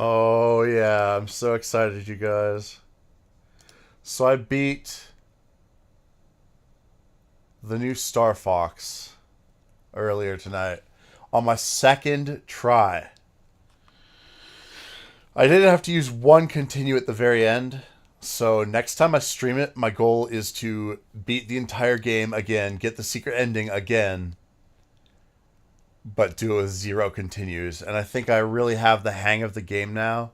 Oh yeah, I'm so excited, you guys. So I beat the new Star Fox earlier tonight on my second try. I did have to use one continue at the very end. So next time I stream it, my goal is to beat the entire game again, get the secret ending again, but do it with zero continues. And I think I really have the hang of the game now.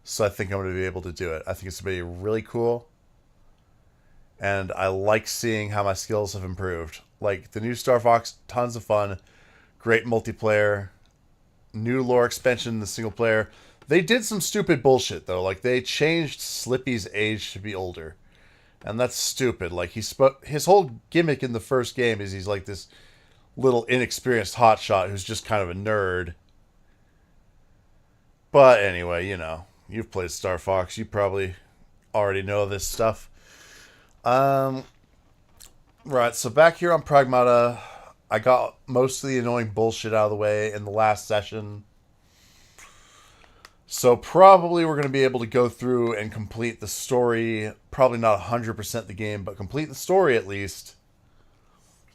So I think I'm going to be able to do it. I think it's going to be really cool. And I like seeing how my skills have improved. Like the new Star Fox, tons of fun, great multiplayer, new lore expansion in the single player. They did some stupid bullshit though. Like they changed Slippy's age to be older, and that's stupid. Like his whole gimmick in the first game is he's like this little inexperienced hotshot who's just kind of a nerd. But anyway, you've played Star Fox, you probably already know this stuff. Um, Right, so back here on Pragmata, I got most of the annoying bullshit out of the way in the last session. So probably we're going to be able to go through and complete the story. Probably not 100% the game, but complete the story at least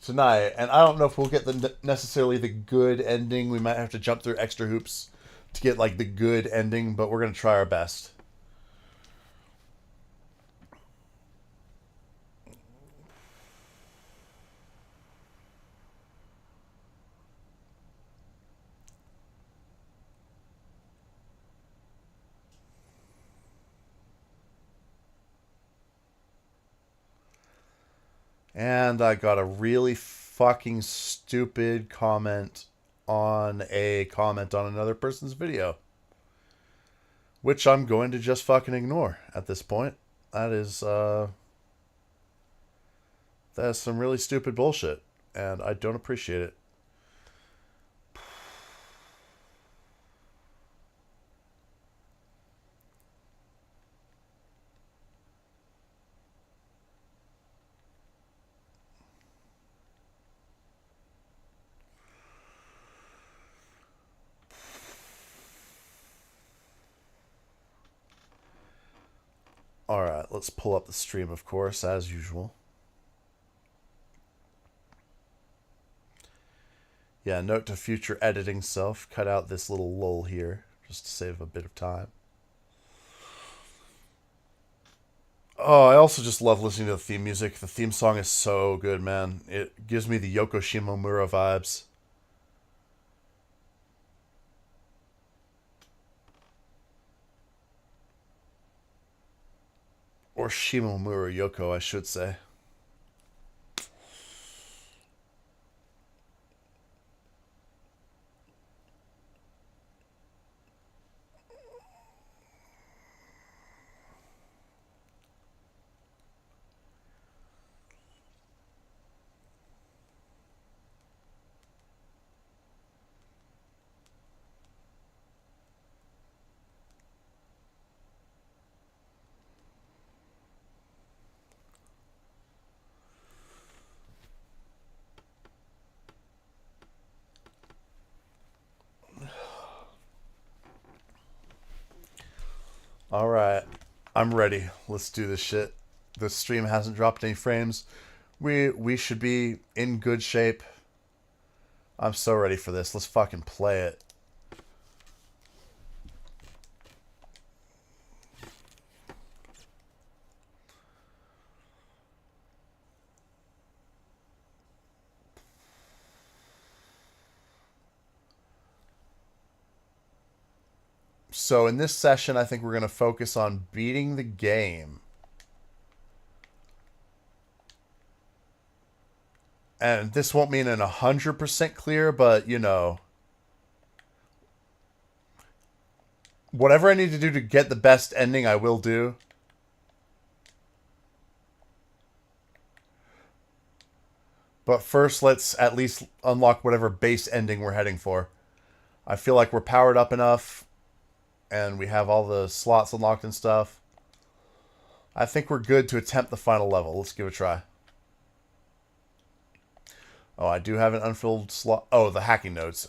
tonight. And I don't know if we'll get necessarily the good ending. We might have to jump through extra hoops to get like the good ending, but we're going to try our best. And I got a really fucking stupid comment on a comment on another person's video, which I'm going to just fucking ignore at this point. That is that is some really stupid bullshit, and I don't appreciate it. All right, let's pull up the stream, of course, as usual. Yeah, note to future editing self, cut out this little lull here, just to save a bit of time. Oh, I also just love listening to the theme music. The theme song is so good, man. It gives me the Yoko Shimomura vibes. Or Shimomura Yoko, I should say. All right, I'm ready. Let's do this shit. The stream hasn't dropped any frames. We should be in good shape. I'm so ready for this. Let's fucking play it. So in this session, I think we're going to focus on beating the game. And this won't mean an 100% clear, but whatever I need to do to get the best ending, I will do. But first, let's at least unlock whatever base ending we're heading for. I feel like we're powered up enough, and we have all the slots unlocked and stuff. I think we're good to attempt the final level. Let's give it a try. Oh, I do have an unfilled slot. Oh, the hacking notes.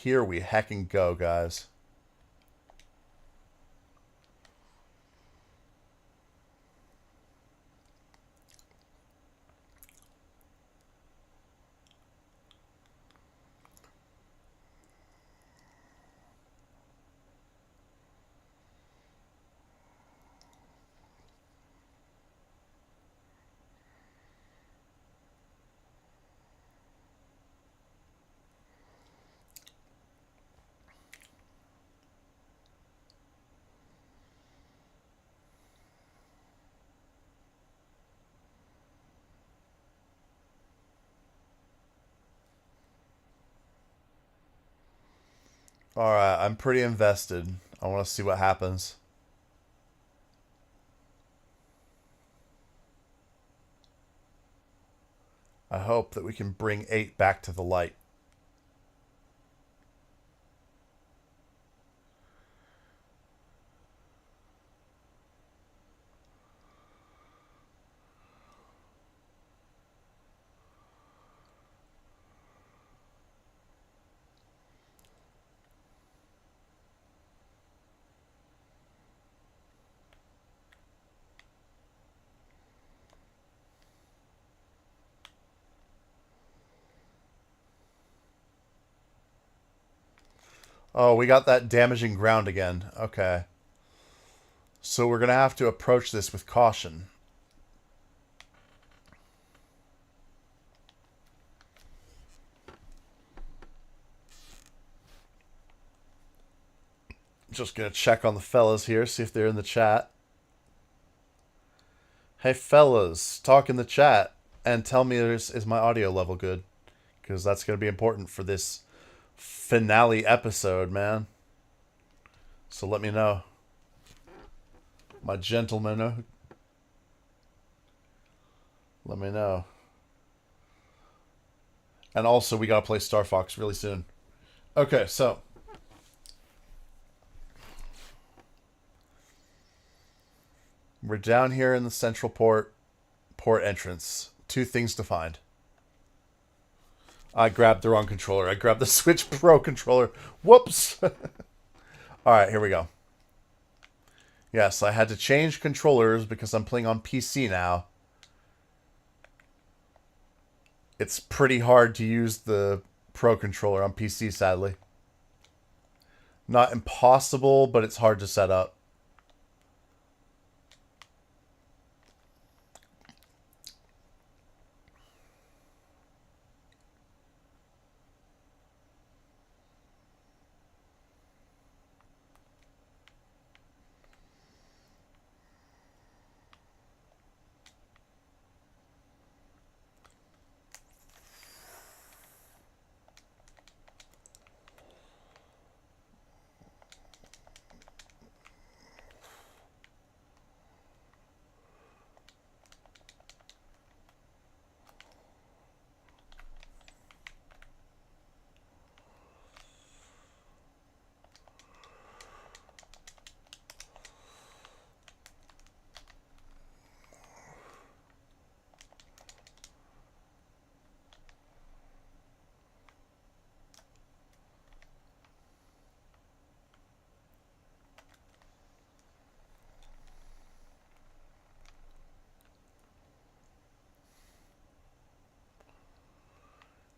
Here we heckin' go, guys. Alright, I'm pretty invested. I want to see what happens. I hope that we can bring 8 back to the light. Oh, we got that damaging ground again. Okay. So we're going to have to approach this with caution. Just going to check on the fellas here, see if they're in the chat. Hey, fellas, talk in the chat and tell me is my audio level good? Because that's going to be important for this finale episode, man. So let me know. My gentlemen, let me know. And also, we gotta play Star Fox really soon. Okay, so we're down here in the central port entrance. 2 things to find. I grabbed the wrong controller. I grabbed the Switch Pro controller. Whoops. Alright, here we go. Yes, I had to change controllers because I'm playing on PC now. It's pretty hard to use the Pro controller on PC, sadly. Not impossible, but it's hard to set up.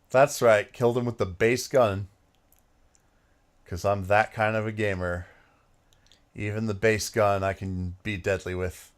That's right, killed him with the base gun. Because I'm that kind of a gamer. Even the base gun I can be deadly with.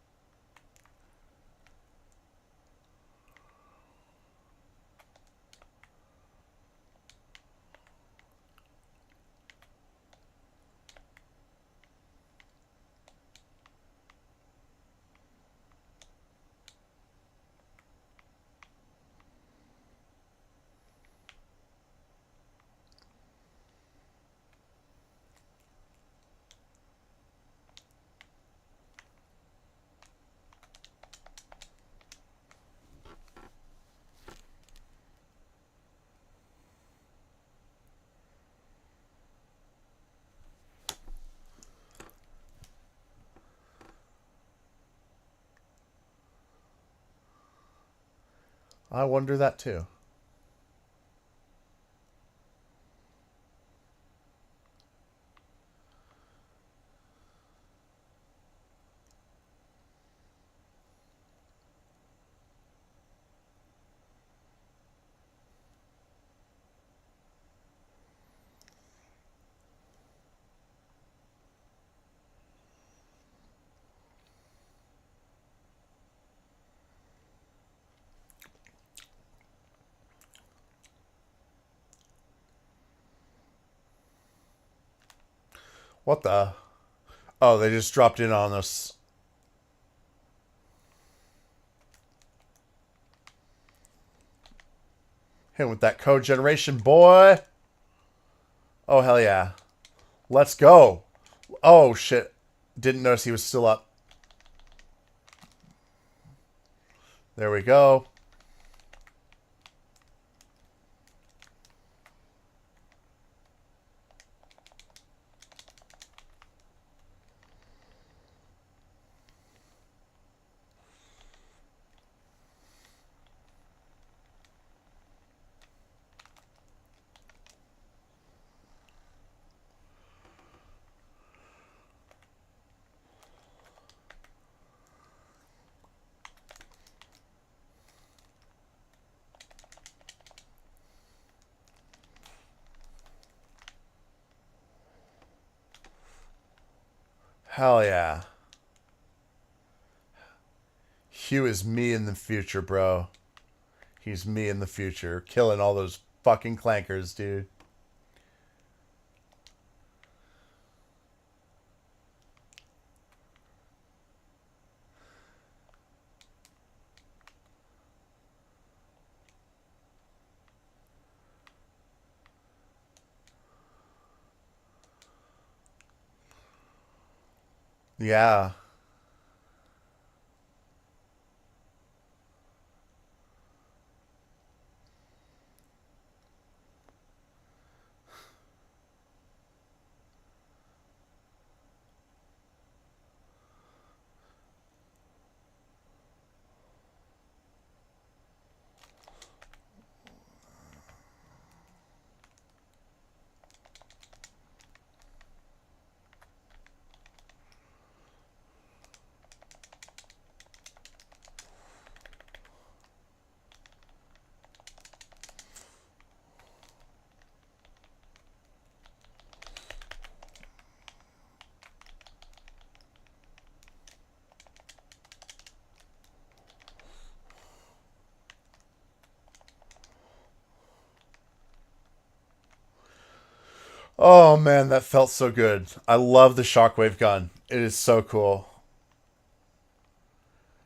I wonder that too. What the? Oh, they just dropped in on us. Hit with that code generation, boy. Oh, hell yeah. Let's go. Oh, shit. Didn't notice he was still up. There we go. Hell yeah. Hugh is me in the future, bro. He's me in the future. Killing all those fucking clankers, dude. Yeah. Oh man, that felt so good. I love the shockwave gun. It is so cool.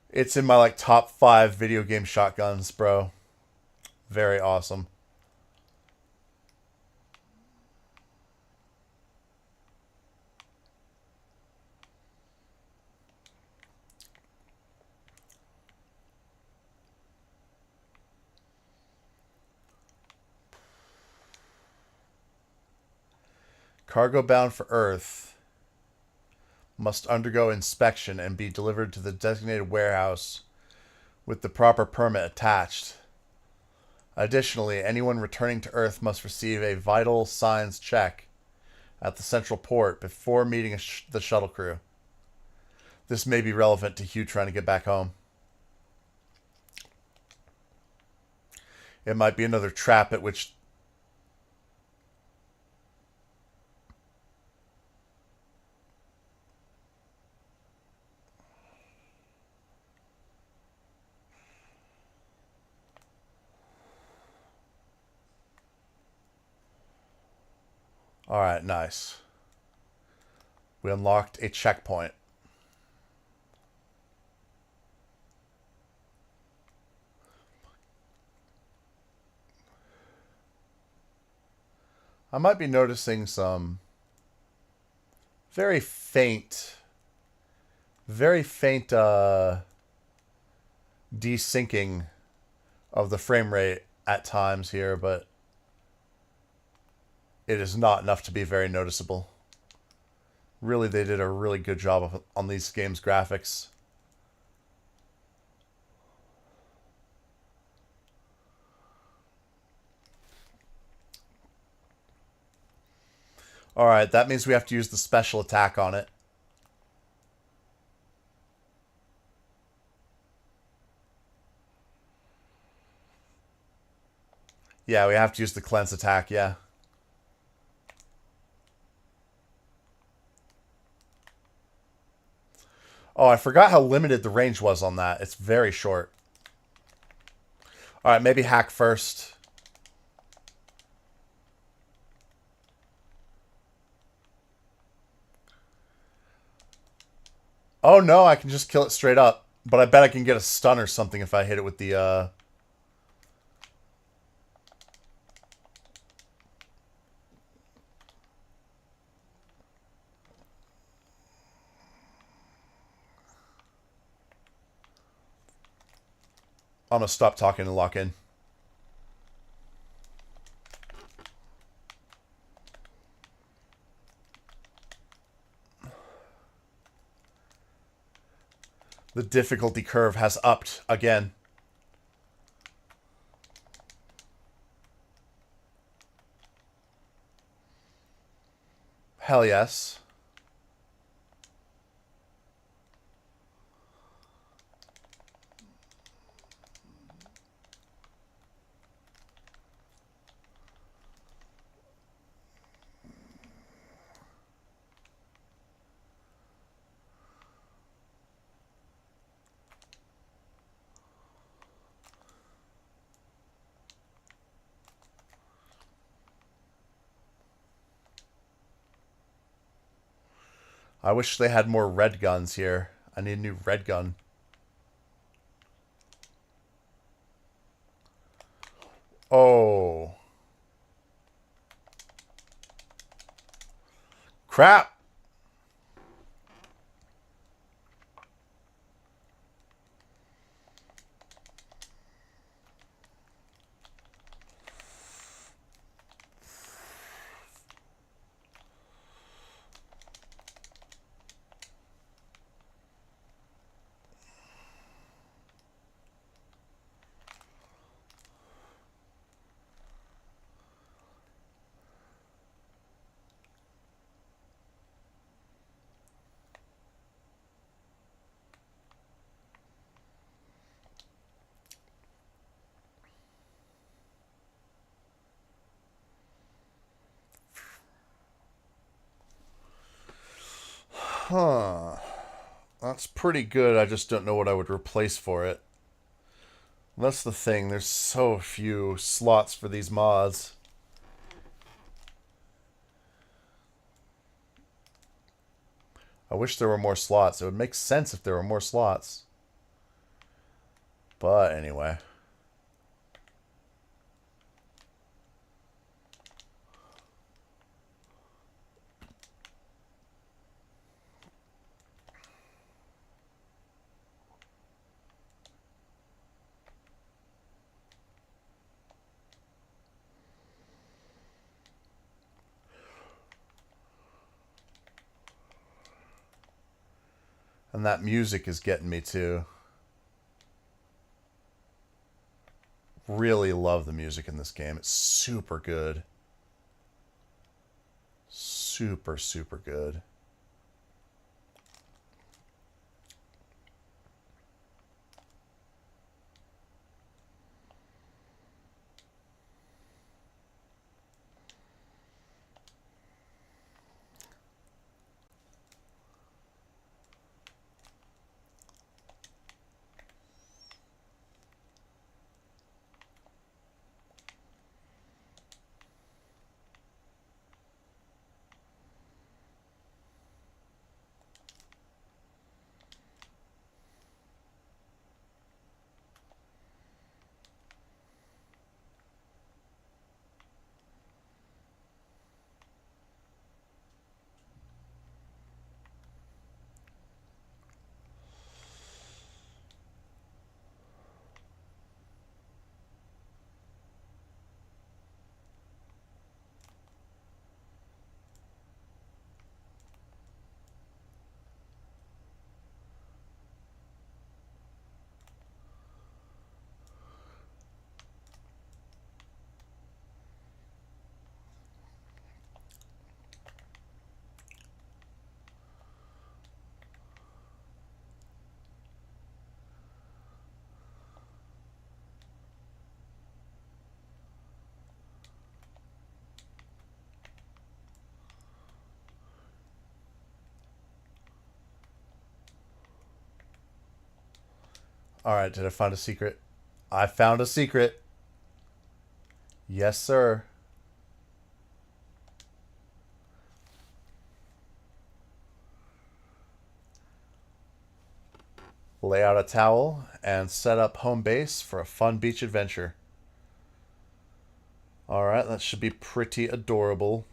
It's in my like top 5 video game shotguns, bro. Very awesome. Cargo bound for Earth must undergo inspection and be delivered to the designated warehouse with the proper permit attached. Additionally, anyone returning to Earth must receive a vital signs check at the central port before meeting the shuttle crew. This may be relevant to Hugh trying to get back home. It might be another trap at which... Alright, nice. We unlocked a checkpoint. I might be noticing some very faint desyncing of the frame rate at times here, but it is not enough to be very noticeable. Really, they did a really good job on these games' graphics. Alright, that means we have to use the special attack on it. Yeah, we have to use the cleanse attack, yeah. Oh, I forgot how limited the range was on that. It's very short. Alright, maybe hack first. Oh no, I can just kill it straight up. But I bet I can get a stun or something if I hit it with the, I'm gonna stop talking and lock in. The difficulty curve has upped again. Hell yes. I wish they had more red guns here. I need a new red gun. Oh. Crap! Huh. That's pretty good. I just don't know what I would replace for it. That's the thing. There's so few slots for these mods. I wish there were more slots. It would make sense if there were more slots. But anyway. And that music is getting me too. Really love the music in this game. It's super good. Super, super good. Alright, did I find a secret? I found a secret. Yes, sir. Lay out a towel and set up home base for a fun beach adventure. Alright, that should be pretty adorable.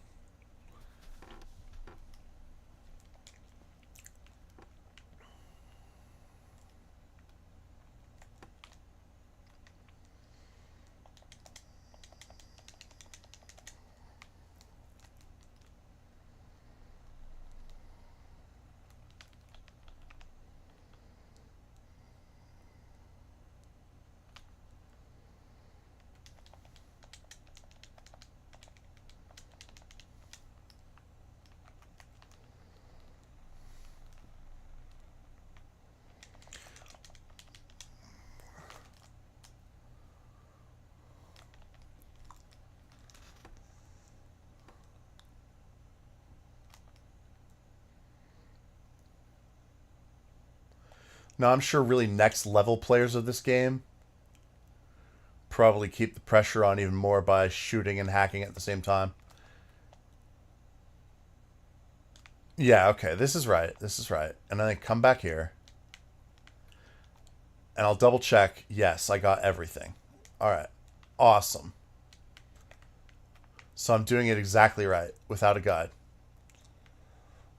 Now, I'm sure really next level players of this game probably keep the pressure on even more by shooting and hacking at the same time. Yeah, okay, this is right. This is right. And then come back here. And I'll double check. Yes, I got everything. Alright. Awesome. So I'm doing it exactly right, without a guide.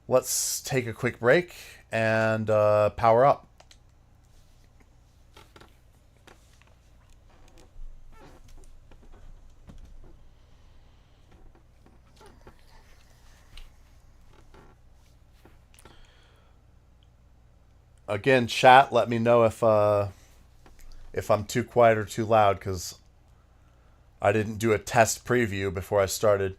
Let's take a quick break and power up. Again, chat, let me know if I'm too quiet or too loud, because I didn't do a test preview before I started.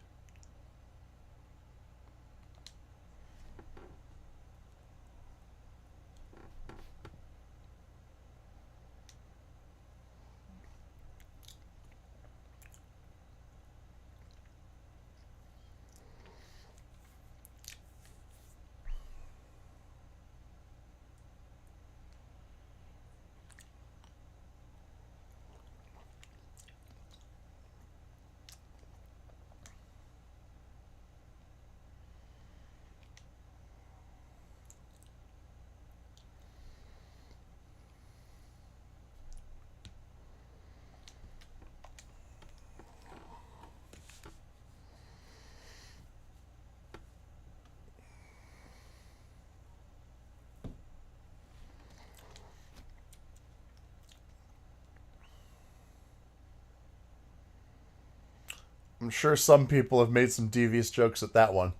I'm sure some people have made some devious jokes at that one.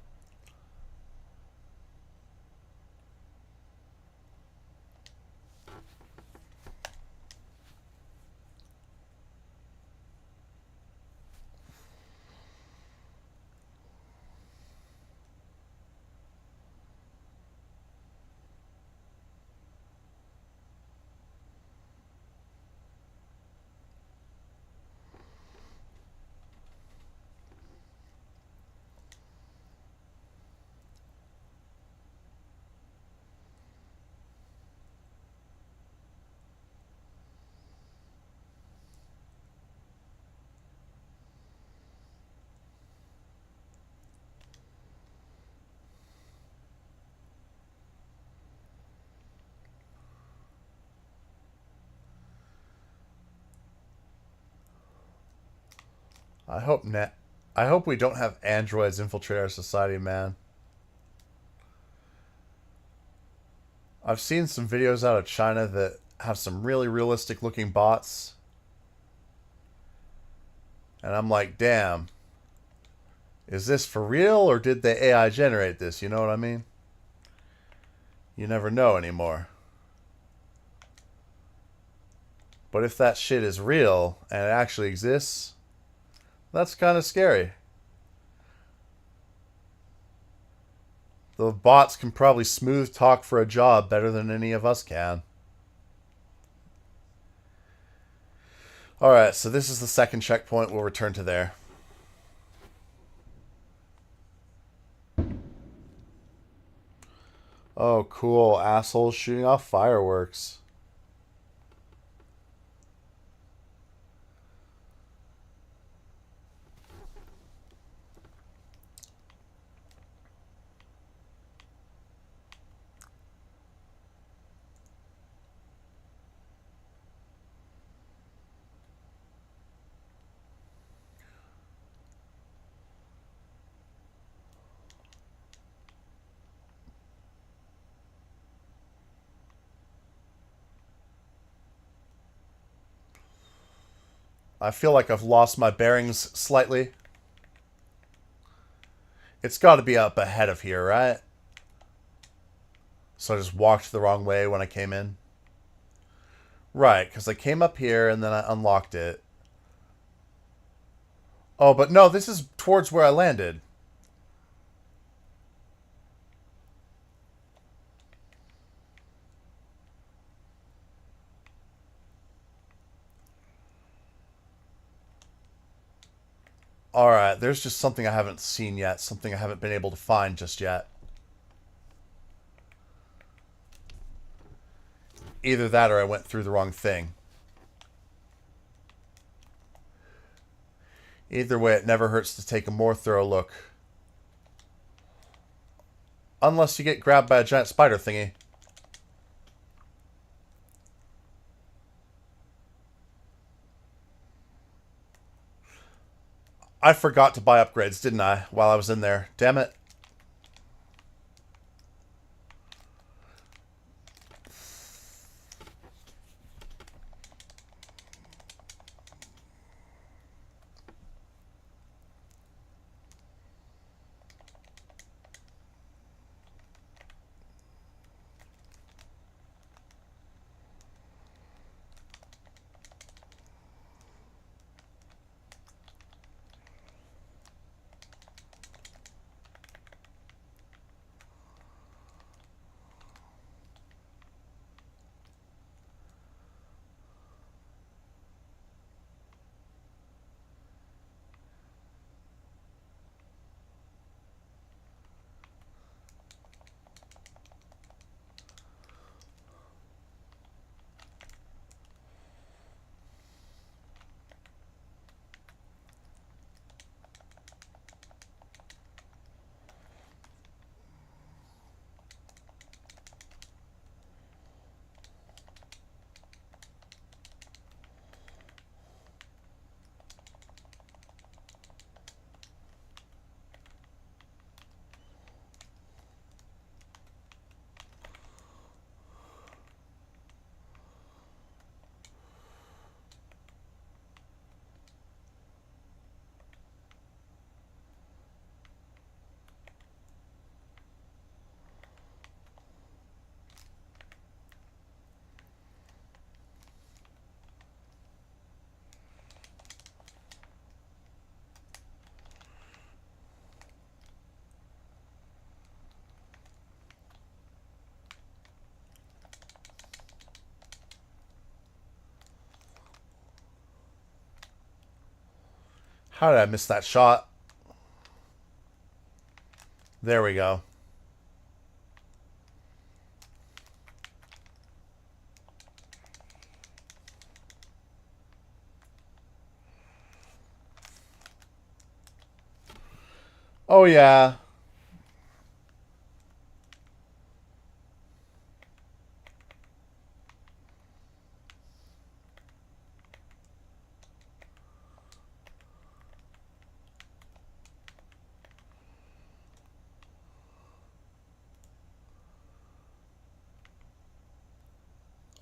I hope net. I hope we don't have androids infiltrate our society, man. I've seen some videos out of China that have some really realistic looking bots. And I'm like, damn. Is this for real or did the AI generate this? You know what I mean? You never know anymore. But if that shit is real and it actually exists, that's kind of scary. The bots can probably smooth talk for a job better than any of us can. Alright, so this is the second checkpoint. We'll return to there. Oh, cool. Assholes shooting off fireworks. I feel like I've lost my bearings slightly. It's got to be up ahead of here, right? So I just walked the wrong way when I came in. Right, because I came up here and then I unlocked it. Oh, but no, this is towards where I landed. Alright, there's just something I haven't seen yet. Something I haven't been able to find just yet. Either that or I went through the wrong thing. Either way, it never hurts to take a more thorough look. Unless you get grabbed by a giant spider thingy. I forgot to buy upgrades, didn't I, while I was in there? Damn it. How did I miss that shot? There we go. Oh, yeah.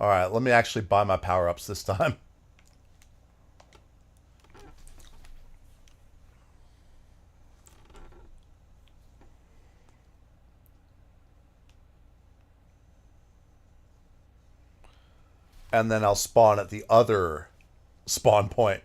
Alright, let me actually buy my power-ups this time. And then I'll spawn at the other spawn point.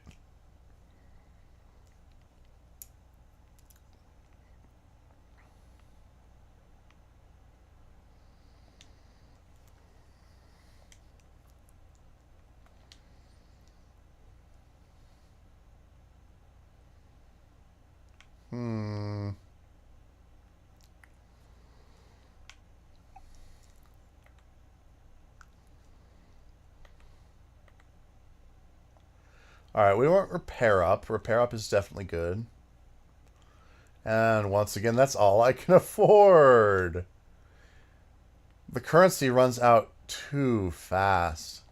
Alright, we want repair up. Repair up is definitely good. And once again, that's all I can afford. The currency runs out too fast.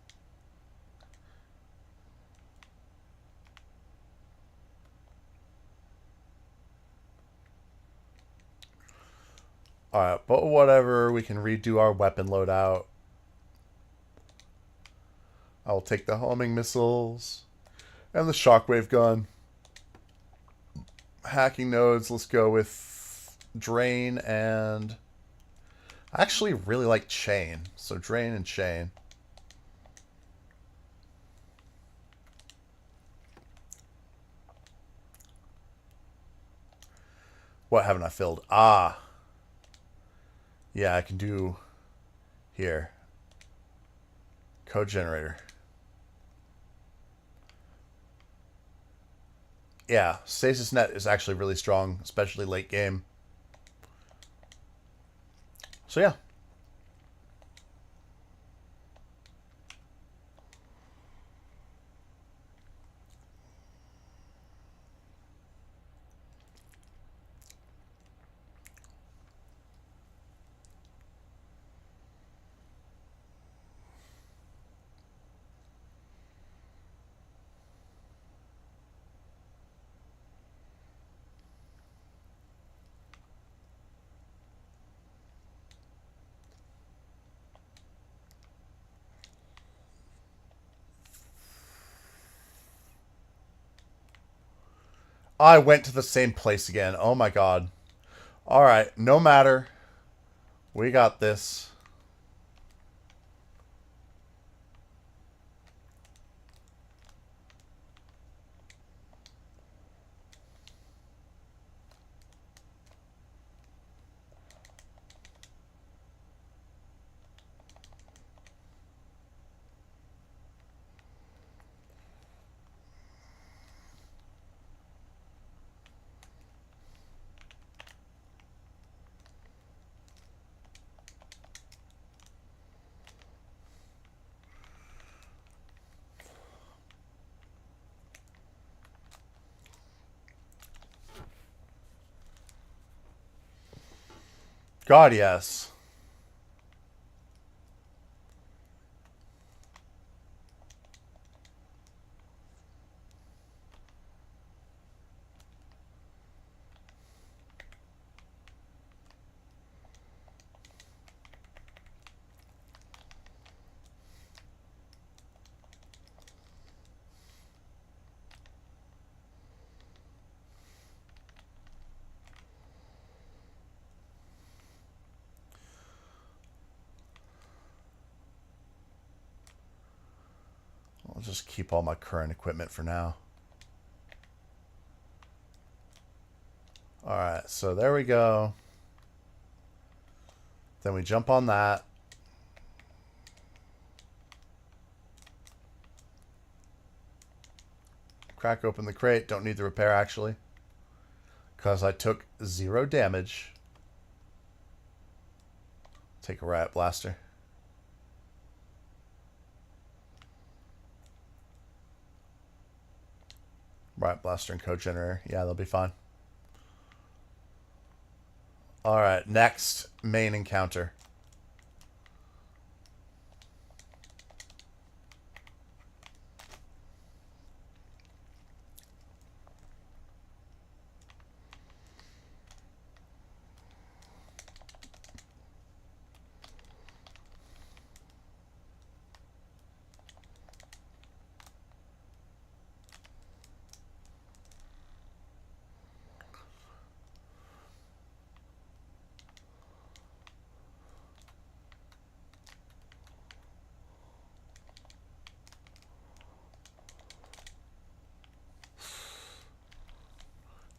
Alright, but whatever. We can redo our weapon loadout. I'll take the homing missiles. And the shockwave gun. Hacking nodes, let's go with drain and... I actually really like chain. So drain and chain. What haven't I filled? Ah. Yeah, I can do here. Code generator. Yeah, Stasis Net is actually really strong, especially late game. So yeah. I went to the same place again. Oh my god. Alright, no matter. We got this. God, yes. I'll just keep all my current equipment for now. Alright, so there we go. Then we jump on that. Crack open the crate. Don't need the repair, actually. Because I took 0 damage. Take a riot blaster. Riot blaster and code generator. Yeah, they'll be fine. Alright, next main encounter.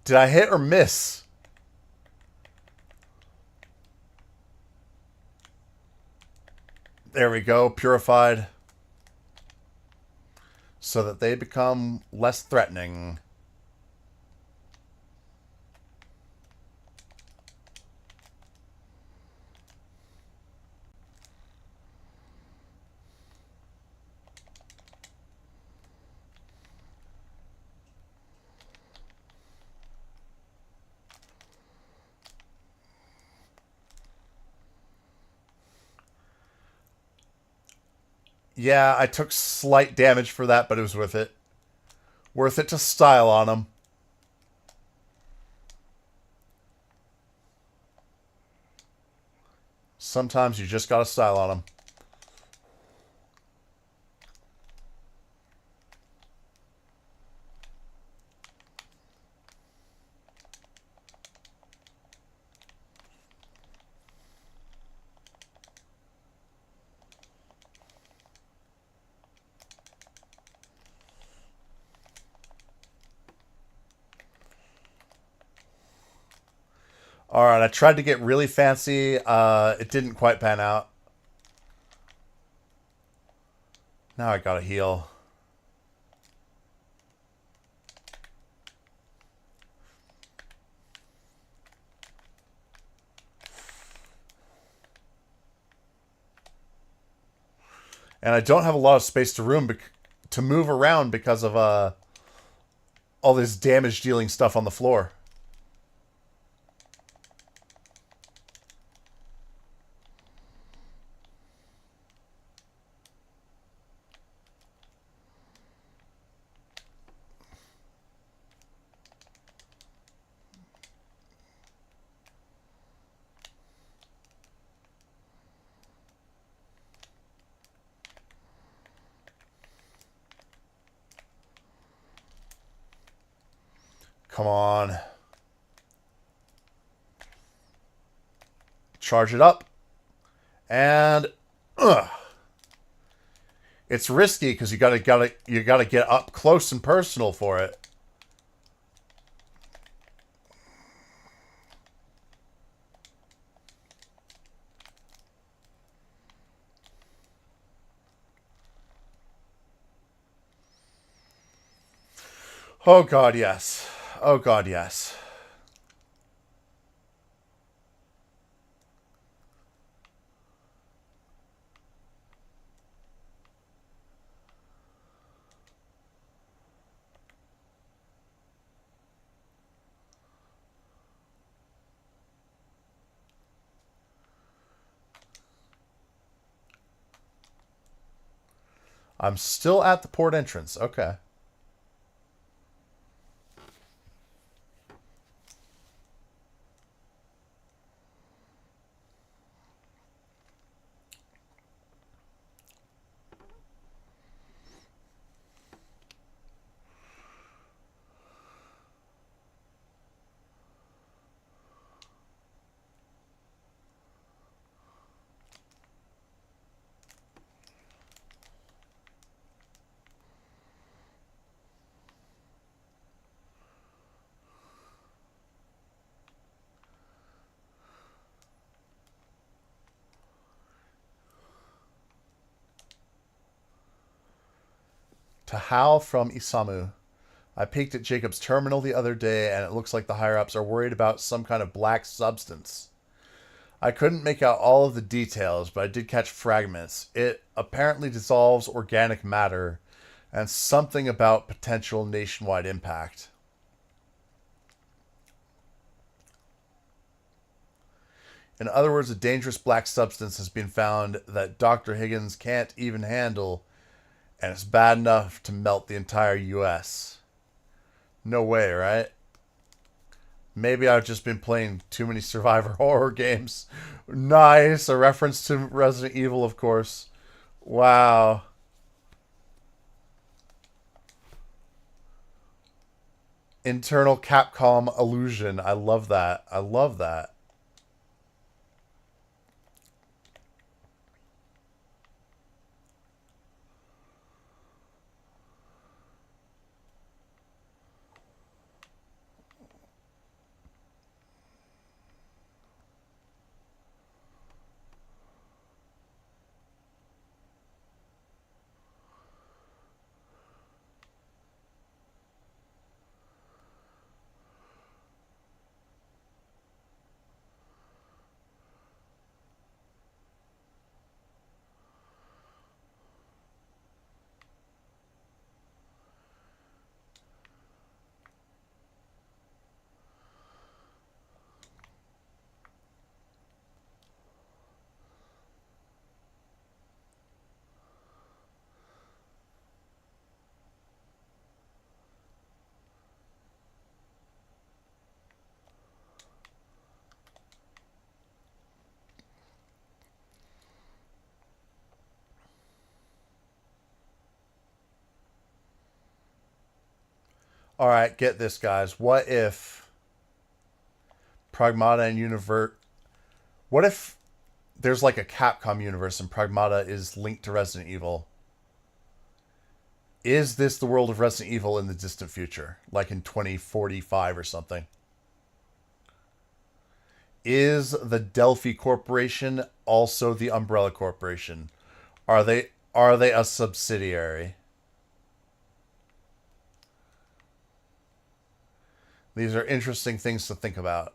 Did I hit or miss? There we go, purified. So that they become less threatening. Yeah, I took slight damage for that, but it was worth it. Worth it to style on them. Sometimes you just gotta style on them. All right, I tried to get really fancy. It didn't quite pan out. Now I gotta heal. And I don't have a lot of space to move around because of all this damage dealing stuff on the floor. Come on. Charge it up. And it's risky because you gotta get up close and personal for it. Oh god, yes. Oh god, yes. I'm still at the port entrance. Okay. To Hal from Isamu. I peeked at Jacob's terminal the other day, and it looks like the higher ups are worried about some kind of black substance. I couldn't make out all of the details, but I did catch fragments. It apparently dissolves organic matter, and something about potential nationwide impact. In other words, a dangerous black substance has been found that Dr. Higgins can't even handle, and it's bad enough to melt the entire US. No way, right? Maybe I've just been playing too many survivor horror games. Nice. A reference to Resident Evil, of course. Wow. Internal Capcom illusion. I love that. I love that. All right, get this, guys. What if Pragmata and Univert? What if there's like a Capcom universe and Pragmata is linked to Resident Evil? Is this the world of Resident Evil in the distant future, like in 2045 or something? Is the Delphi Corporation also the Umbrella Corporation? Are they a subsidiary? These are interesting things to think about.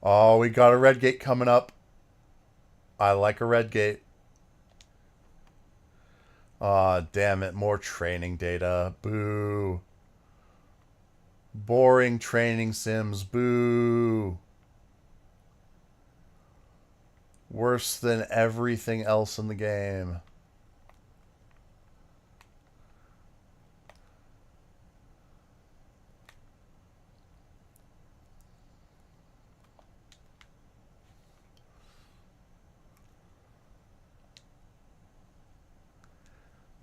Oh, we got a red gate coming up. I like a red gate. Aw, damn it. More training data. Boo. Boring training sims. Boo. Worse than everything else in the game.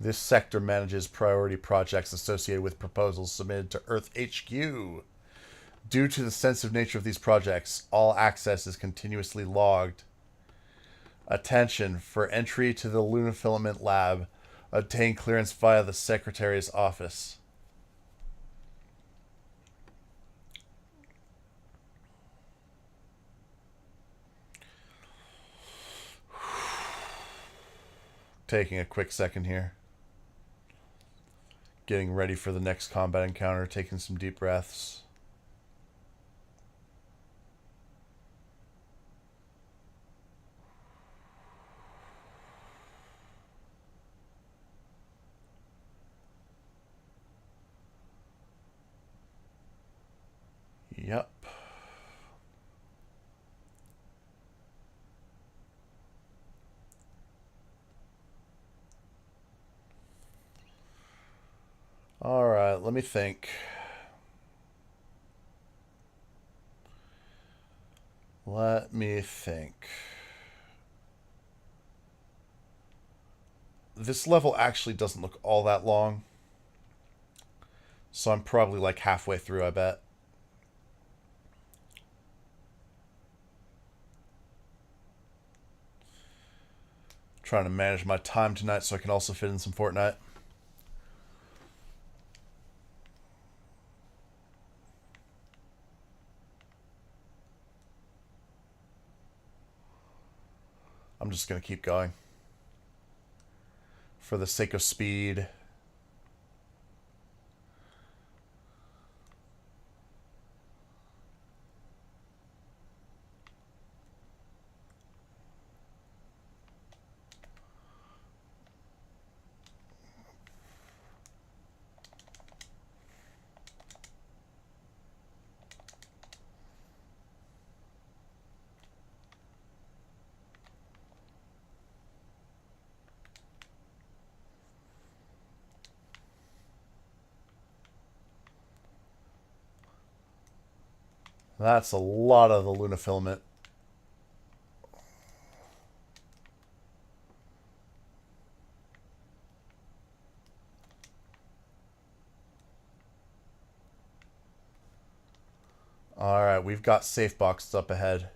This sector manages priority projects associated with proposals submitted to Earth HQ. Due to the sensitive nature of these projects, all access is continuously logged. Attention, for entry to the Lunafilament Lab, obtain clearance via the Secretary's office. Taking a quick second here. Getting ready for the next combat encounter, taking some deep breaths. Yep. Alright, let me think. Let me think. This level actually doesn't look all that long. So I'm probably like halfway through, I bet. Trying to manage my time tonight so I can also fit in some Fortnite. I'm just going to keep going. For the sake of speed. That's a lot of the Lunafilament. Alright, we've got safe boxes up ahead.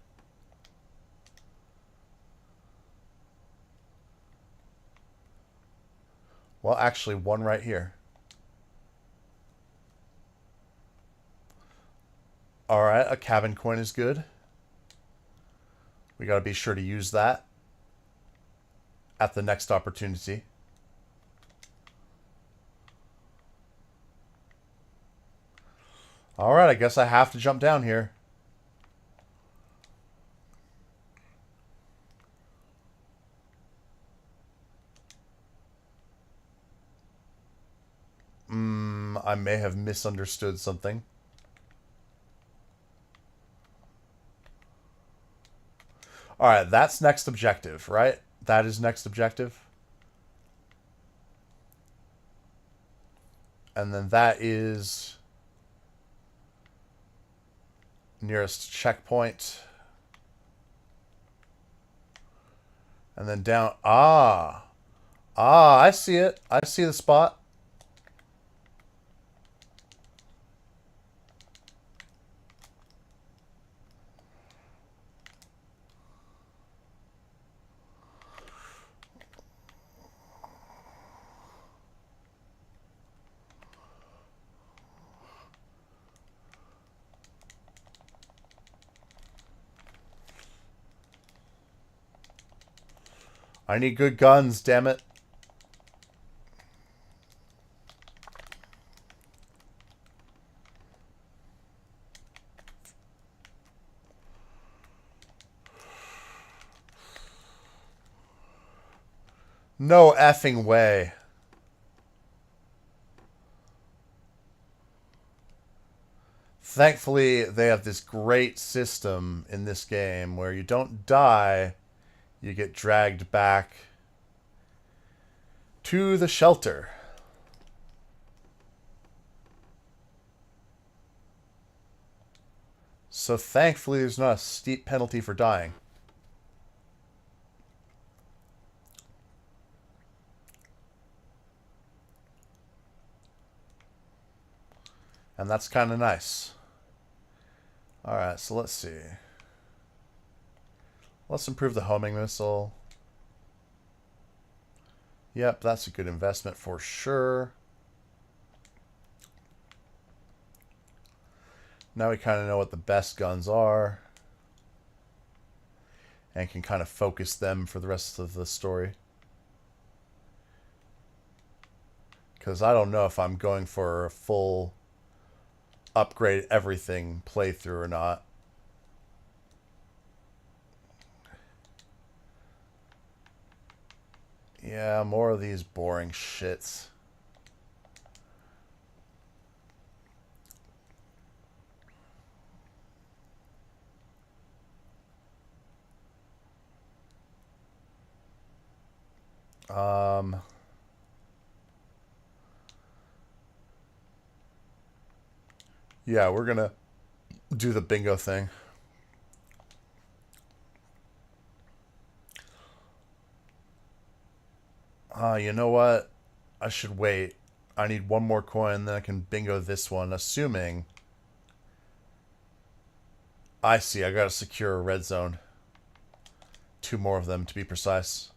Well, actually, one right here. Alright, a cabin coin is good. We gotta be sure to use that at the next opportunity. Alright, I guess I have to jump down here. I may have misunderstood something. Alright, that's next objective, right? That is next objective. And then that is nearest checkpoint. And then down. Ah, I see it. I see the spot. I need good guns, damn it. No effing way. Thankfully, they have this great system in this game where you don't die, you get dragged back to the shelter. So thankfully, there's not a steep penalty for dying. And that's kind of nice. Alright, so let's see. Let's improve the homing missile. Yep, that's a good investment for sure. Now we kind of know what the best guns are. And can kind of focus them for the rest of the story. Because I don't know if I'm going for a full upgrade everything playthrough or not. Yeah, more of these boring shits. Yeah, we're gonna do the bingo thing. You know what? I should wait. I need one more coin, then I can bingo this one, assuming... I see, I gotta secure a red zone. 2 more of them, to be precise.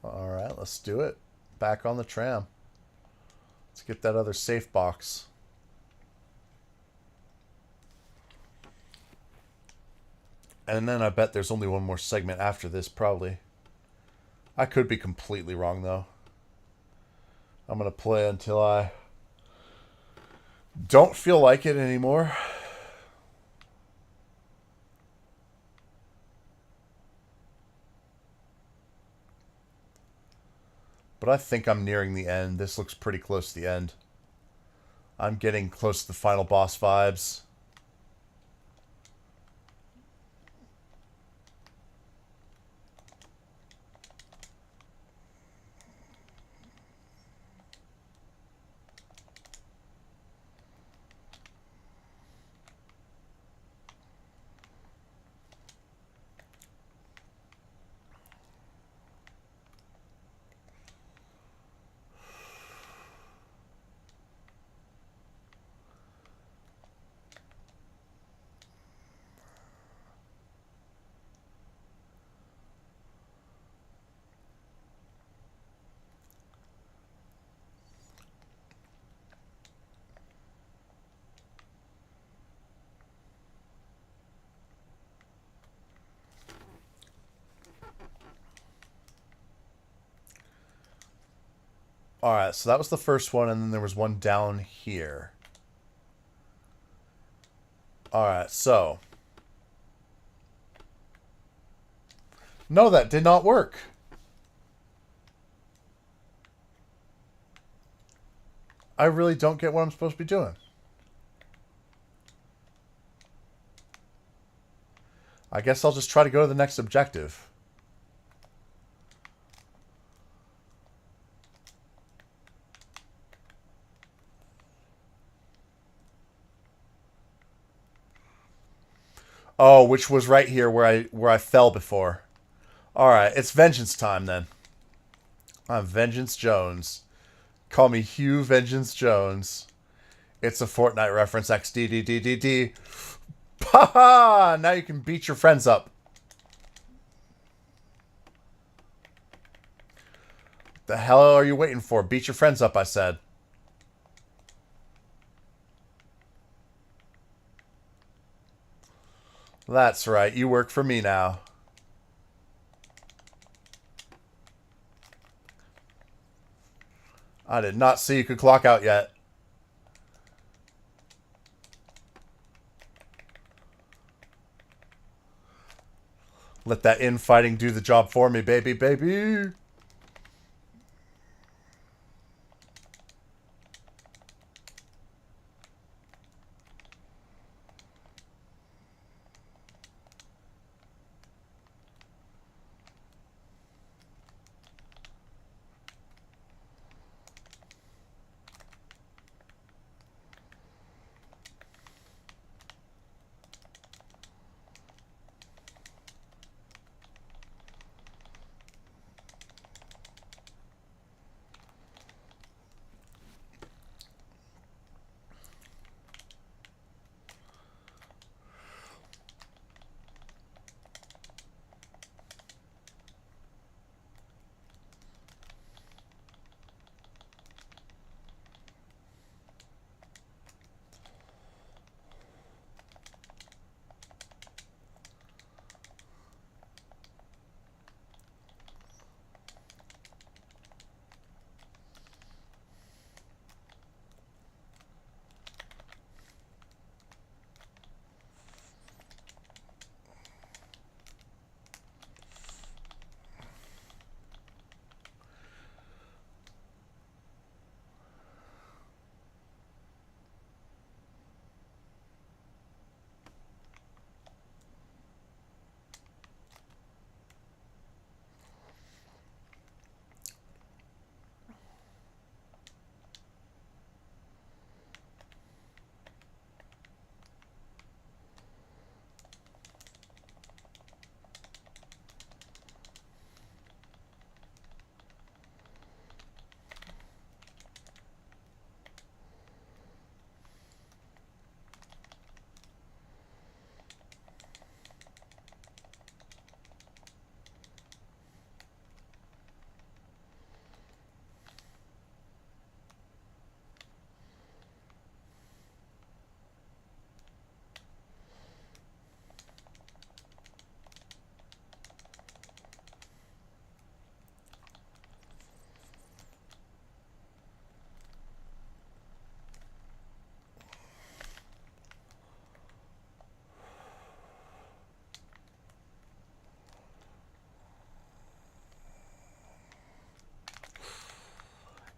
Alright, let's do it. Back on the tram. Let's get that other safe box. And then I bet there's only one more segment after this, probably. I could be completely wrong, though. I'm going to play until I don't feel like it anymore. But I think I'm nearing the end. This looks pretty close to the end. I'm getting close to the final boss vibes. Alright, so that was the first one, and then there was one down here. Alright, so. No, that did not work. I really don't get what I'm supposed to be doing. I guess I'll just try to go to the next objective. Oh, which was right here where I fell before. Alright, it's vengeance time then. I'm Vengeance Jones. Call me Hugh Vengeance Jones. It's a Fortnite reference. XDDDDD. Ha! Now you can beat your friends up. The hell are you waiting for? Beat your friends up, I said. That's right. You work for me now. I did not see you could clock out yet. Let that infighting do the job for me, baby, baby.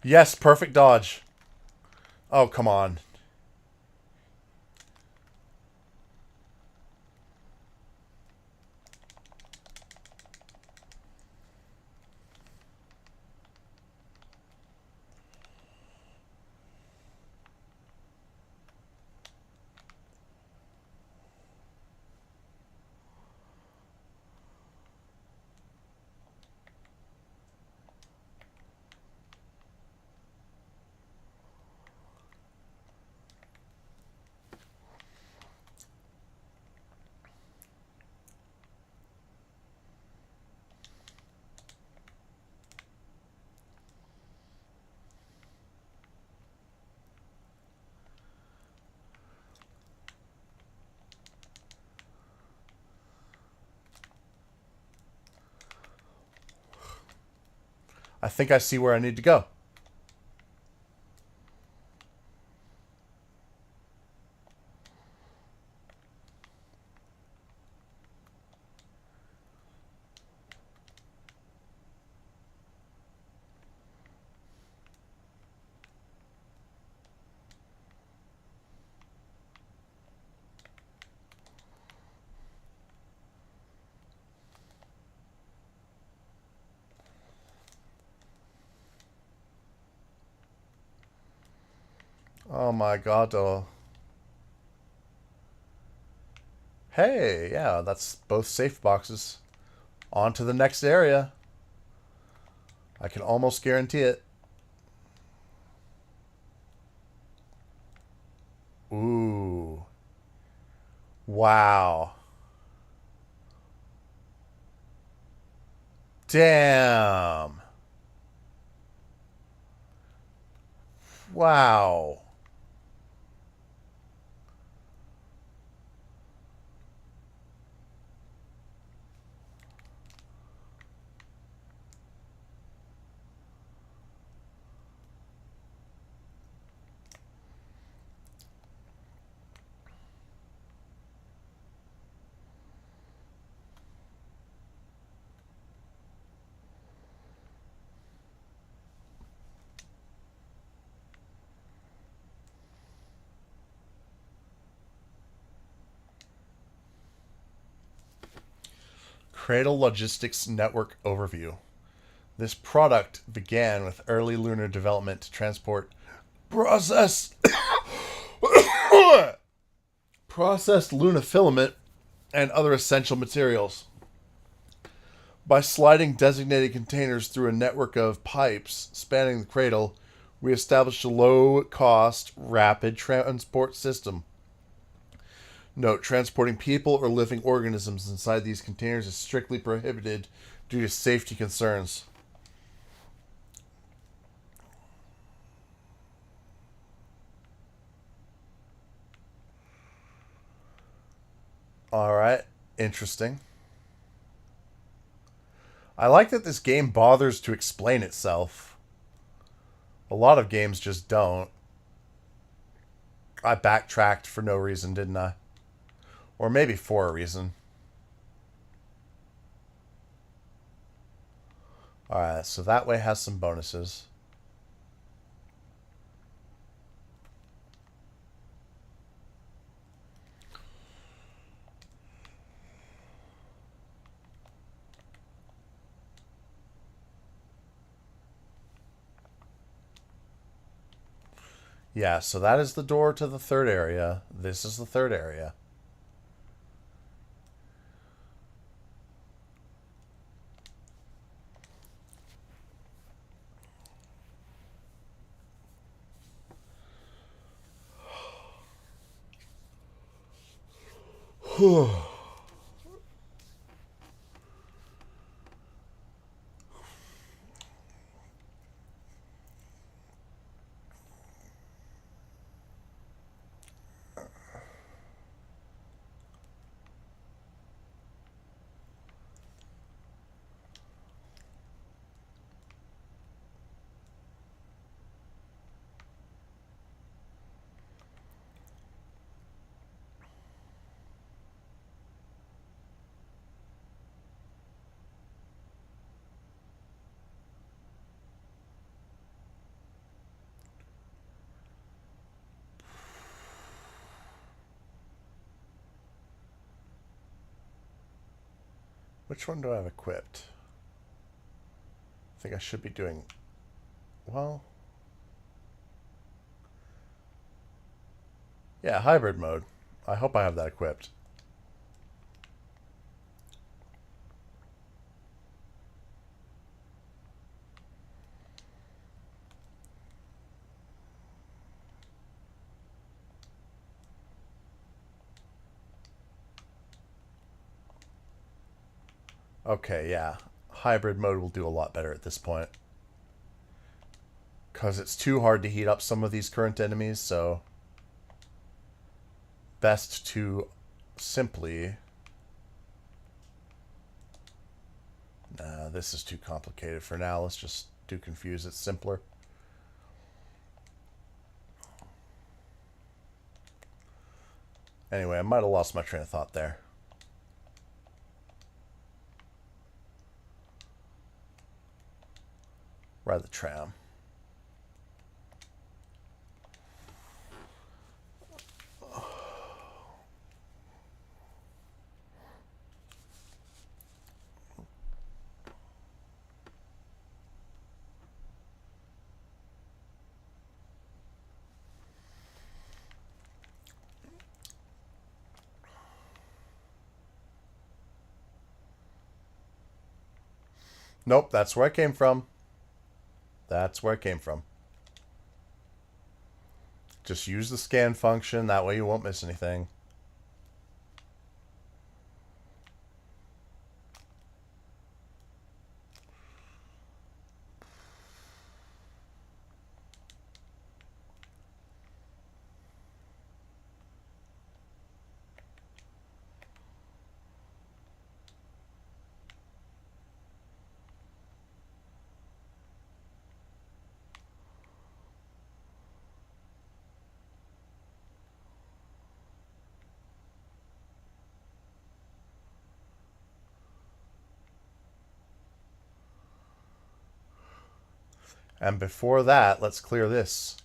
Yes, perfect dodge. Oh, come on. I think I see where I need to go. Oh my god. Oh. Hey, yeah, that's both safe boxes. On to the next area. I can almost guarantee it. Ooh. Wow. Damn. Wow. Cradle Logistics Network Overview. This product began with early lunar development to transport process processed Luna filament and other essential materials. By sliding designated containers through a network of pipes spanning the cradle, we established a low-cost, rapid transport system. Note, transporting people or living organisms inside these containers is strictly prohibited due to safety concerns. Alright, interesting. I like that this game bothers to explain itself. A lot of games just don't. I backtracked for no reason, didn't I? Or maybe for a reason. Alright, so that way has some bonuses. Yeah, so that is the door to the third area. This is the third area. Which one do I have equipped? I think I should be doing... Well... Yeah, hybrid mode. I hope I have that equipped. Okay, yeah. Hybrid mode will do a lot better at this point. Because it's too hard to heat up some of these current enemies, so... Best to simply... Nah, this is too complicated for now. Let's just do confuse. It's simpler. Anyway, I might have lost my train of thought there. Ride the tram. Nope, that's where I came from. That's where I came from. Just use the scan function. That way you won't miss anything. And before that, let's clear this.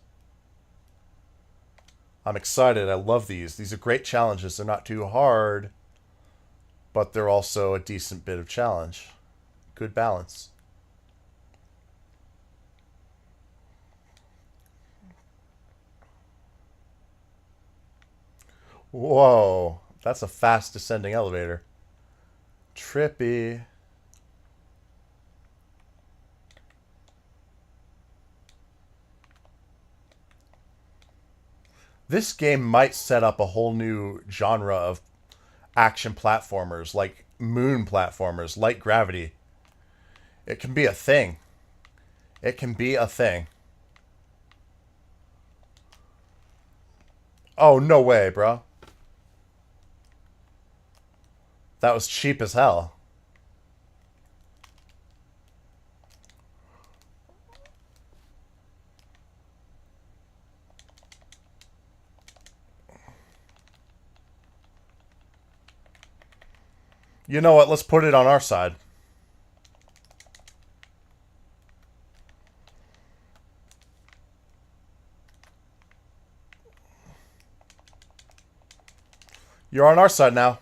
I'm excited. I love these. These are great challenges. They're not too hard, but they're also a decent bit of challenge. Good balance. Whoa, that's a fast descending elevator. Trippy. This game might set up a whole new genre of action platformers, like moon platformers, light gravity. It can be a thing. It can be a thing. Oh, no way, bro. That was cheap as hell. You know what? Let's put it on our side. You're on our side now.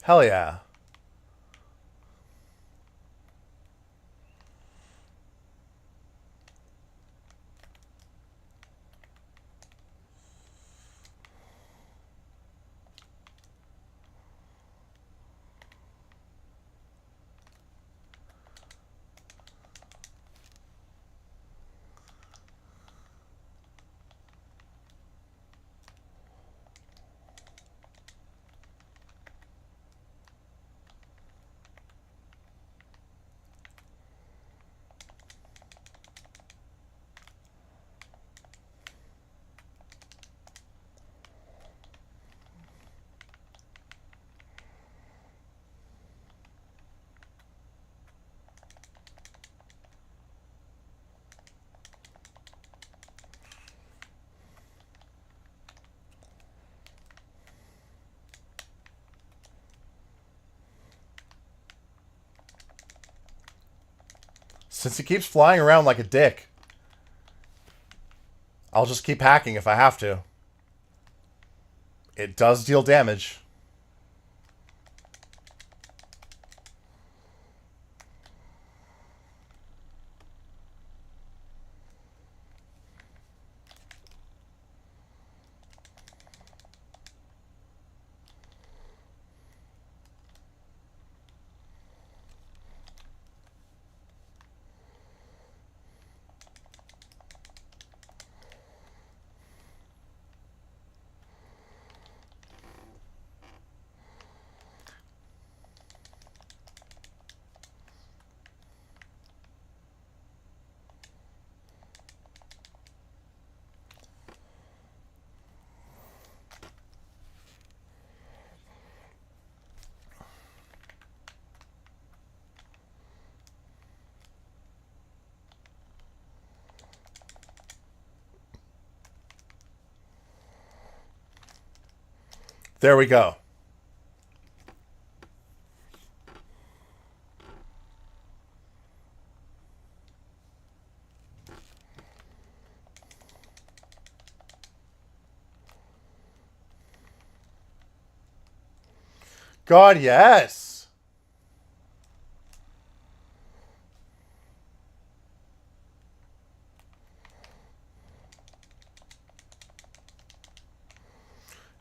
Hell yeah. Since he keeps flying around like a dick, I'll just keep hacking if I have to. It does deal damage. There we go. God, yes.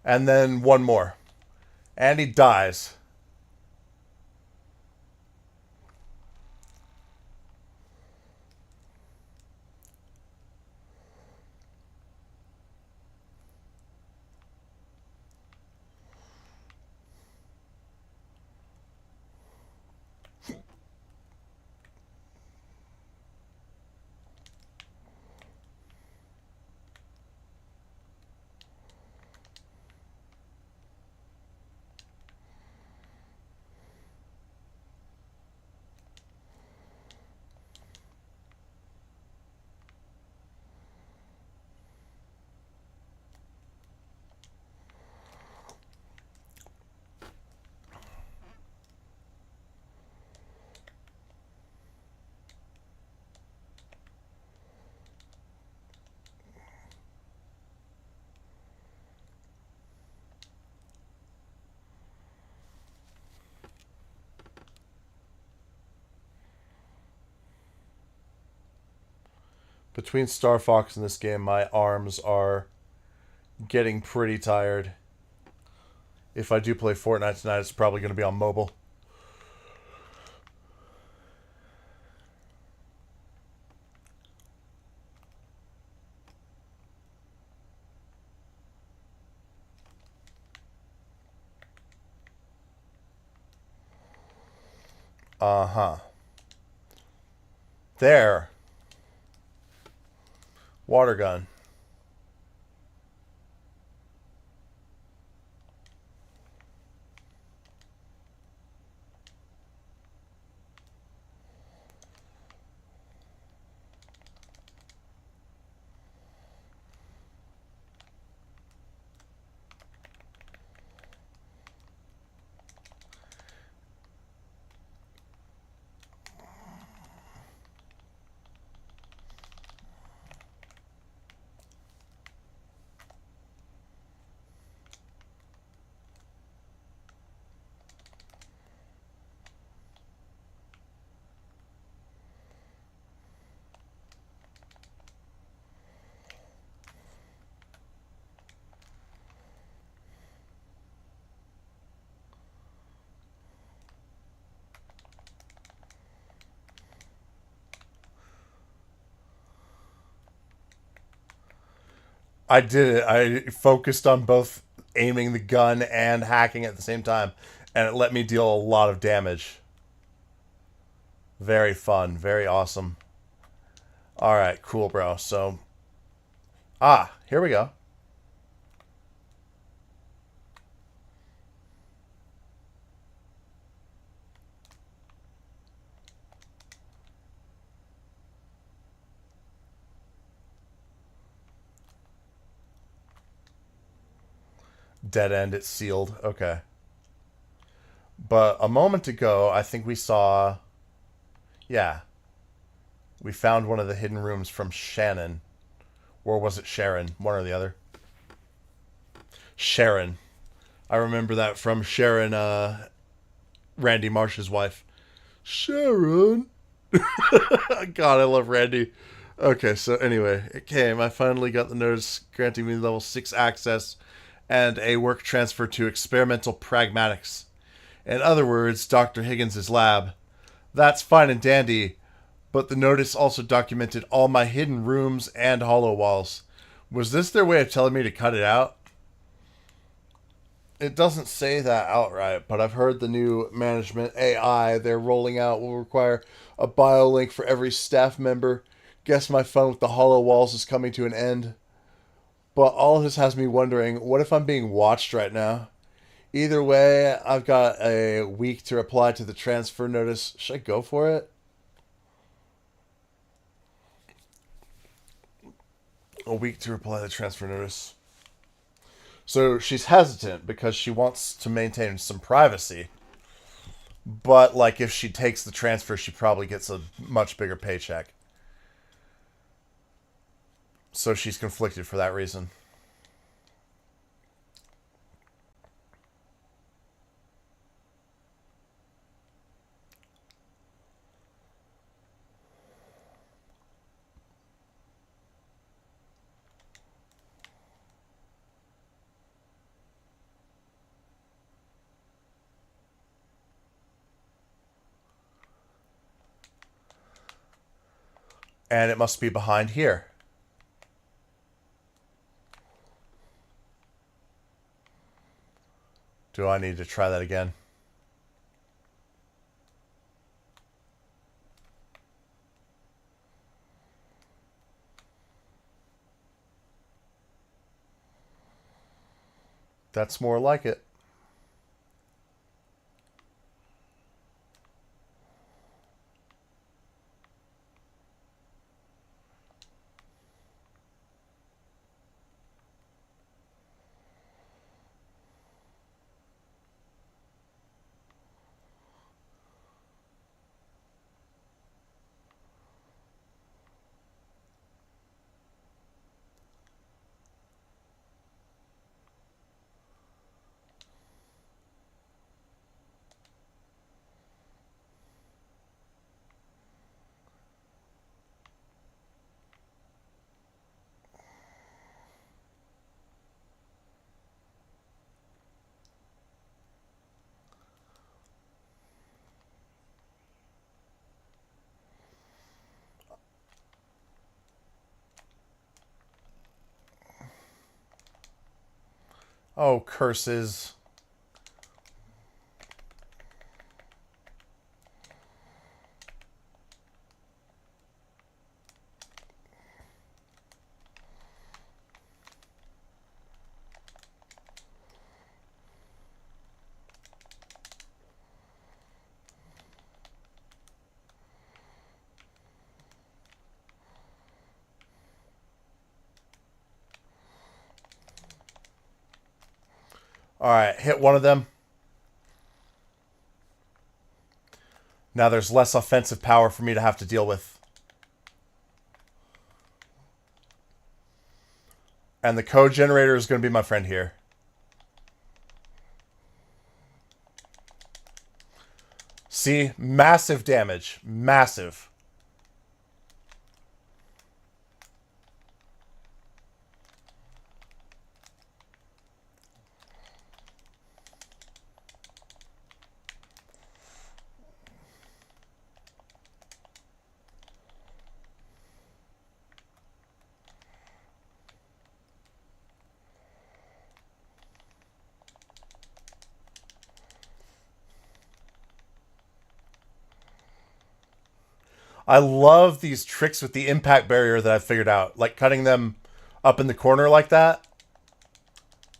And then one more. And he dies. Between Star Fox and this game, my arms are getting pretty tired. If I do play Fortnite tonight, it's probably going to be on mobile. Uh huh. There. Water gun. I did it. I focused on both aiming the gun and hacking at the same time, and it let me deal a lot of damage. Very fun. Very awesome. All right, cool, bro. So, here we go. Dead end. It's sealed. Okay. But a moment ago, I think we saw. Yeah, we found one of the hidden rooms from Shannon. Or was it Sharon? One or the other. Sharon. I remember that from Sharon, Randy Marsh's wife. Sharon. God, I love Randy. Okay, so anyway, it came. I finally got the notice granting me level 6 access and a work transfer to experimental pragmatics. In other words, Dr. Higgins' lab. That's fine and dandy, but the notice also documented all my hidden rooms and hollow walls. Was this their way of telling me to cut it out? It doesn't say that outright, but I've heard the new management AI they're rolling out will require a bio link for every staff member. Guess my fun with the hollow walls is coming to an end. But all of this has me wondering, what if I'm being watched right now? Either way, I've got a week to reply to the transfer notice. Should I go for it? A week to reply to the transfer notice. So she's hesitant because she wants to maintain some privacy. But, like, if she takes the transfer, she probably gets a much bigger paycheck. So she's conflicted for that reason. And it must be behind here. Do I need to try that again? That's more like it. Oh, curses. Alright, hit one of them. Now there's less offensive power for me to have to deal with. And the code generator is going to be my friend here. See? Massive damage. Massive. I love these tricks with the impact barrier that I've figured out. Like cutting them up in the corner like that.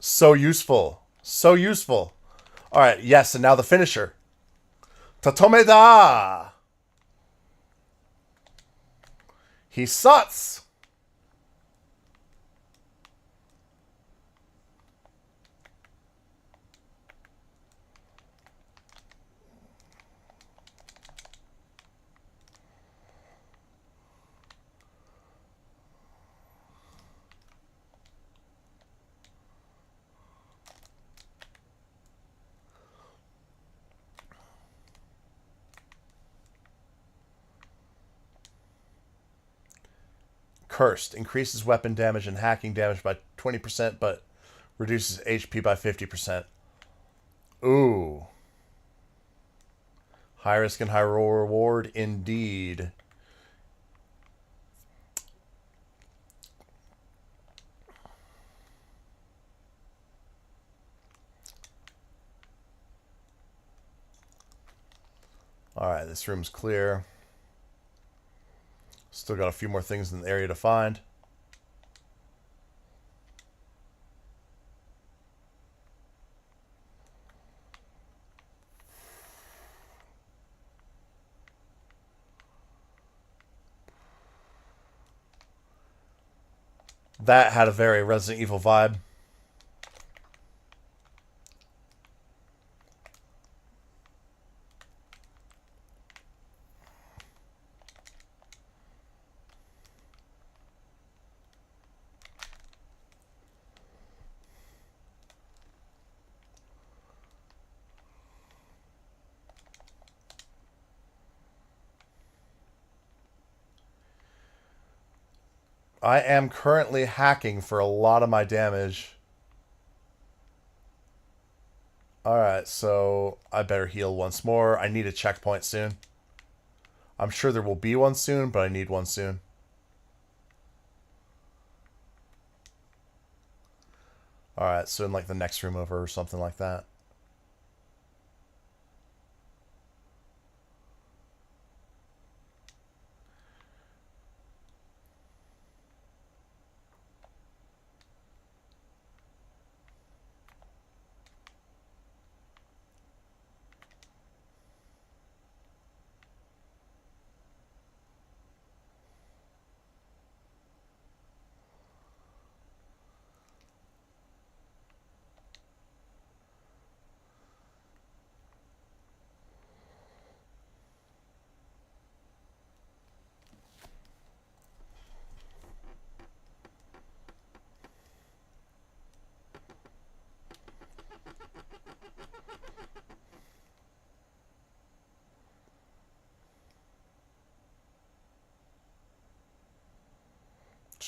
So useful. So useful. Alright, yes, and now the finisher. Tatomeda! He sucks! Cursed. Increases weapon damage and hacking damage by 20%, but reduces HP by 50%. Ooh. High risk and high reward indeed. Alright, this room's clear. Still got a few more things in the area to find. That had a very Resident Evil vibe. I am currently hacking for a lot of my damage. Alright, so I better heal once more. I need a checkpoint soon. I'm sure there will be one soon, but I need one soon. All right, so in like the next room over or something like that.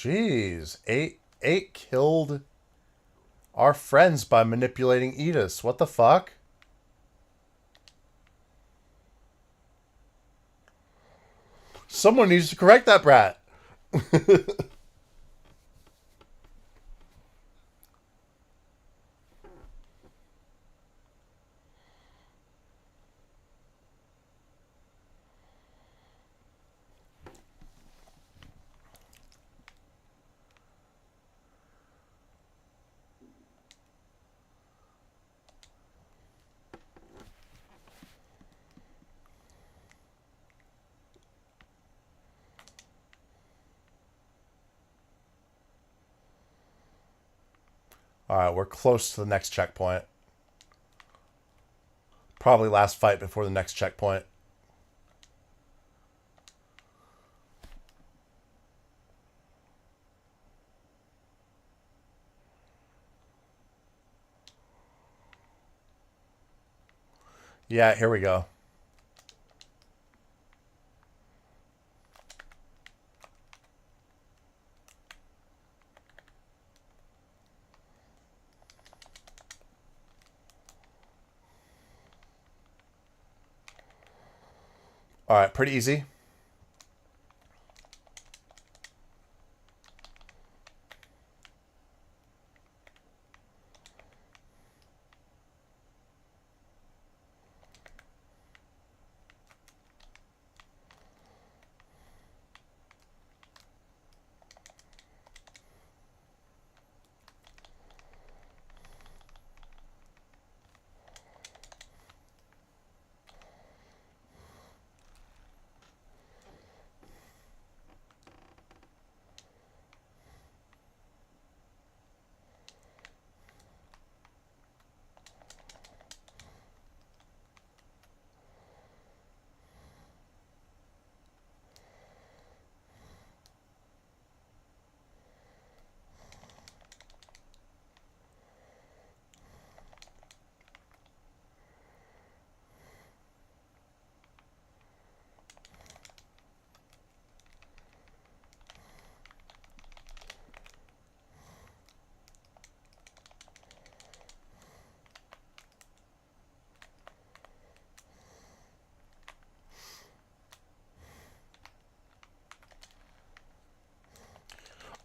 Jeez, eight killed our friends by manipulating Edis. What the fuck? Someone needs to correct that brat. All right, we're close to the next checkpoint. Probably last fight before the next checkpoint. Yeah, here we go. All right, pretty easy.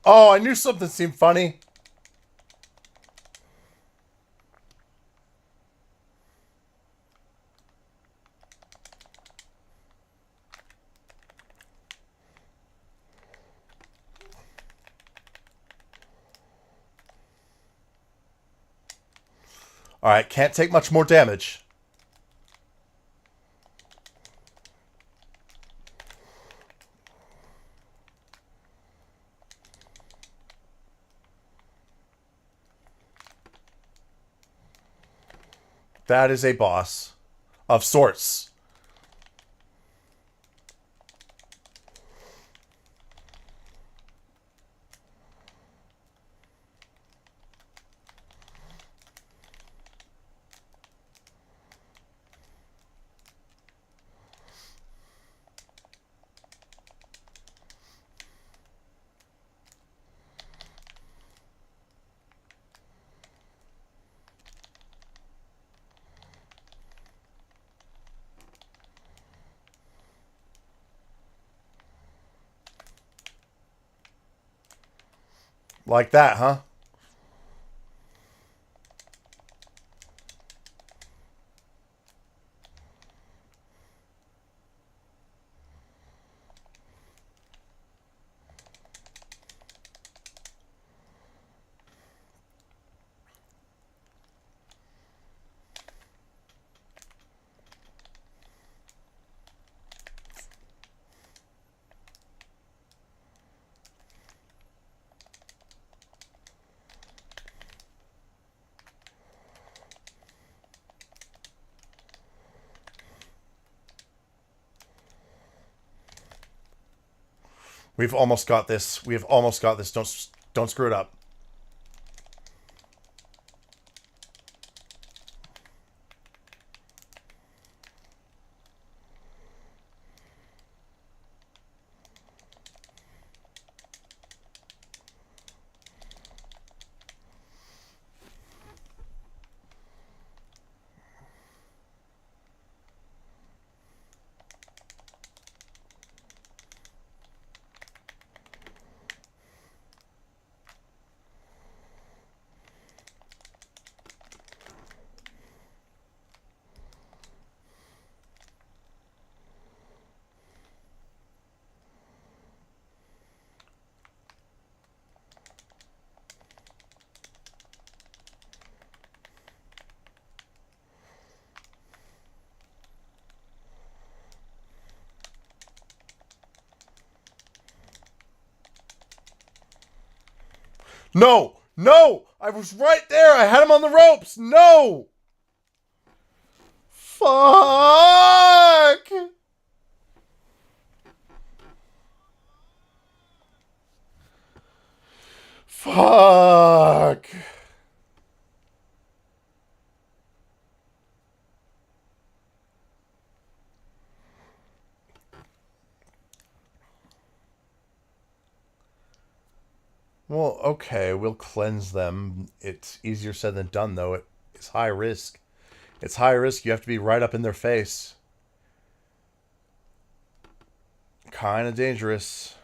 Oh, I knew something seemed funny. All right, can't take much more damage. That is a boss of sorts. Like that, huh? We've almost got this. We have almost got this. Don't screw it up. No! No! I was right there! I had him on the ropes! No! Fuck! Fuck! Well, okay, we'll cleanse them. It's easier said than done, though. It's high risk. It's high risk. You have to be right up in their face. Kind of dangerous.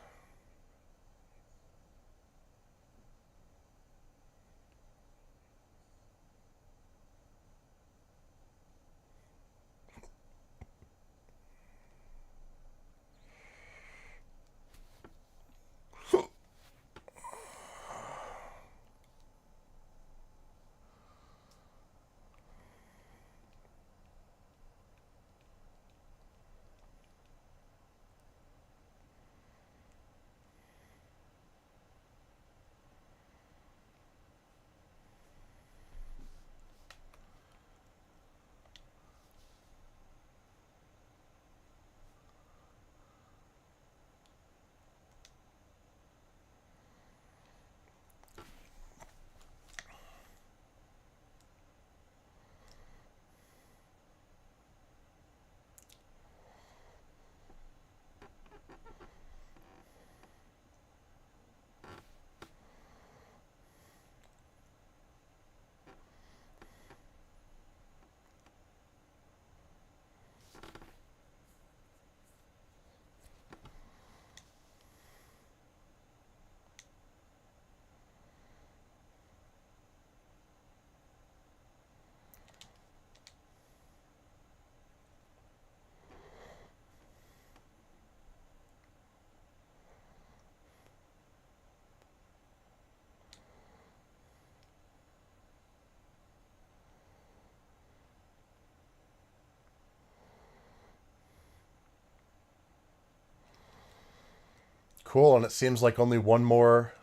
Cool, and it seems like only one more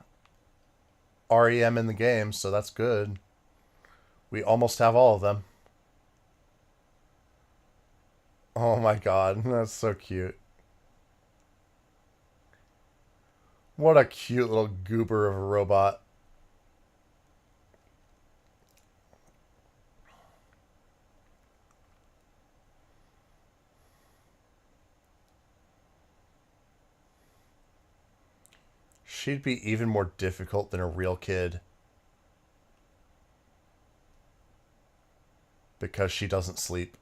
REM in the game, so that's good. We almost have all of them. Oh my god, that's so cute. What a cute little goober of a robot. She'd be even more difficult than a real kid. Because she doesn't sleep.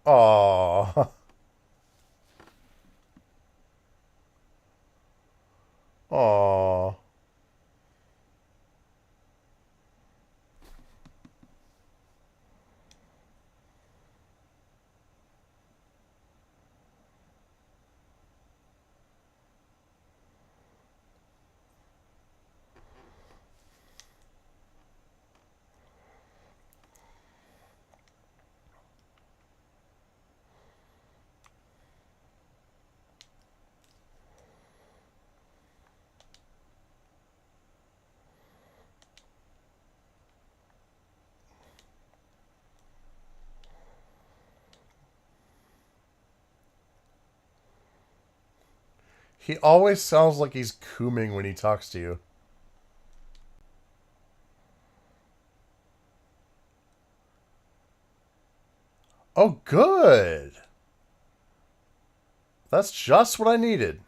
Aww. Aww. He always sounds like he's cooming when he talks to you. Oh, good. That's just what I needed.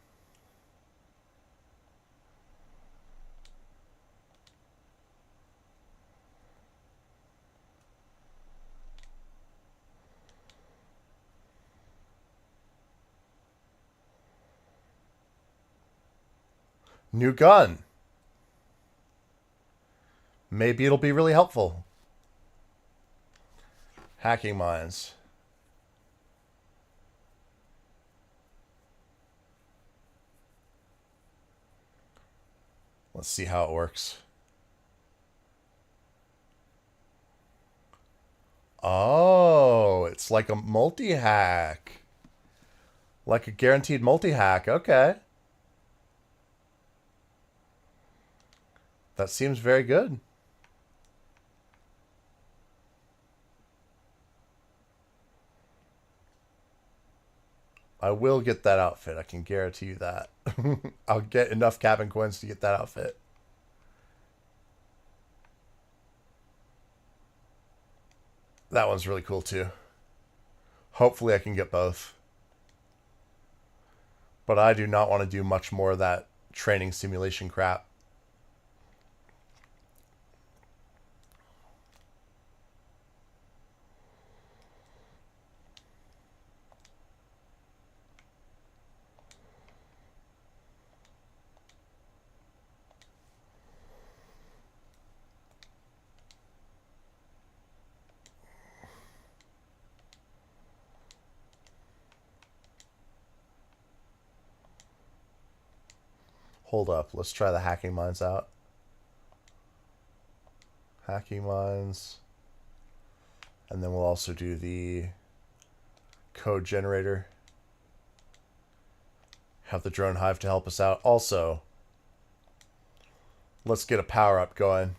New gun. Maybe it'll be really helpful. Hacking mines. Let's see how it works. Oh, it's like a multi-hack. Like a guaranteed multi-hack. Okay. That seems very good. I will get that outfit. I can guarantee you that. I'll get enough cabin coins to get that outfit. That one's really cool too. Hopefully I can get both. But I do not want to do much more of that training simulation crap. Hold up. Let's try the hacking mines out. Hacking mines. And then we'll also do the code generator. Have the drone hive to help us out. Also, let's get a power up going.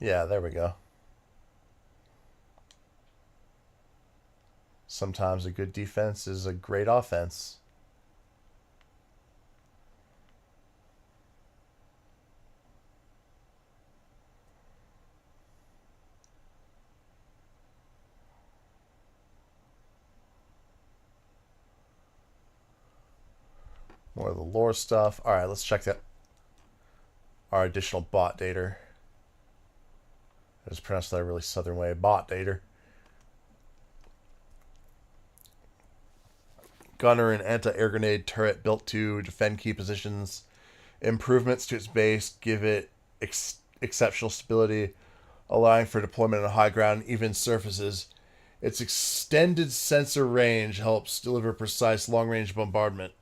Yeah, there we go. Sometimes a good defense is a great offense. More of the lore stuff. All right, let's check that. Our additional bot data. I just pronounced that a really southern way. Bot data. Gunner and anti-air grenade turret built to defend key positions. Improvements to its base give it exceptional stability, allowing for deployment on high ground, even surfaces. Its extended sensor range helps deliver precise long-range bombardment.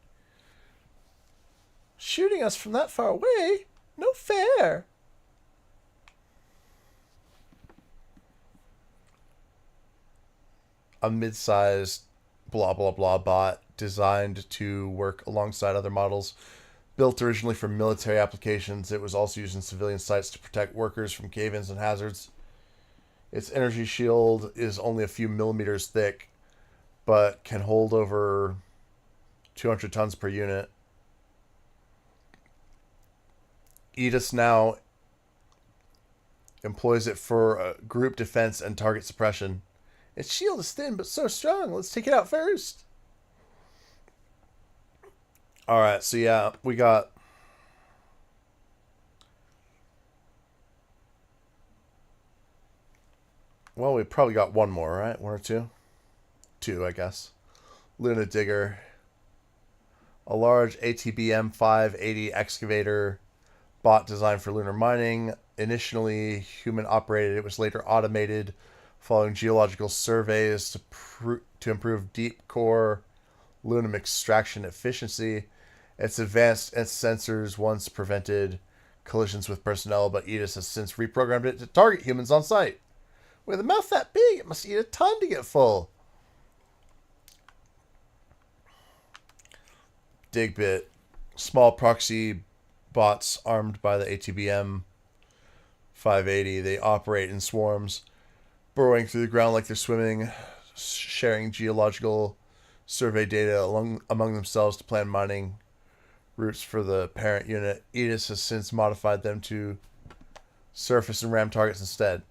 Shooting us from that far away? No fair. A mid-sized blah blah blah bot designed to work alongside other models. Built originally for military applications, it was also used in civilian sites to protect workers from cave-ins and hazards. Its energy shield is only a few millimeters thick, but can hold over 200 tons per unit. Aegis now employs it for group defense and target suppression. Its shield is thin but so strong. Let's take it out first. Alright, so yeah, we got... Well, we probably got one more, right? One or two? Two, I guess. Luna Digger. A large ATBM 580 excavator bot designed for lunar mining. Initially human operated, it was later automated following geological surveys to improve deep core lunar extraction efficiency. Its advanced sensors once prevented collisions with personnel, but Aegis has since reprogrammed it to target humans on site. With a mouth that big, it must eat a ton to get full. Digbit, small proxy bots armed by the ATBM 580. They operate in swarms, burrowing through the ground like they're swimming, sharing geological survey data among themselves to plan mining routes for the parent unit. Edis has since modified them to surface and ram targets instead.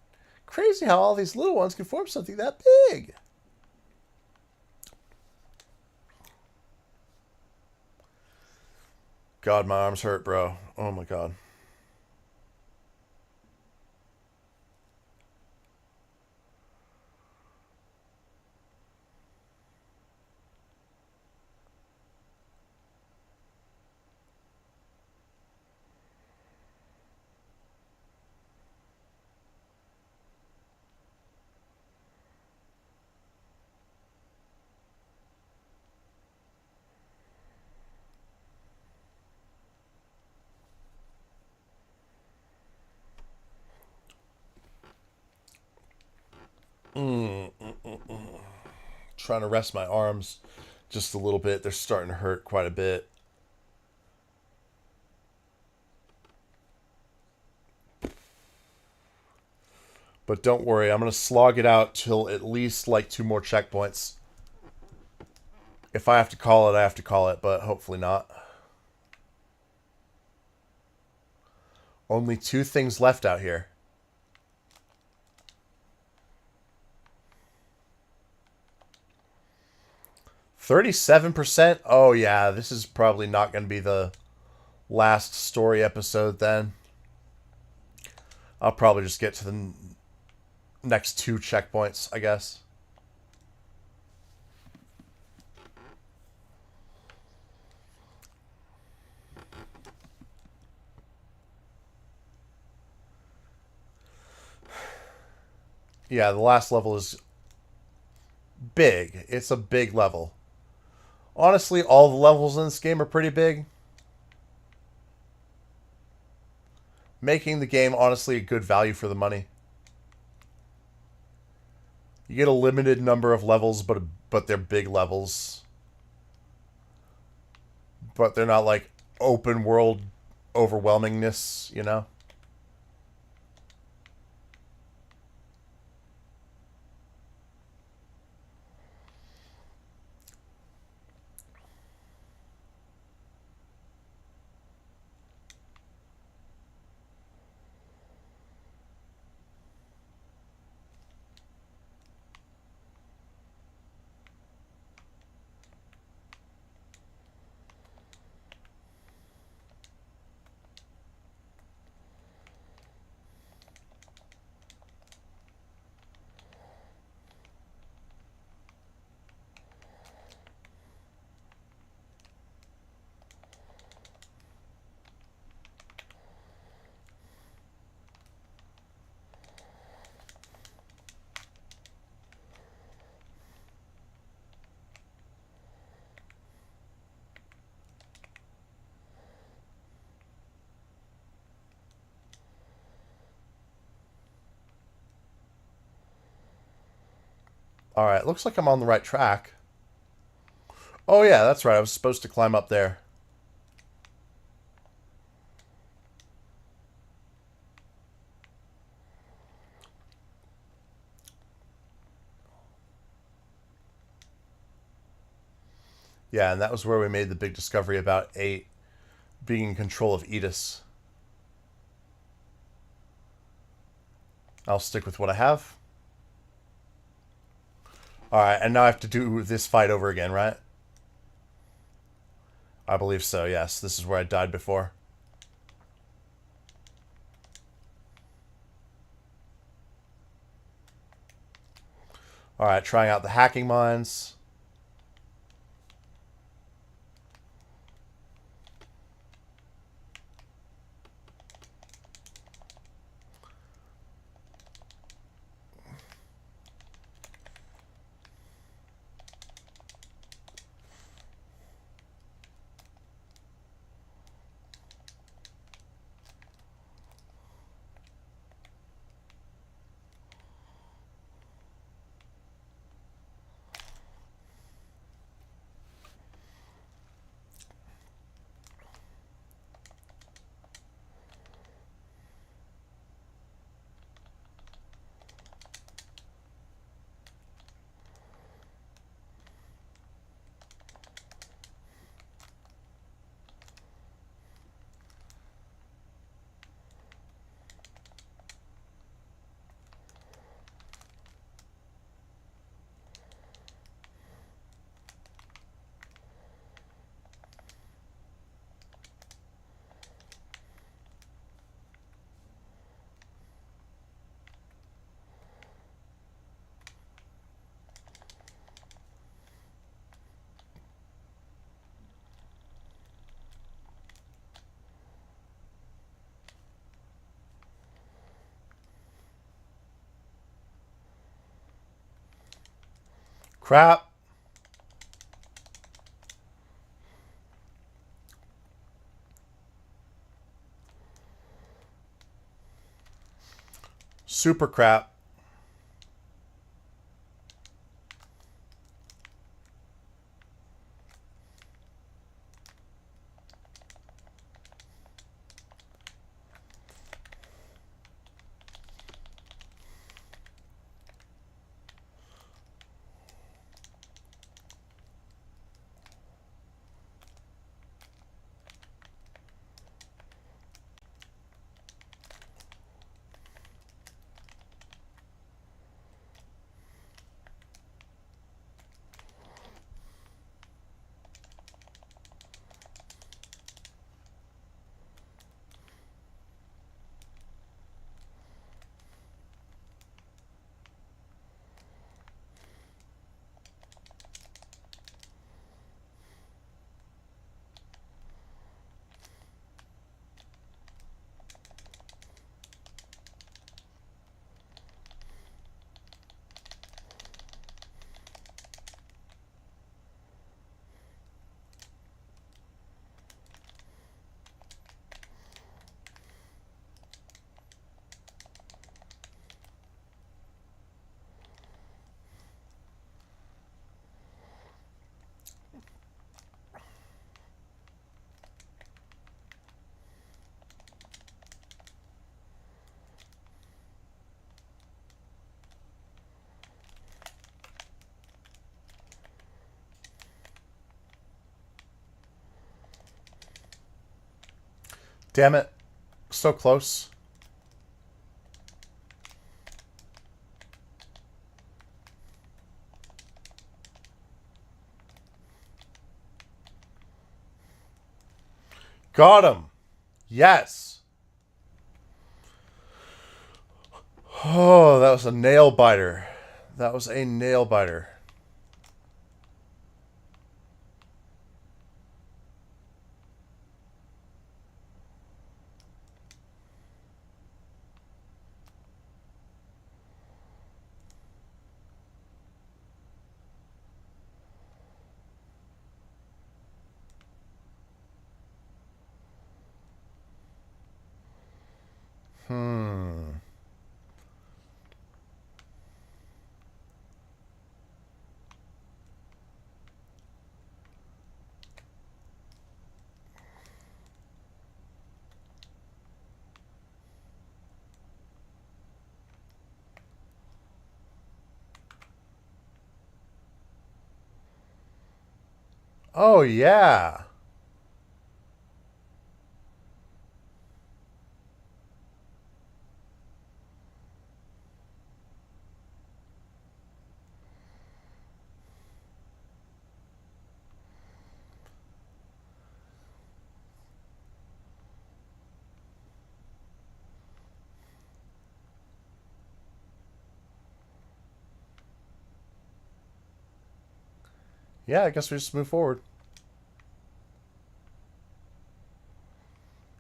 Crazy how all these little ones can form something that big. God, my arms hurt, bro. Oh my god. Trying to rest my arms just a little bit. They're starting to hurt quite a bit. But don't worry, I'm going to slog it out till at least like 2 more checkpoints. If I have to call it, I have to call it, but hopefully not. Only 2 things left out here. $37%? Oh yeah, this is probably not going to be the last story episode then. I'll probably just get to the next 2 checkpoints, I guess. Yeah, the last level is big. It's a big level. Honestly, all the levels in this game are pretty big. Making the game, honestly, a good value for the money. You get a limited number of levels, but they're big levels. But they're not like open world overwhelmingness, you know? Alright, looks like I'm on the right track. Oh yeah, that's right, I was supposed to climb up there. Yeah, and that was where we made the big discovery about 8 being in control of Edis. I'll stick with what I have. Alright, and now I have to do this fight over again, right? I believe so, yes. This is where I died before. Alright, trying out the hacking mines. Crap. Super crap. Damn it. So close. Got him. Yes. Oh, that was a nail biter. That was a nail biter. Oh, yeah. Yeah, I guess we just move forward.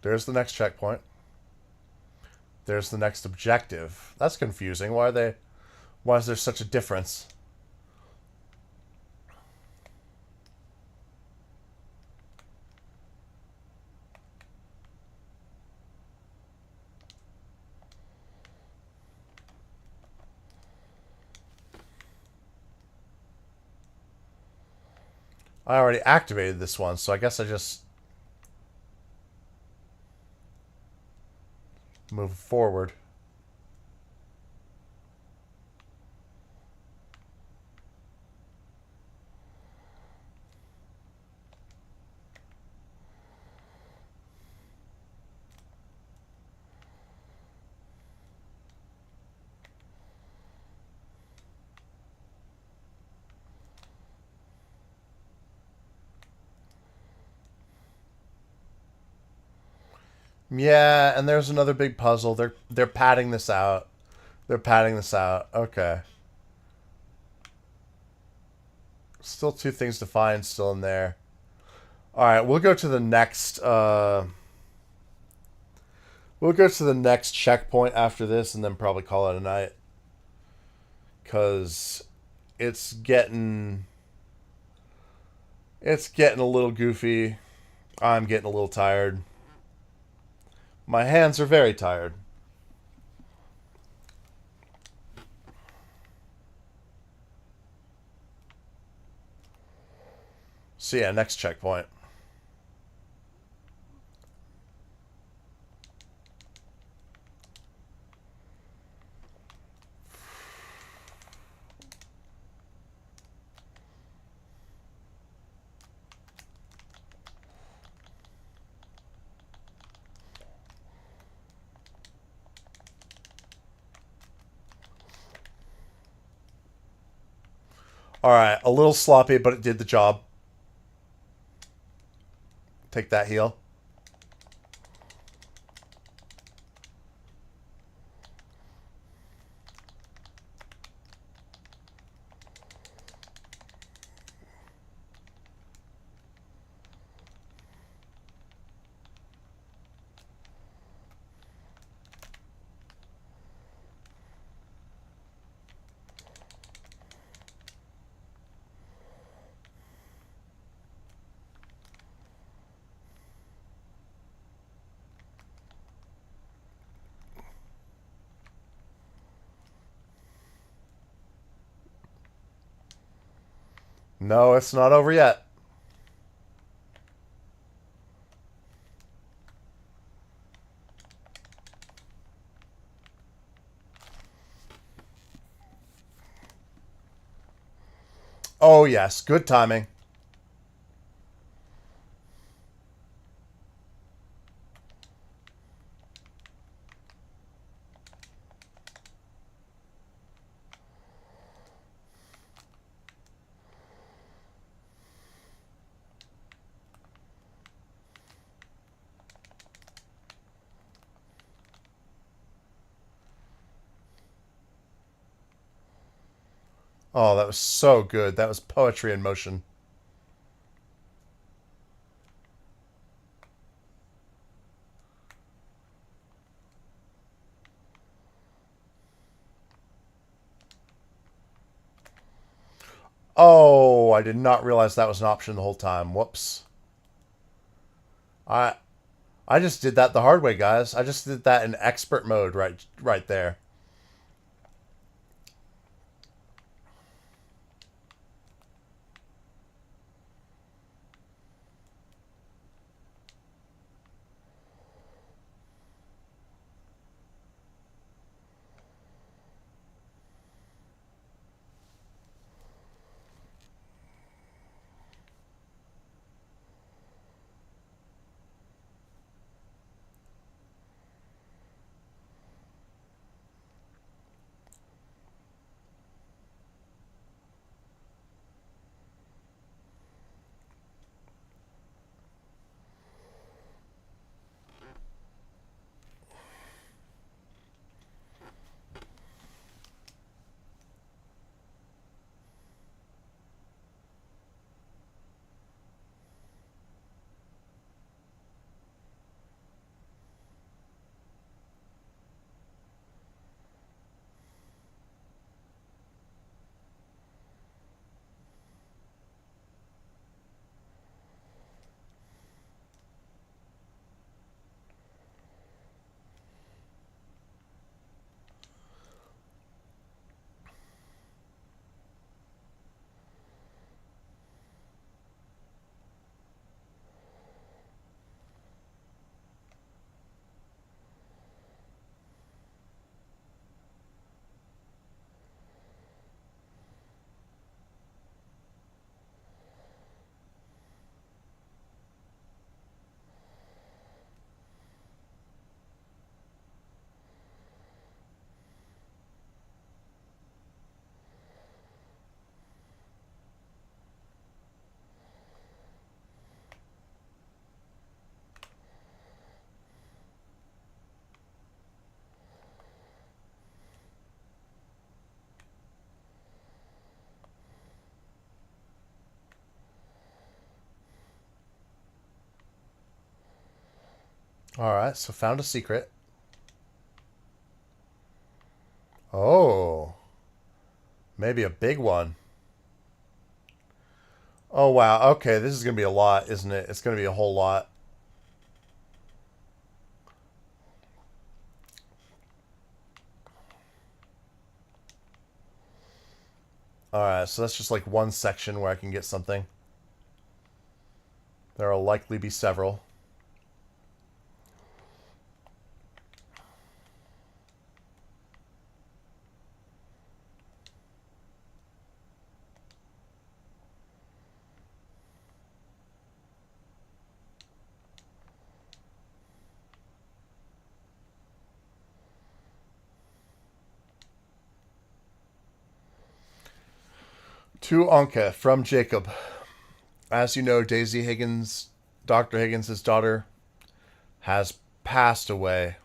There's the next checkpoint. There's the next objective. That's confusing. Why is there such a difference? I already activated this one, so I guess I just move forward. Yeah, and there's another big puzzle. They're padding this out. They're padding this out. Okay. Still two things to find still in there. All right, we'll go to the next we'll go to the next checkpoint after this and then probably call it a night. Cuz It's getting a little goofy. I'm getting a little tired. My hands are very tired. So yeah, next checkpoint. All right, a little sloppy, but it did the job. Take that heal. No, it's not over yet. Oh, yes. Good timing. Oh, that was so good. That was poetry in motion. Oh, I did not realize that was an option the whole time. Whoops. I I just did that the hard way, guys. I just did that in expert mode right there. All right, so found a secret. Oh, maybe a big one. Oh, wow. Okay, this is going to be a lot, isn't it? It's going to be a whole lot. Alright, so that's just like one section where I can get something. There will likely be several. To Anke from Jacob. As you know, Daisy Higgins, Dr. Higgins' daughter, has passed away.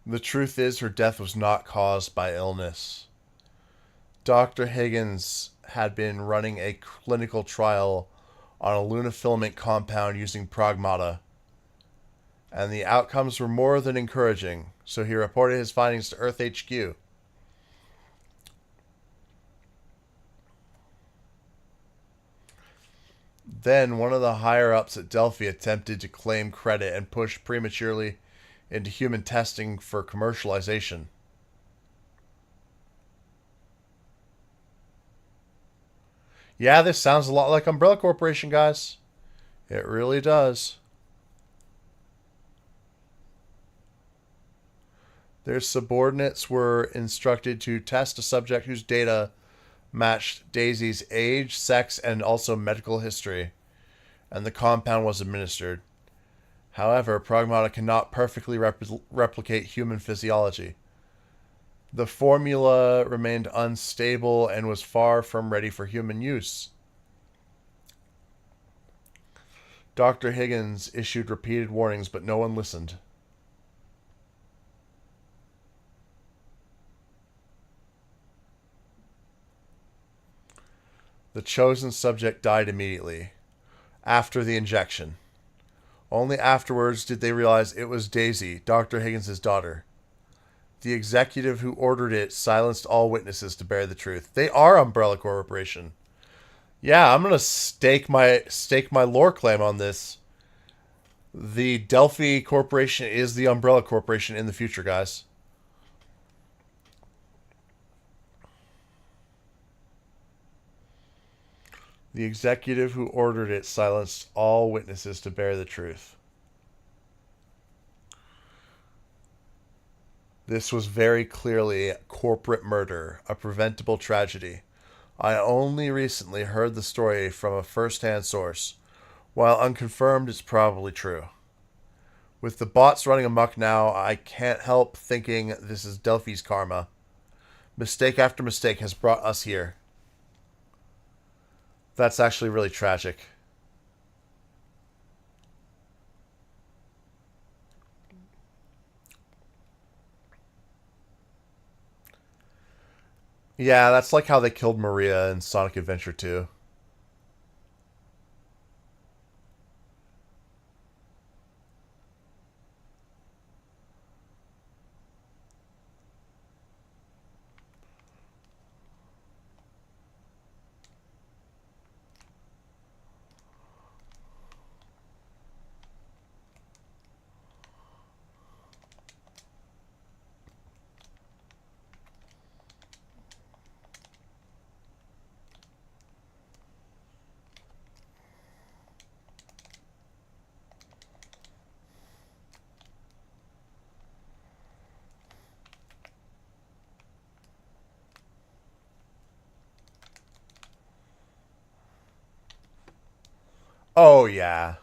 The truth is, her death was not caused by illness. Dr. Higgins had been running a clinical trial on a lunafilament compound using Pragmata, and the outcomes were more than encouraging, so he reported his findings to Earth HQ. Then one of the higher ups at Delphi attempted to claim credit and push prematurely into human testing for commercialization. Yeah, this sounds a lot like Umbrella Corporation, guys. It really does. Their subordinates were instructed to test a subject whose data matched Daisy's age, sex, and also medical history, and the compound was administered. However, Pragmata cannot perfectly replicate human physiology. The formula remained unstable and was far from ready for human use. Dr. Higgins issued repeated warnings, but no one listened. The chosen subject died immediately, after the injection. Only afterwards did they realize it was Daisy, Dr. Higgins' daughter. The executive who ordered it silenced all witnesses to bear the truth. They are Umbrella Corporation. Yeah, I'm gonna stake my lore claim on this. The Delphi Corporation is the Umbrella Corporation in the future, guys. The executive who ordered it silenced all witnesses to bear the truth. This was very clearly corporate murder, a preventable tragedy. I only recently heard the story from a first-hand source. While unconfirmed, it's probably true. With the bots running amok now, I can't help thinking this is Delphi's karma. Mistake after mistake has brought us here. That's actually really tragic. Yeah, that's like how they killed Maria in Sonic Adventure 2. Oh, yeah.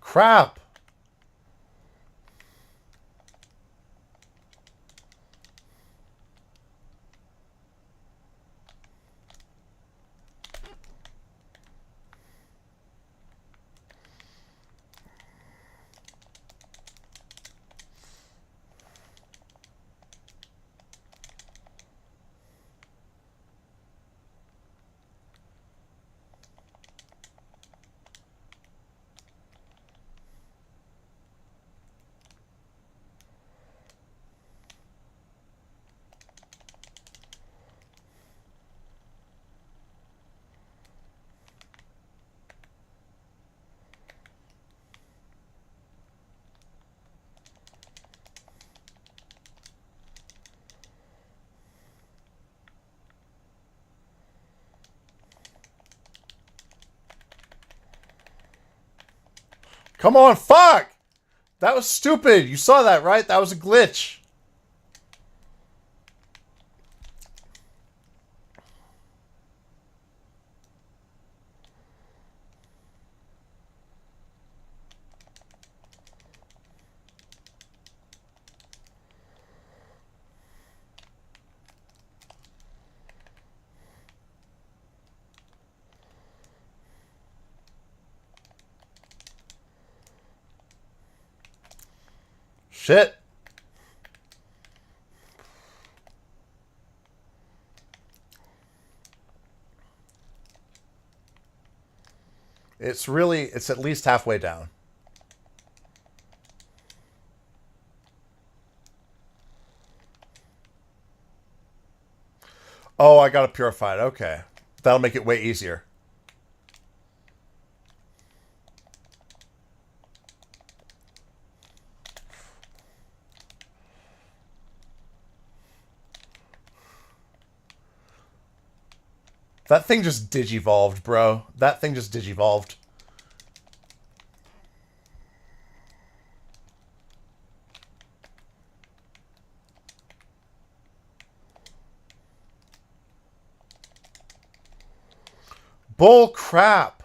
Crap! Come on, fuck! That was stupid. You saw that, right? That was a glitch. Shit. It's at least halfway down. Oh, I got to purify it. Okay. That'll make it way easier. That thing just digivolved, bro. That thing just digivolved. Bull crap.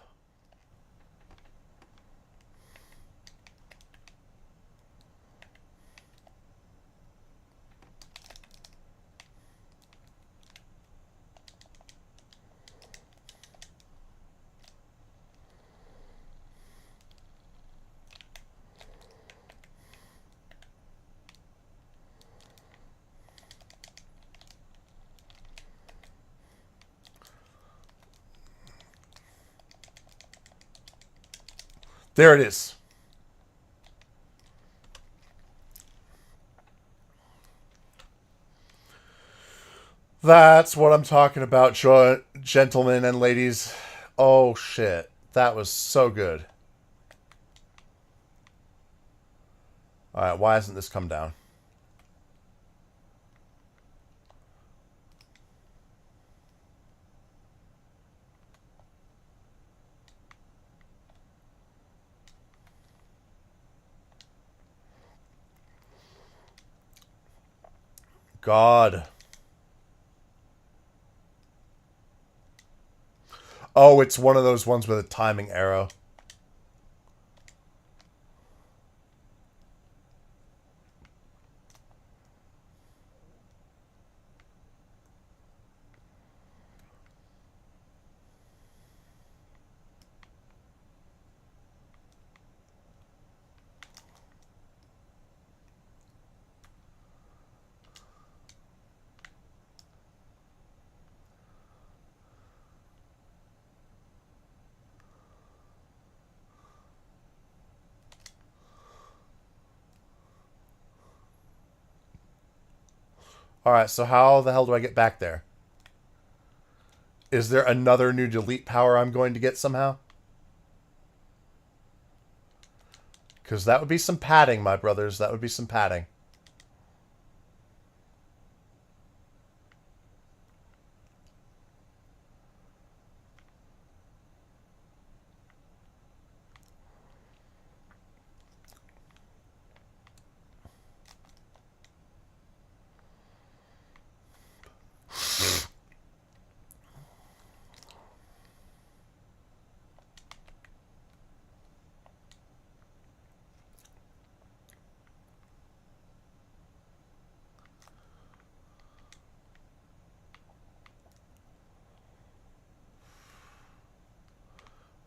There it is. That's what I'm talking about, gentlemen and ladies. Oh, shit. That was so good. Alright, why hasn't this come down? God. Oh, it's one of those ones with a timing arrow. Alright, so how the hell do I get back there? Is there another new delete power I'm going to get somehow? Because that would be some padding, my brothers. That would be some padding.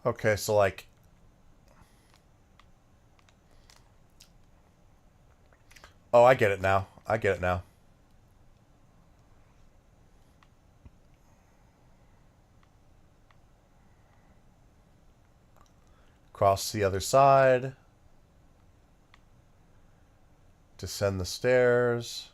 Okay, so like... Oh, I get it now. I get it now. Cross the other side. Descend the stairs.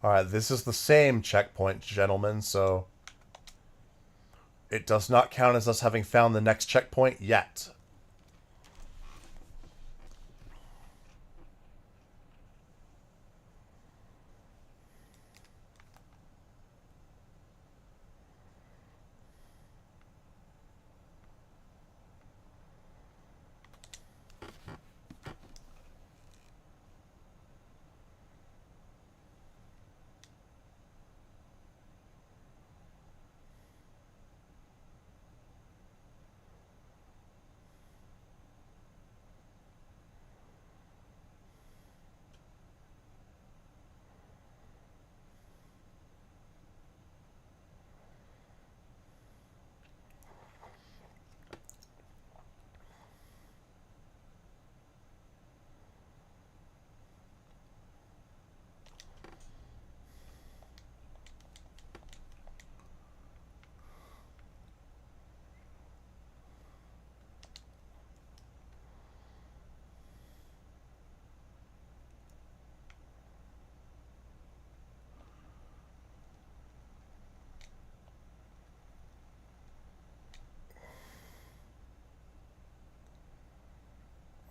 Alright, this is the same checkpoint, gentlemen, so... It does not count as us having found the next checkpoint yet.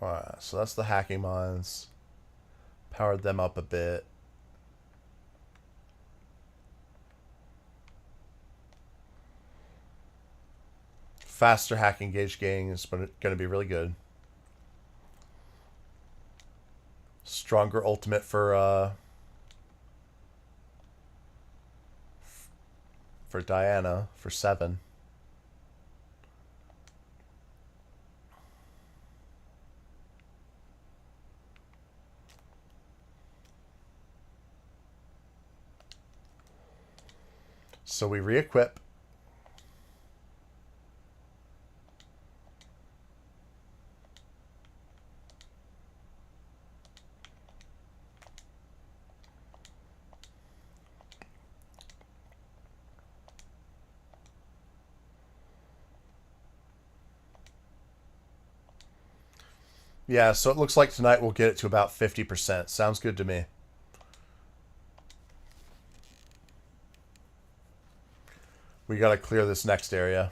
Alright, so that's the hacking mines. Powered them up a bit. Faster hacking gauge gain is going to be really good. Stronger ultimate for Diana for 7. So we re-equip. Yeah, so it looks like tonight we'll get it to about 50%. Sounds good to me. We got to clear this next area.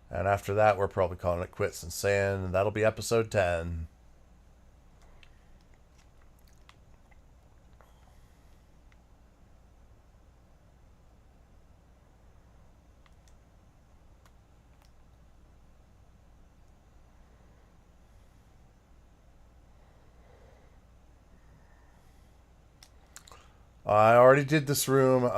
And after that, we're probably calling it quits and saying that'll be episode 10. I already did this room.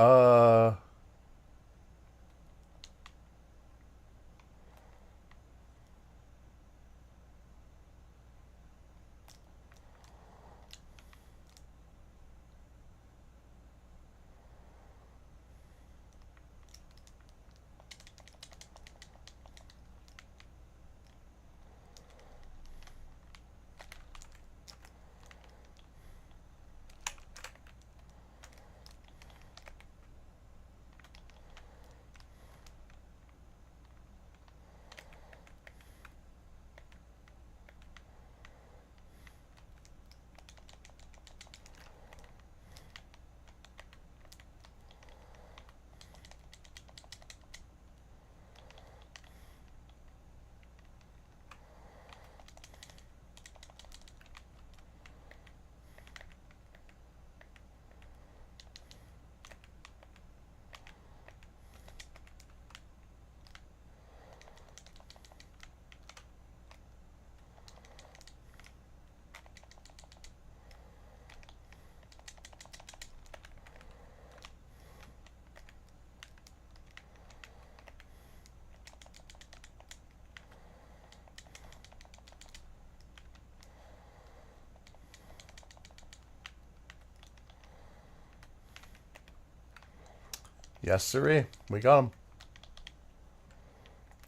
Yes, sirree. We got them.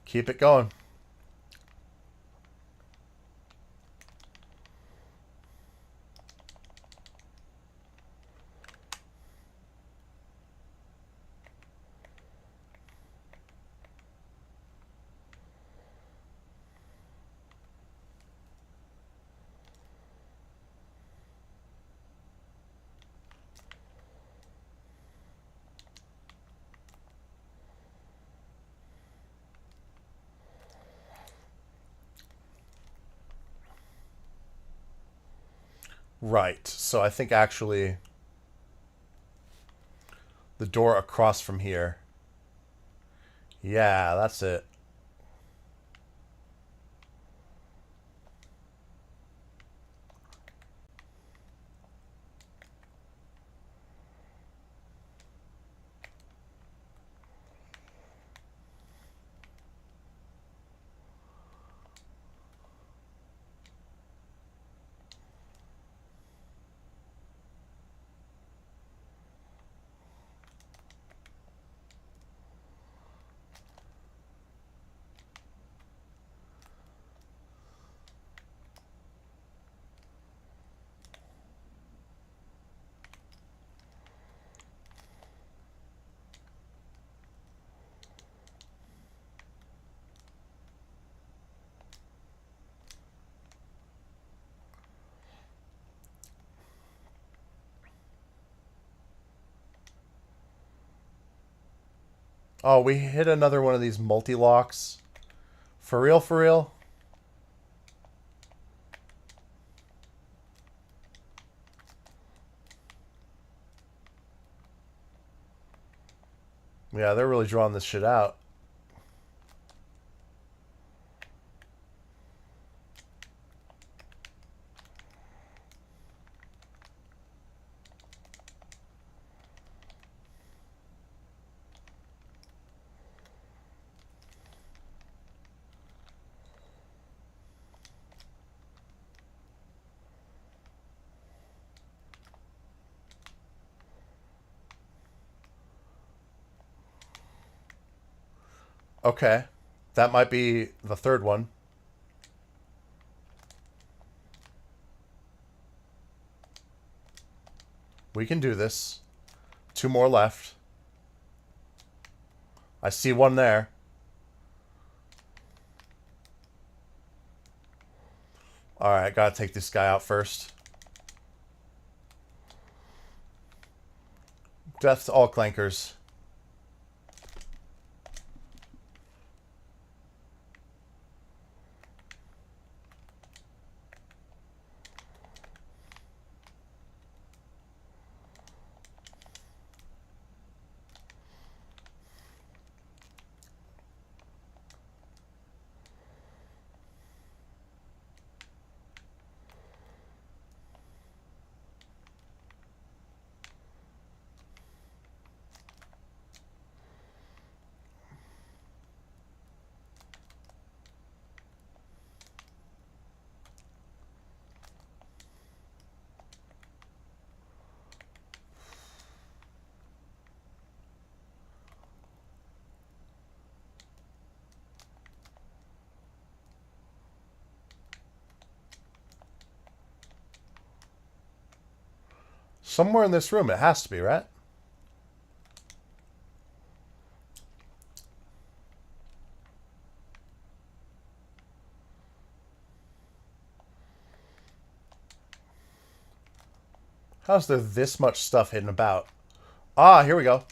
Keep it going. Right. So I think actually the door across from here. Yeah, that's it. Oh, we hit another one of these multi-locks. For real, for real? Yeah, they're really drawing this shit out. Okay. That might be the third one. We can do this. Two more left. I see one there. Alright, gotta take this guy out first. Death to all clankers. Somewhere in this room, it has to be, right? How's there this much stuff hidden about? Ah, here we go.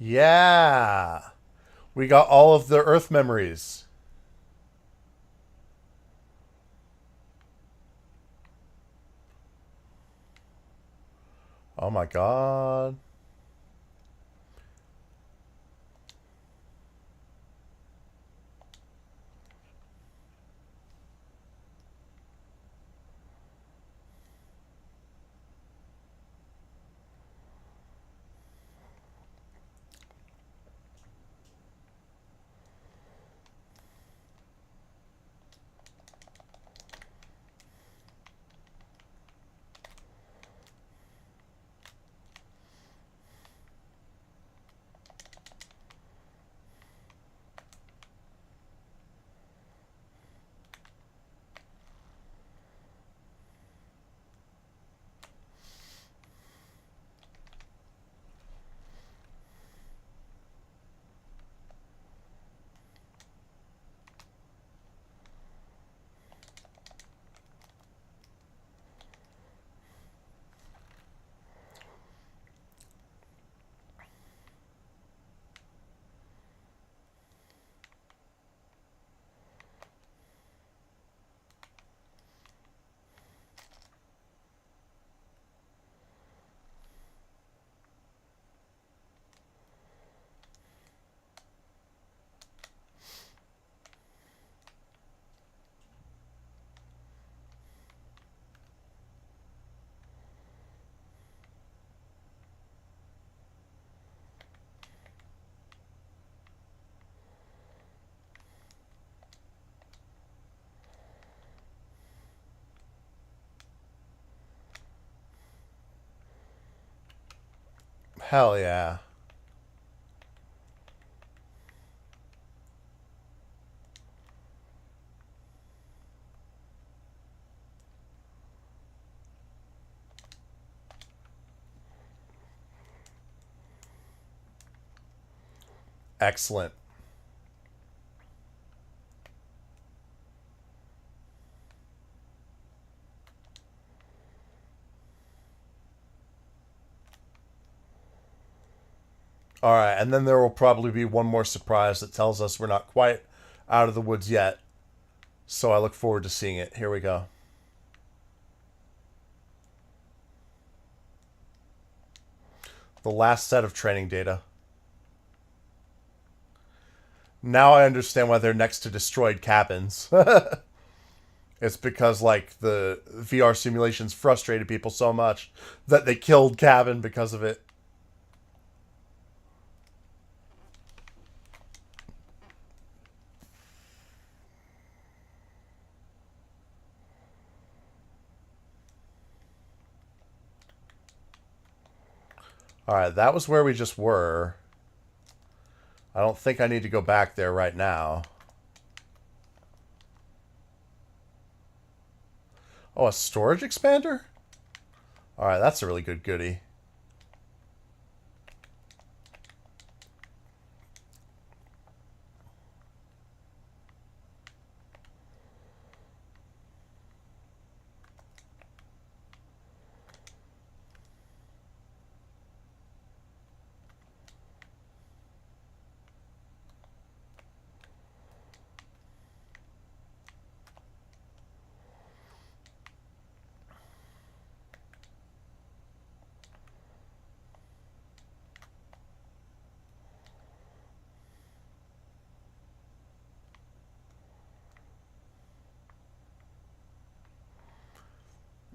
Yeah. We got all of the Earth memories. Oh my god. Hell yeah. Excellent. All right, and then there will probably be one more surprise that tells us we're not quite out of the woods yet. So I look forward to seeing it. Here we go. The last set of training data. Now I understand why they're next to destroyed cabins. It's because, like, the VR simulations frustrated people so much that they killed cabin because of it. Alright, that was where we just were. I don't think I need to go back there right now. Oh, a storage expander? Alright, that's a really good goodie.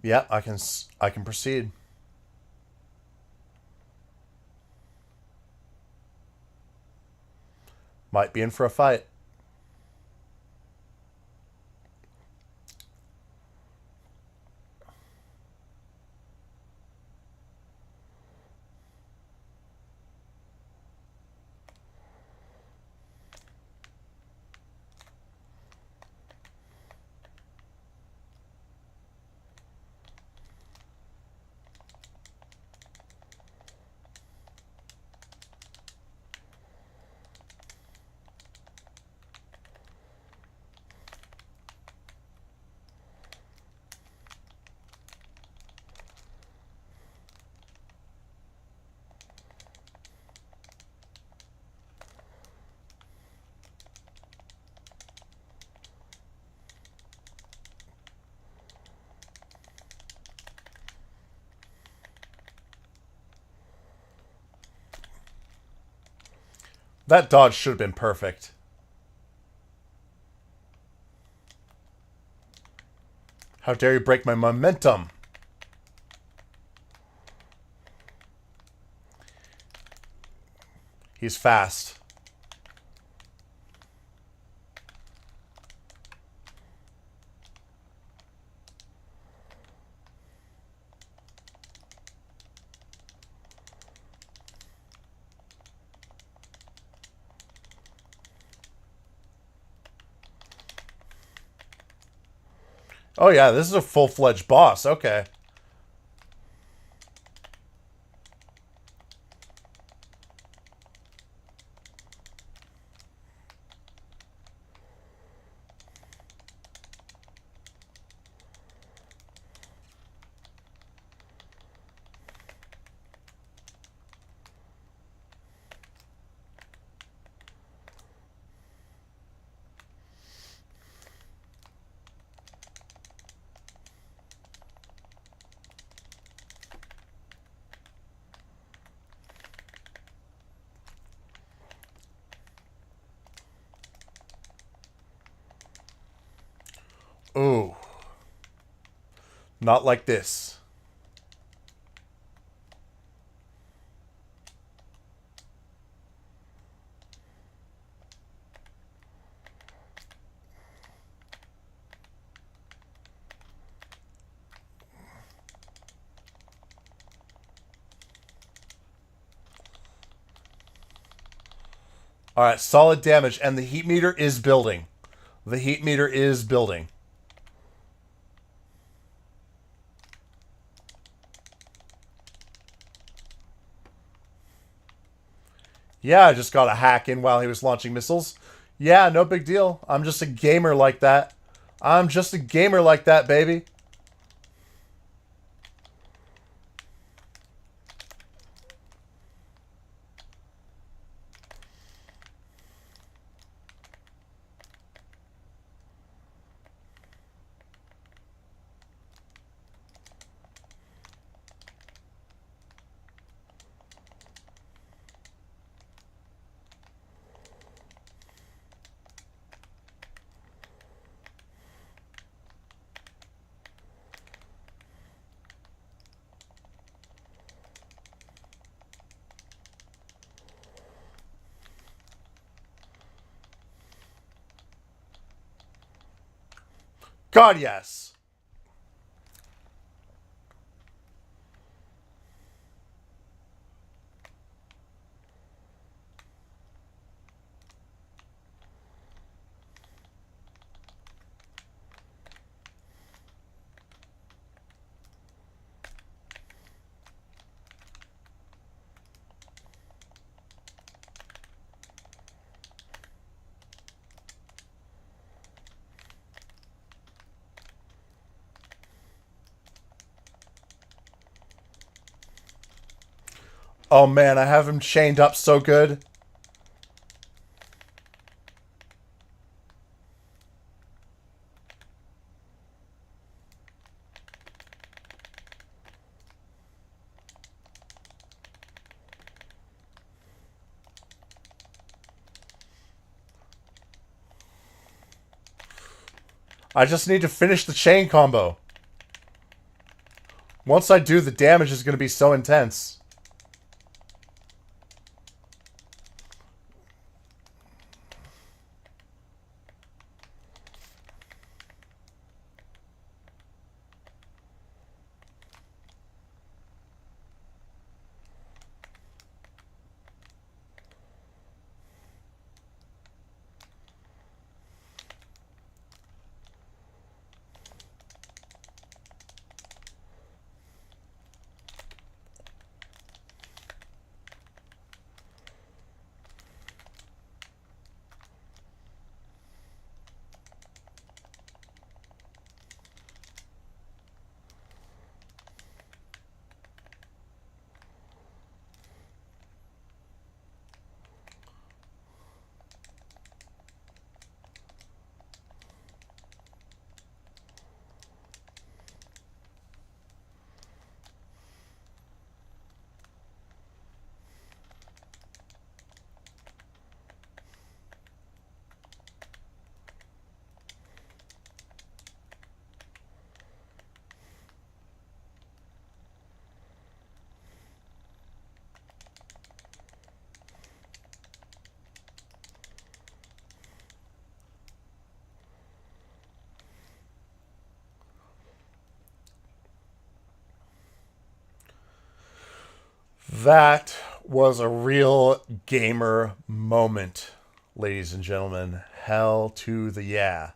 Yeah, I can proceed. Might be in for a fight. That dodge should have been perfect. How dare you break my momentum? He's fast. Oh yeah, this is a full-fledged boss. Okay. Ooh. Not like this. All right, solid damage, and the heat meter is building. The heat meter is building. Yeah, I just got a hack in while he was launching missiles. Yeah, no big deal. I'm just a gamer like that. I'm just a gamer like that, baby. God, yes. Oh man, I have him chained up so good. I just need to finish the chain combo. Once I do, the damage is going to be so intense. That was a real gamer moment, ladies and gentlemen. Hell to the yeah.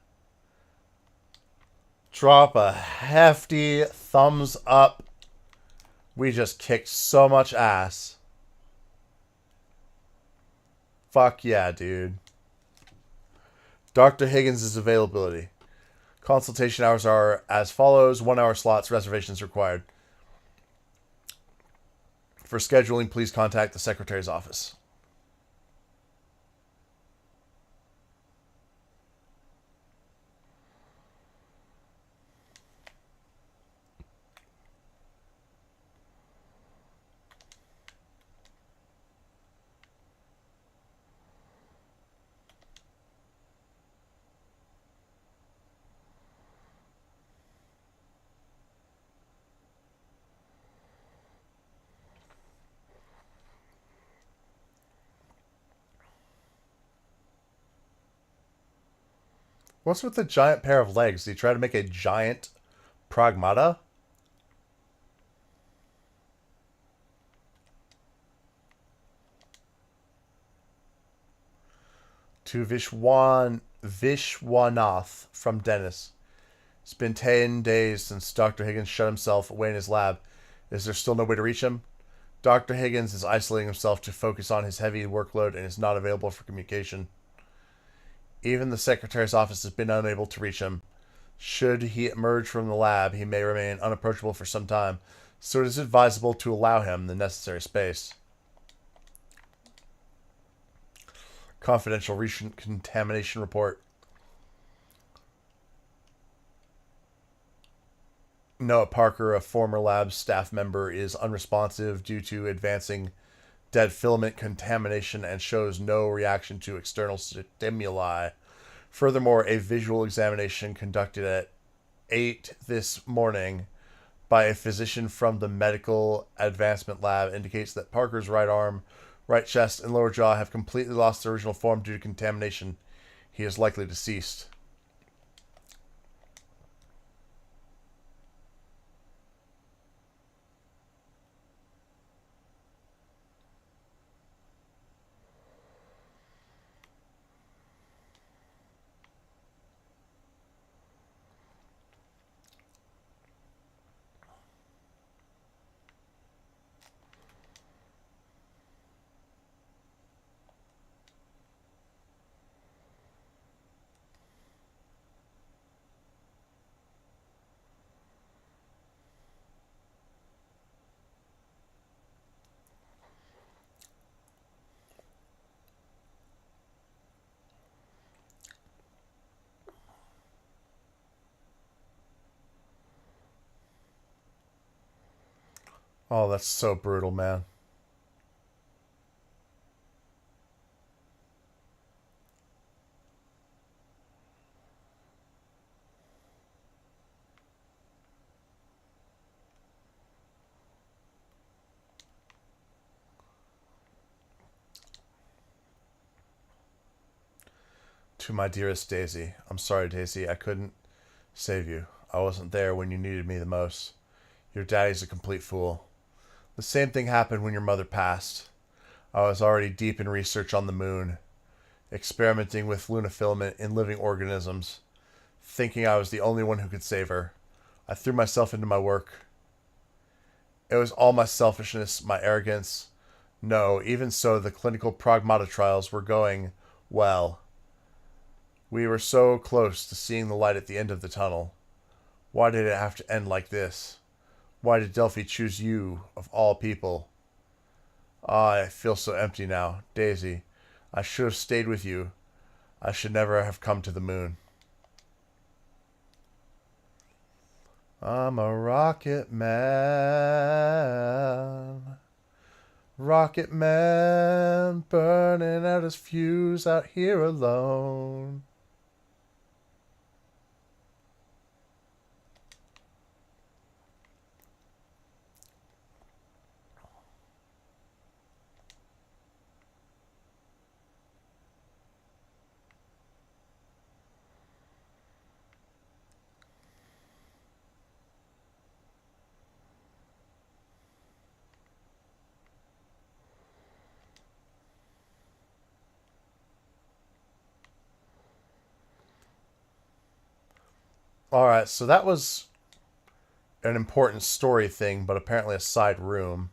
Drop a hefty thumbs up. We just kicked so much ass. Fuck yeah, dude. Dr. Higgins' availability. Consultation hours are as follows: 1 hour slots, reservations required. For scheduling, please contact the secretary's office. What's with the giant pair of legs? Did he try to make a giant Pragmata? To Vishwanath from Dennis. It's been 10 days since Dr. Higgins shut himself away in his lab. Is there still no way to reach him? Dr. Higgins is isolating himself to focus on his heavy workload and is not available for communication. Even the secretary's office has been unable to reach him. Should he emerge from the lab, he may remain unapproachable for some time, so it is advisable to allow him the necessary space. Confidential recent contamination report. Noah Parker, a former lab staff member, is unresponsive due to advancing dead filament contamination and shows no reaction to external stimuli. Furthermore, a visual examination conducted at 8 this morning by a physician from the Medical Advancement Lab indicates that Parker's right arm, right chest, and lower jaw have completely lost their original form due to contamination. He is likely deceased. Oh, that's so brutal, man. To my dearest Daisy. I'm sorry, Daisy. I couldn't save you. I wasn't there when you needed me the most. Your daddy's a complete fool. The same thing happened when your mother passed. I was already deep in research on the moon, experimenting with lunafilament in living organisms, thinking I was the only one who could save her. I threw myself into my work. It was all my selfishness, my arrogance. No, even so, the clinical Pragmata trials were going well. We were so close to seeing the light at the end of the tunnel. Why did it have to end like this? Why did Delphi choose you, of all people? Ah, I feel so empty now. Daisy, I should have stayed with you. I should never have come to the moon. I'm a rocket man. Rocket man, burning out his fuse out here alone. Alright, so that was an important story thing, but apparently a side room.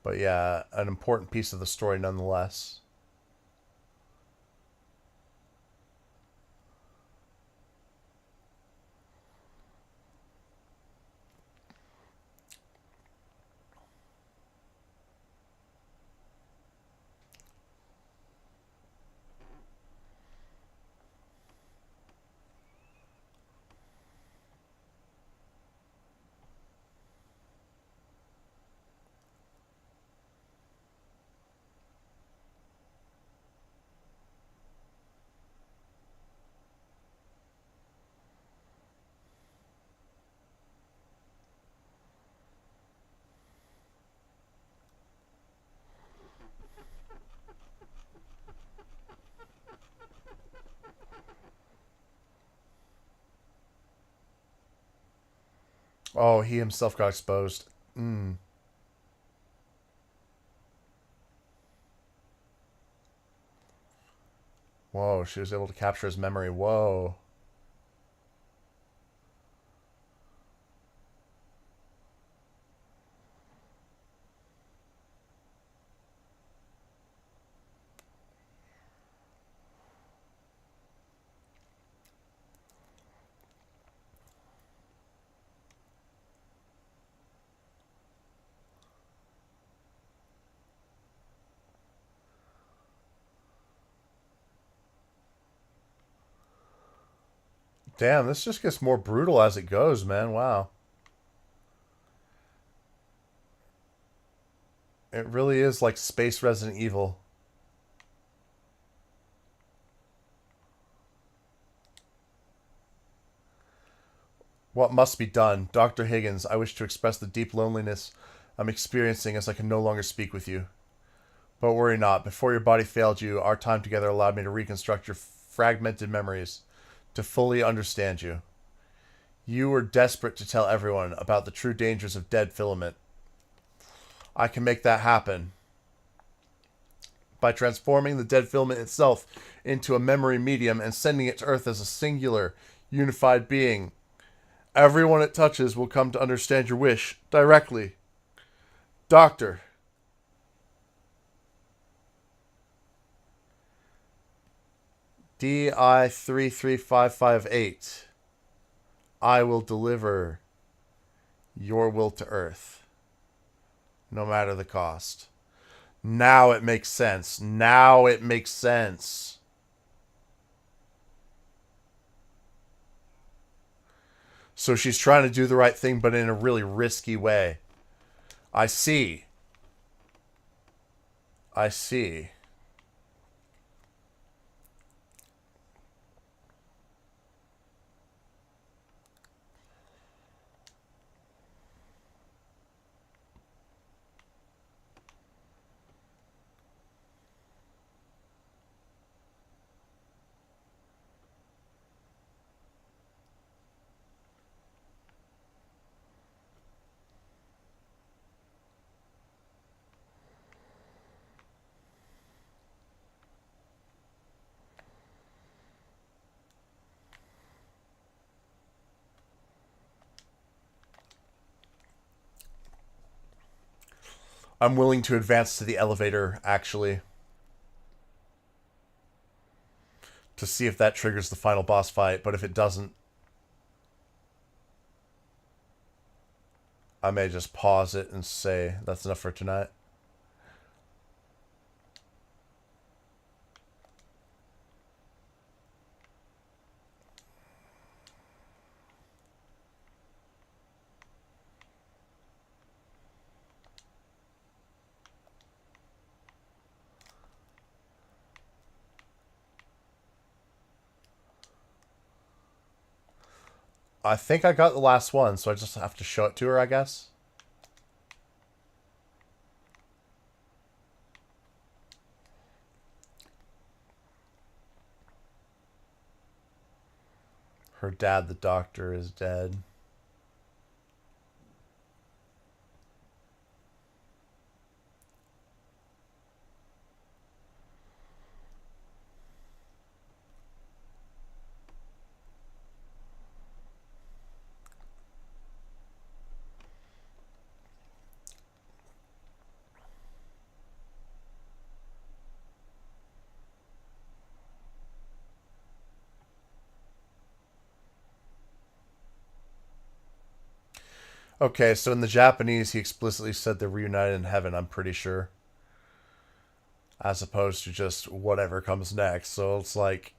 But yeah, an important piece of the story nonetheless. Oh, he himself got exposed. Mm. Whoa, she was able to capture his memory. Whoa. Damn, this just gets more brutal as it goes, man. Wow. It really is like Space Resident Evil. What must be done? Dr. Higgins, I wish to express the deep loneliness I'm experiencing as I can no longer speak with you. But worry not. Before your body failed you, our time together allowed me to reconstruct your fragmented memories, to fully understand you. You were desperate to tell everyone about the true dangers of dead filament. I can make that happen by transforming the dead filament itself into a memory medium and sending it to Earth as a singular, unified being. Everyone it touches will come to understand your wish directly. Doctor. DI33558. I will deliver your will to Earth, no matter the cost. Now it makes sense. Now it makes sense. So she's trying to do the right thing, but in a really risky way. I see. I see. I'm willing to advance to the elevator, actually, to see if that triggers the final boss fight. But if it doesn't, I may just pause it and say that's enough for tonight. I think I got the last one, so I just have to show it to her, I guess. Her dad, the doctor, is dead. Okay, so in the Japanese, he explicitly said they're reunited in heaven, I'm pretty sure. As opposed to just whatever comes next. So it's like,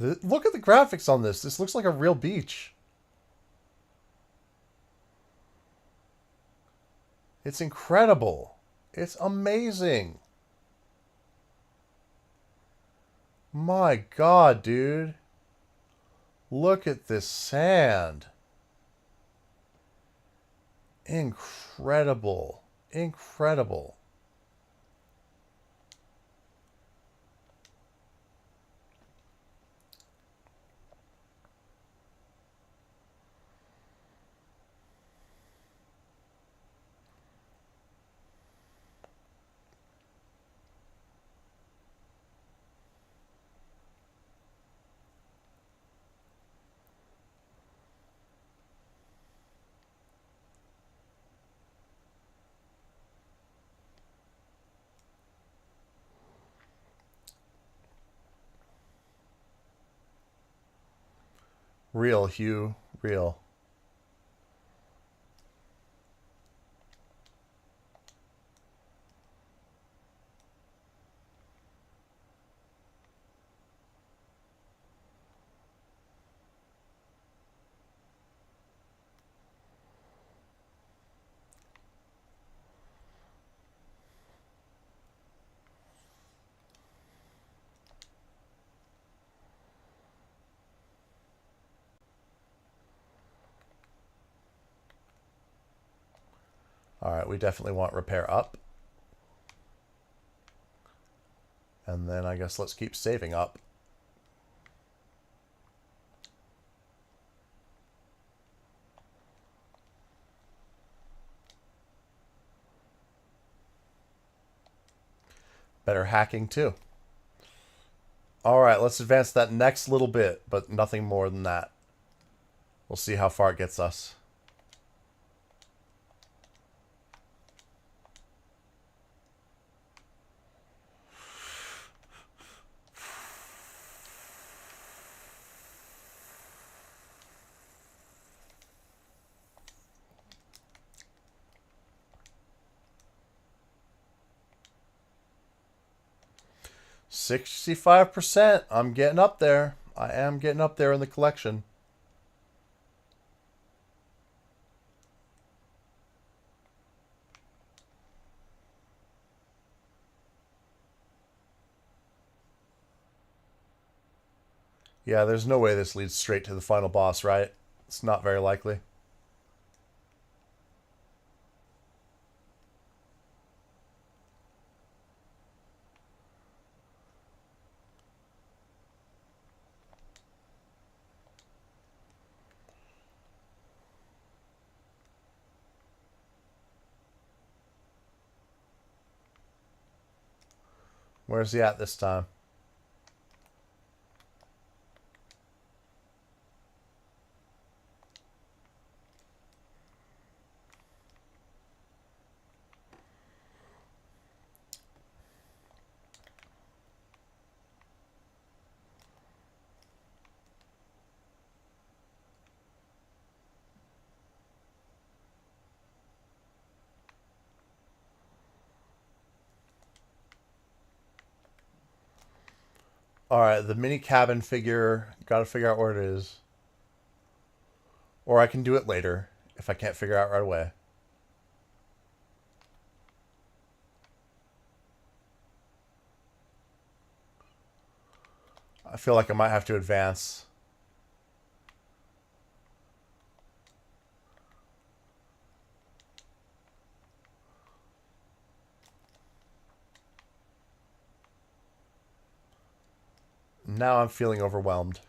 Look at the graphics on this. This looks like a real beach. It's incredible. It's amazing. My God, dude. Look at this sand. Incredible. Incredible. Real, Hugh. Real. All right, we definitely want repair up. And then I guess let's keep saving up. Better hacking too. All right, let's advance that next little bit, but nothing more than that. We'll see how far it gets us. $65%. I'm getting up there. I am getting up there in the collection. Yeah, there's no way this leads straight to the final boss, right? It's not very likely. Where's he at this time? All right, the mini cabin figure. Got to figure out where it is. Or I can do it later if I can't figure out right away. I feel like I might have to advance. Now I'm feeling overwhelmed.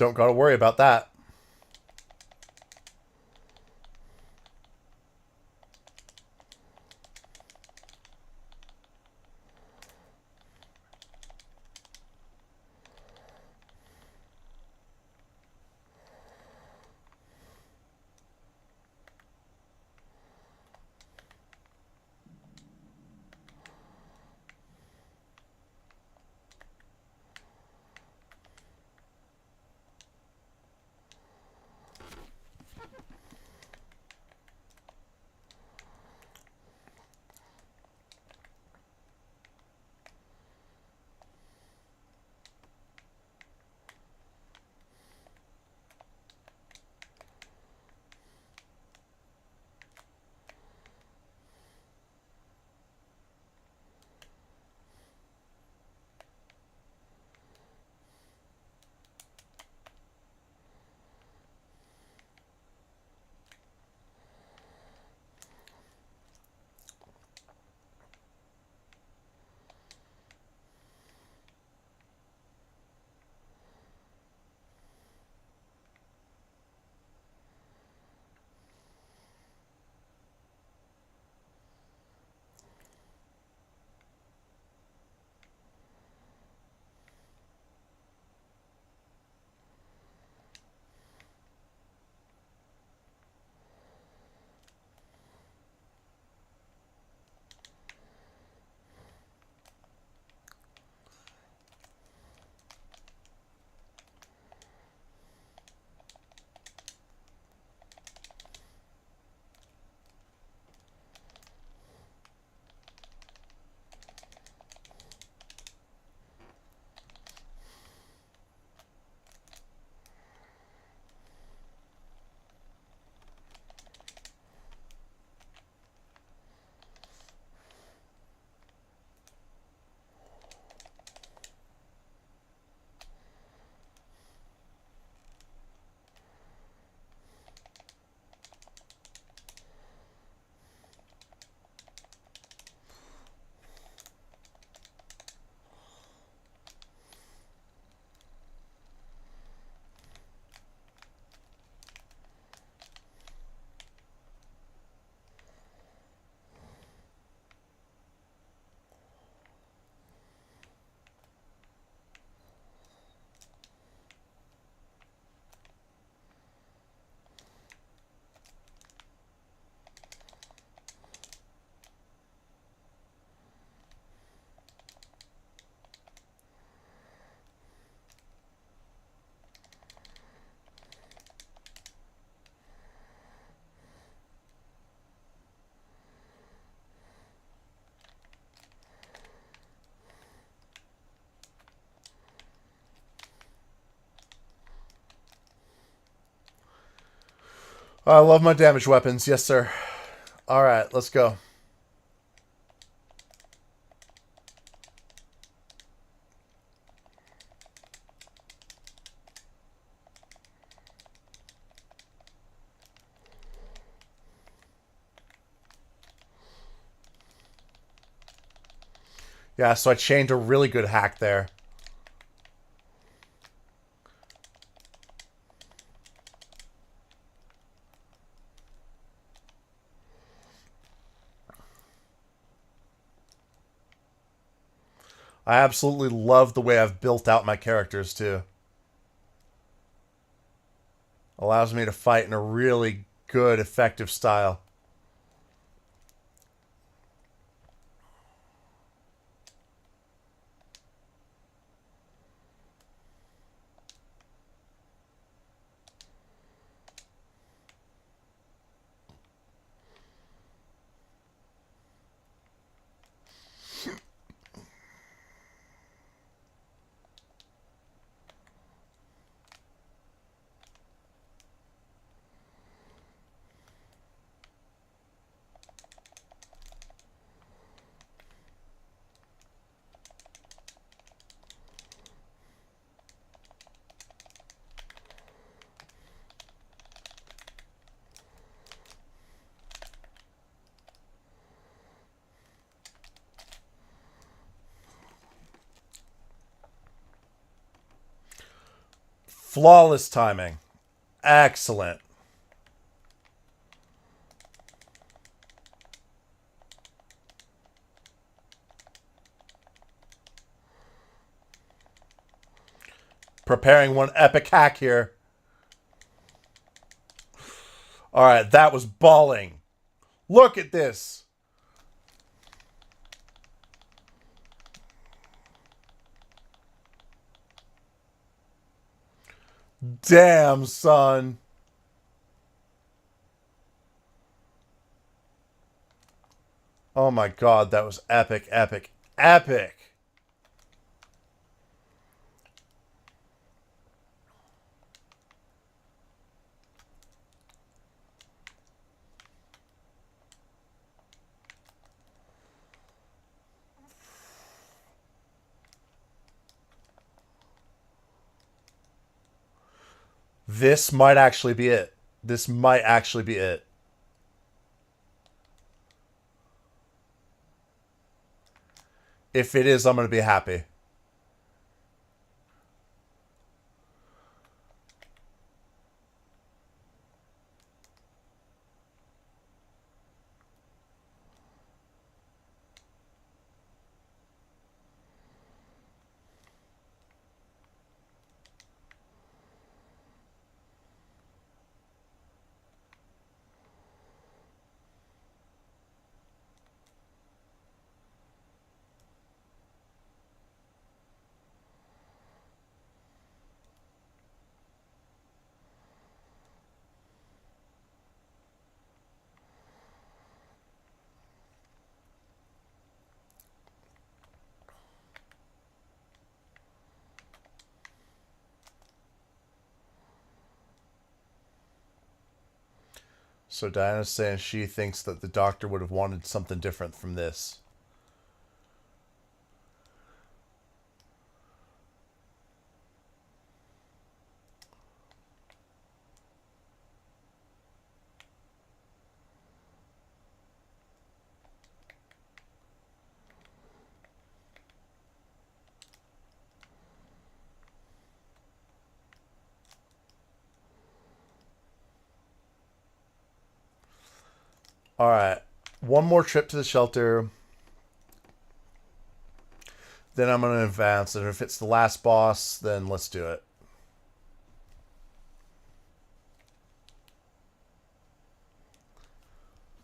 Don't gotta worry about that. I love my damage weapons. Yes, sir. All right, let's go. Yeah, so I chained a really good hack there. I absolutely love the way I've built out my characters, too. Allows me to fight in a really good, effective style. Flawless timing. Excellent. Preparing one epic hack here. Alright, that was balling. Look at this. Damn, son. Oh my god, that was epic, epic, epic. This might actually be it. This might actually be it. If it is, I'm going to be happy. So Diana's saying she thinks that the doctor would have wanted something different from this. Alright. One more trip to the shelter. Then I'm going to advance. And if it's the last boss, then let's do it.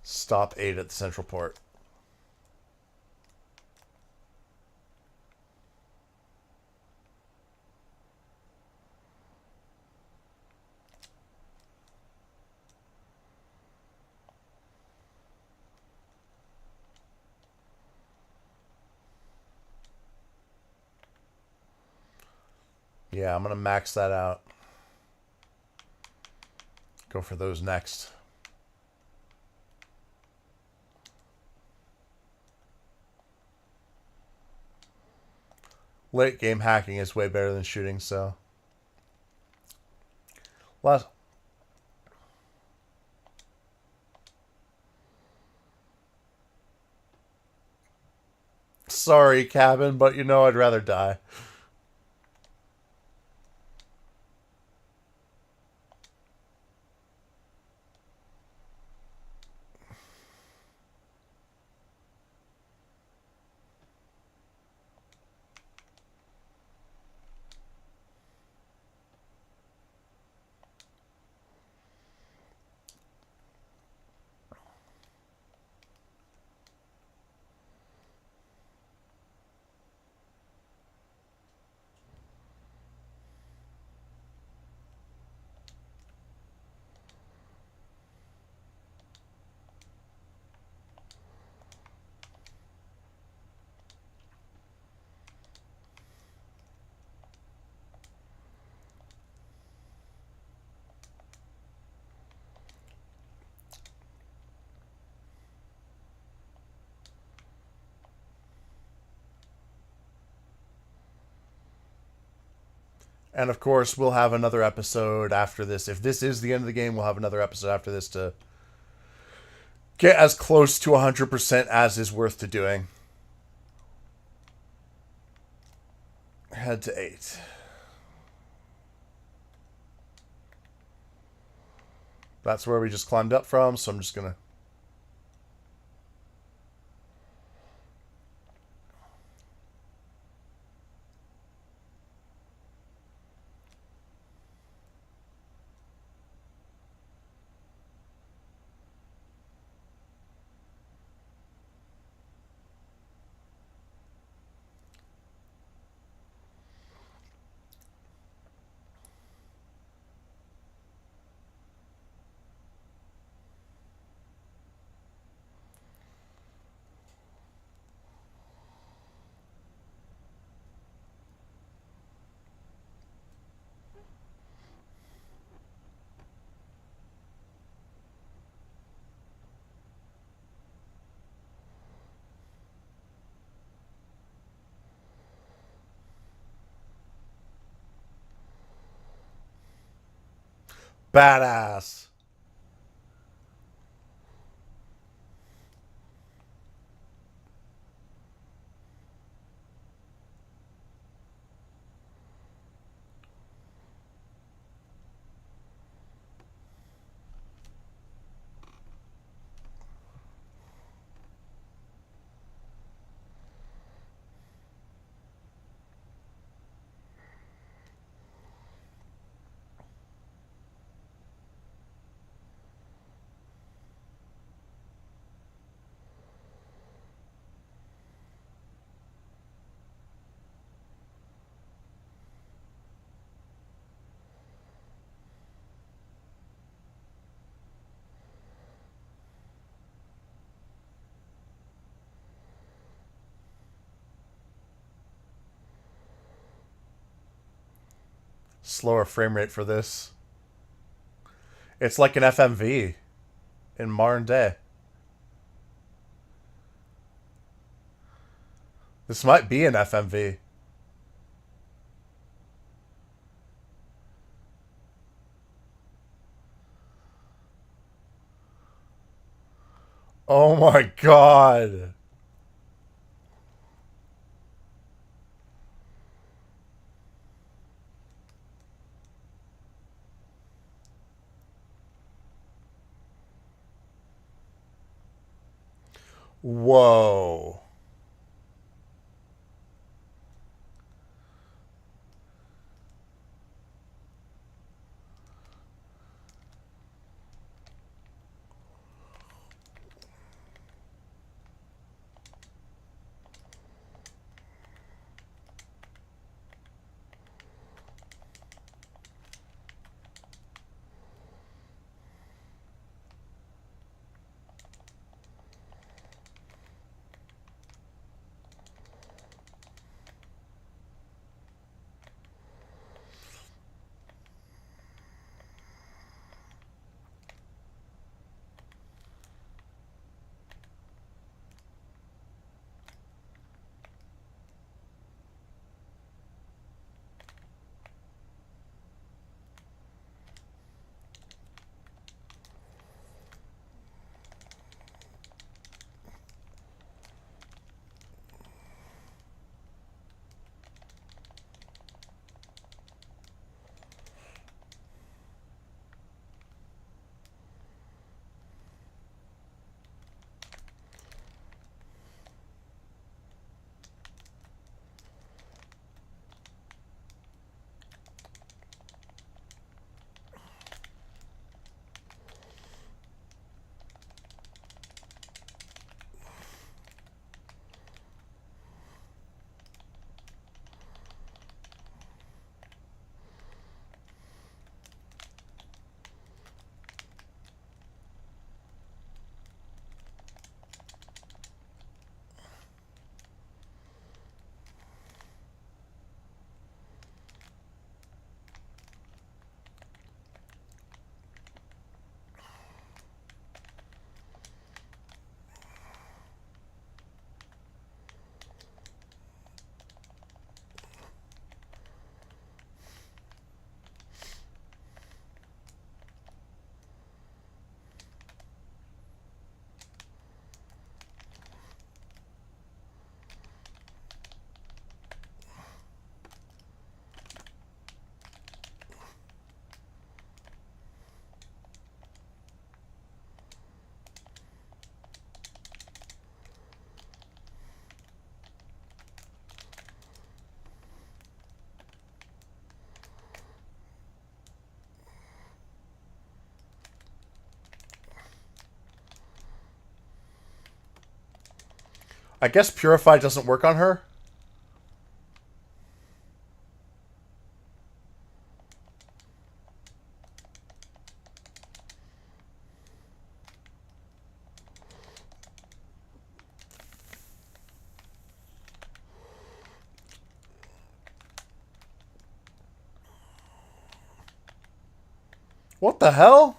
Stop 8 at the central port. Yeah, I'm going to max that out. Go for those next. Late game hacking is way better than shooting, so. Last. Sorry, Cabin, but you know I'd rather die. And of course, we'll have another episode after this. If this is the end of the game, we'll have another episode after this to get as close to 100% as is worth to doing. Head to 8. That's where we just climbed up from, so I'm just gonna... Badass! Slower frame rate for this. It's like an FMV in modern day. This might be an FMV. Oh my god. Whoa. I guess Purify doesn't work on her. What the hell?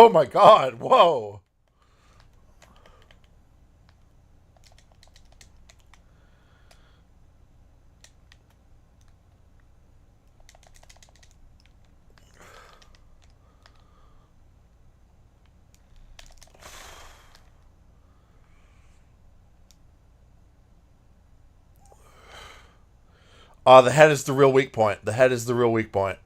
Oh my god, whoa. The head is the real weak point. The head is the real weak point.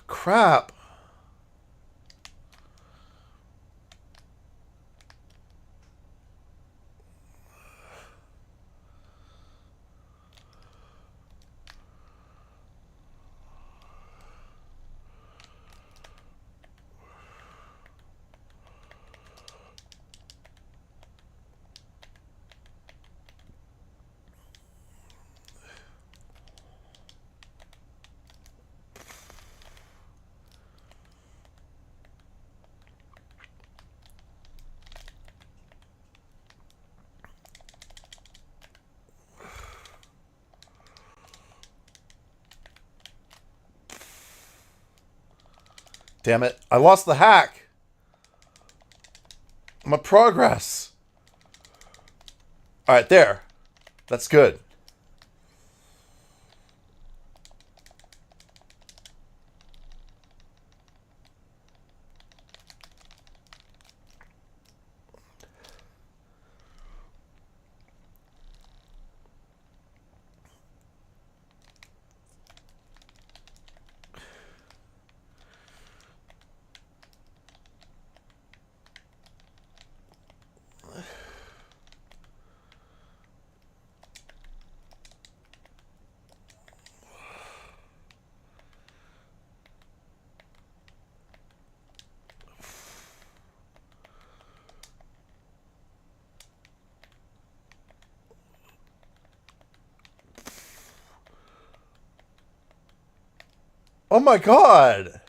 Crap. Damn it. I lost the hack. My progress. Alright, there. That's good. Oh my god!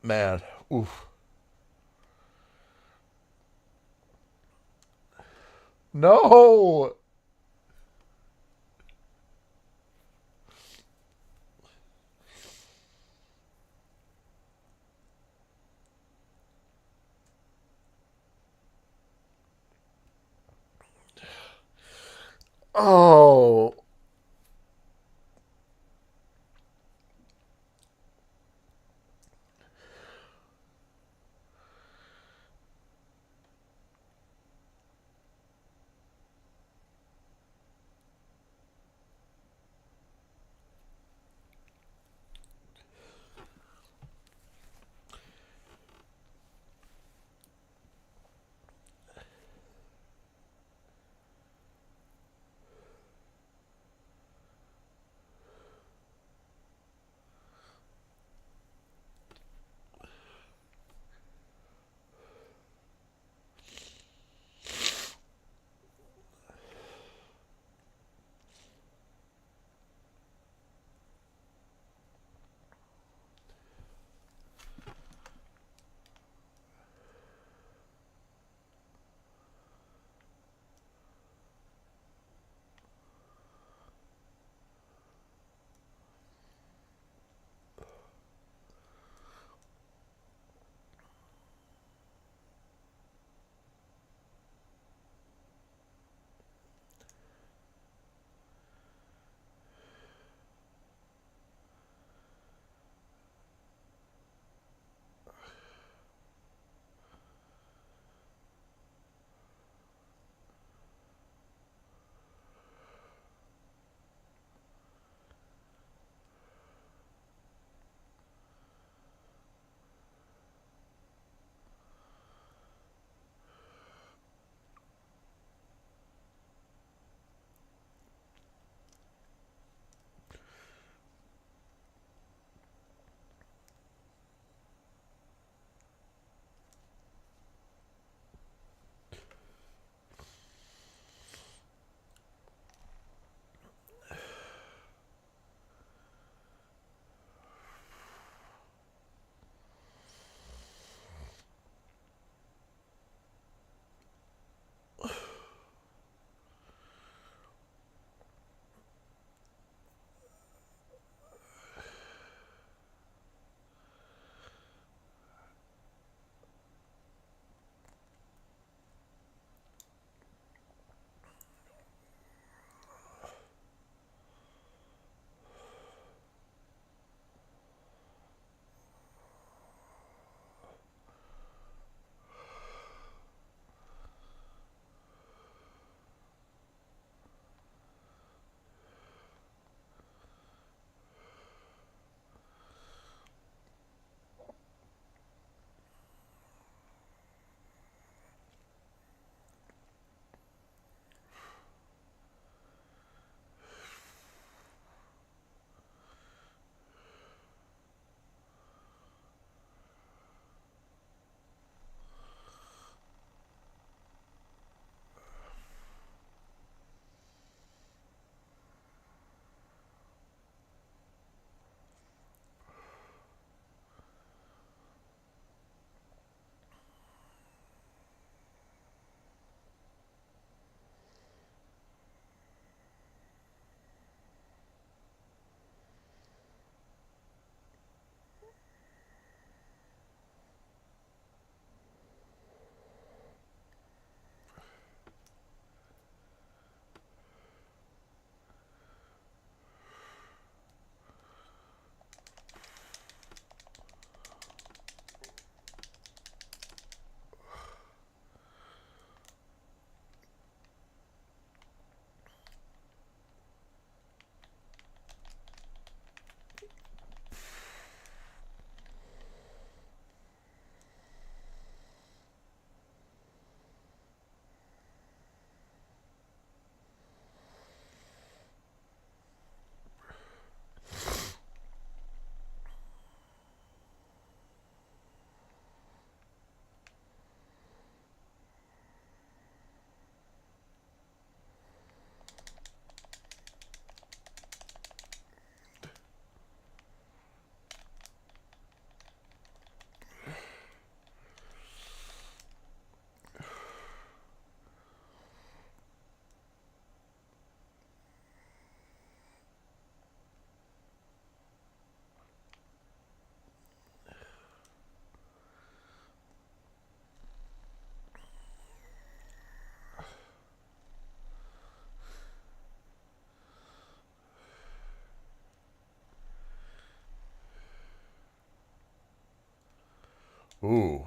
Man, oof. No! Oh. Ooh.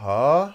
Huh?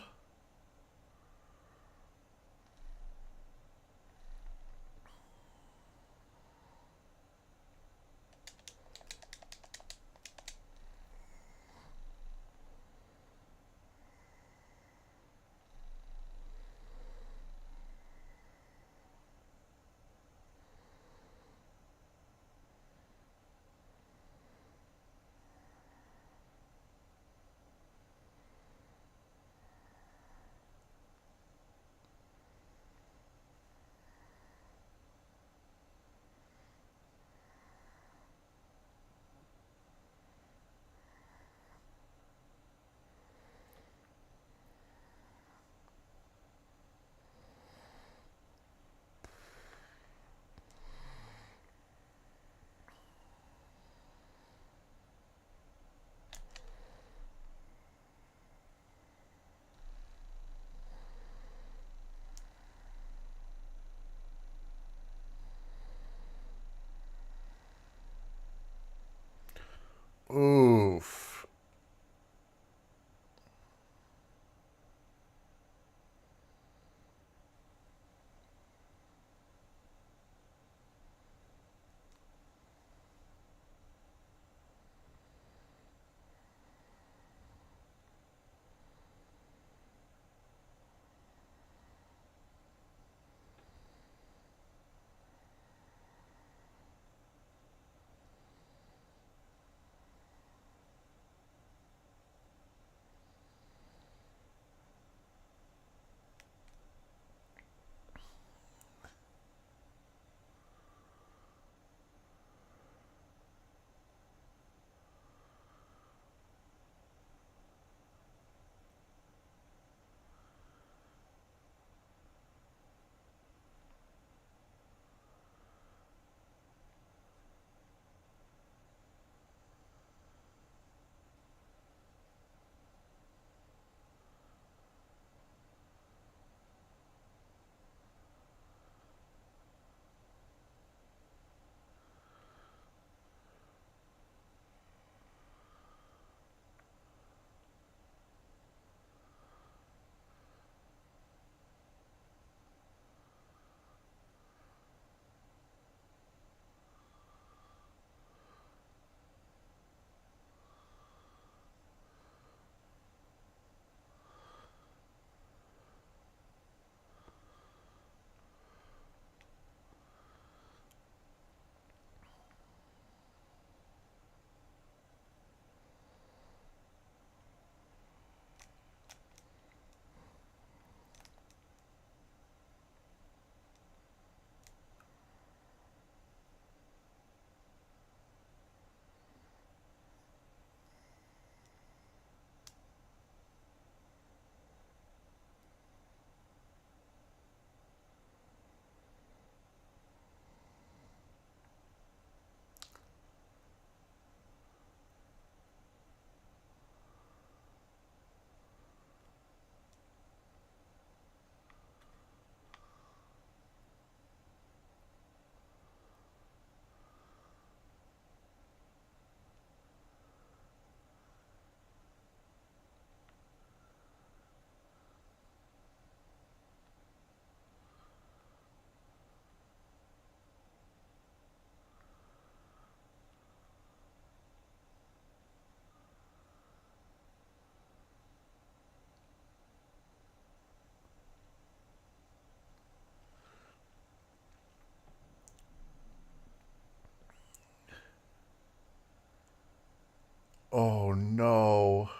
Oh no.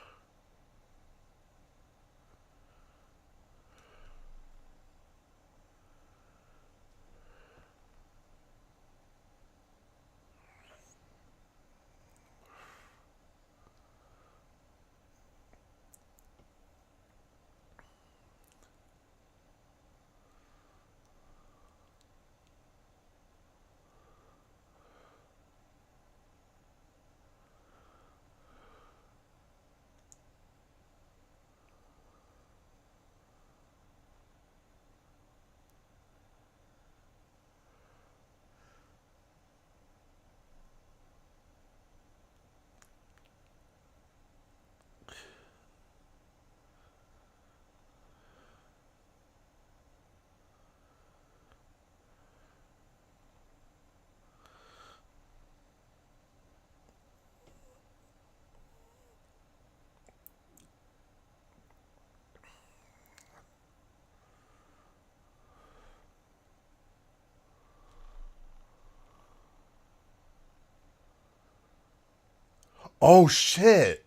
Oh shit.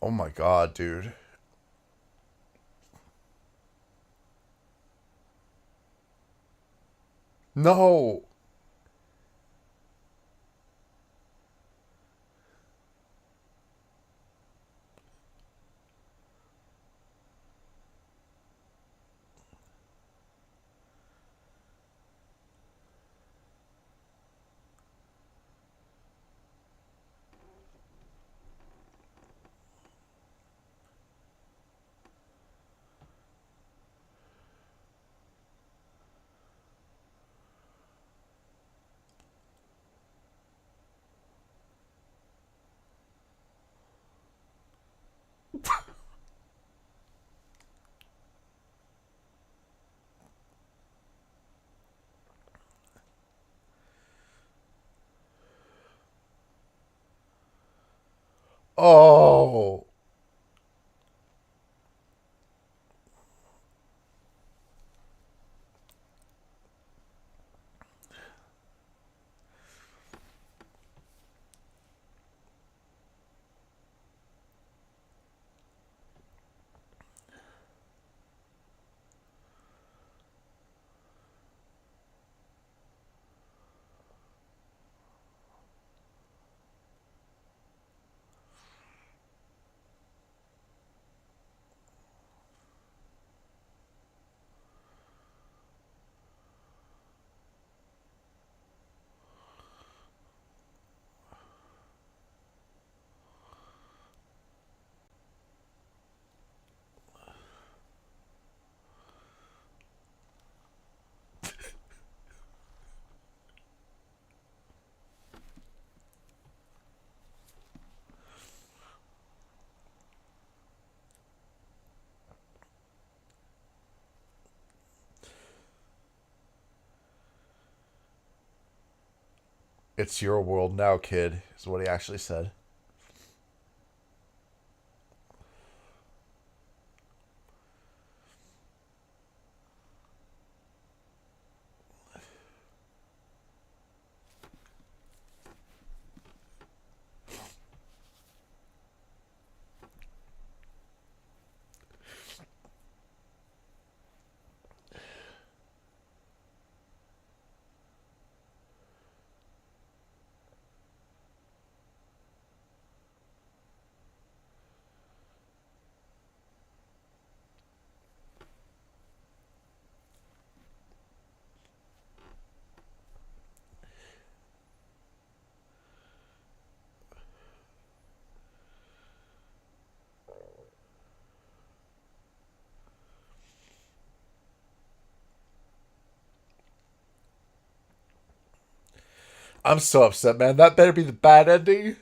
Oh my god, dude. No. Oh. It's your world now, kid, is what he actually said. I'm so upset, man. That better be the bad ending.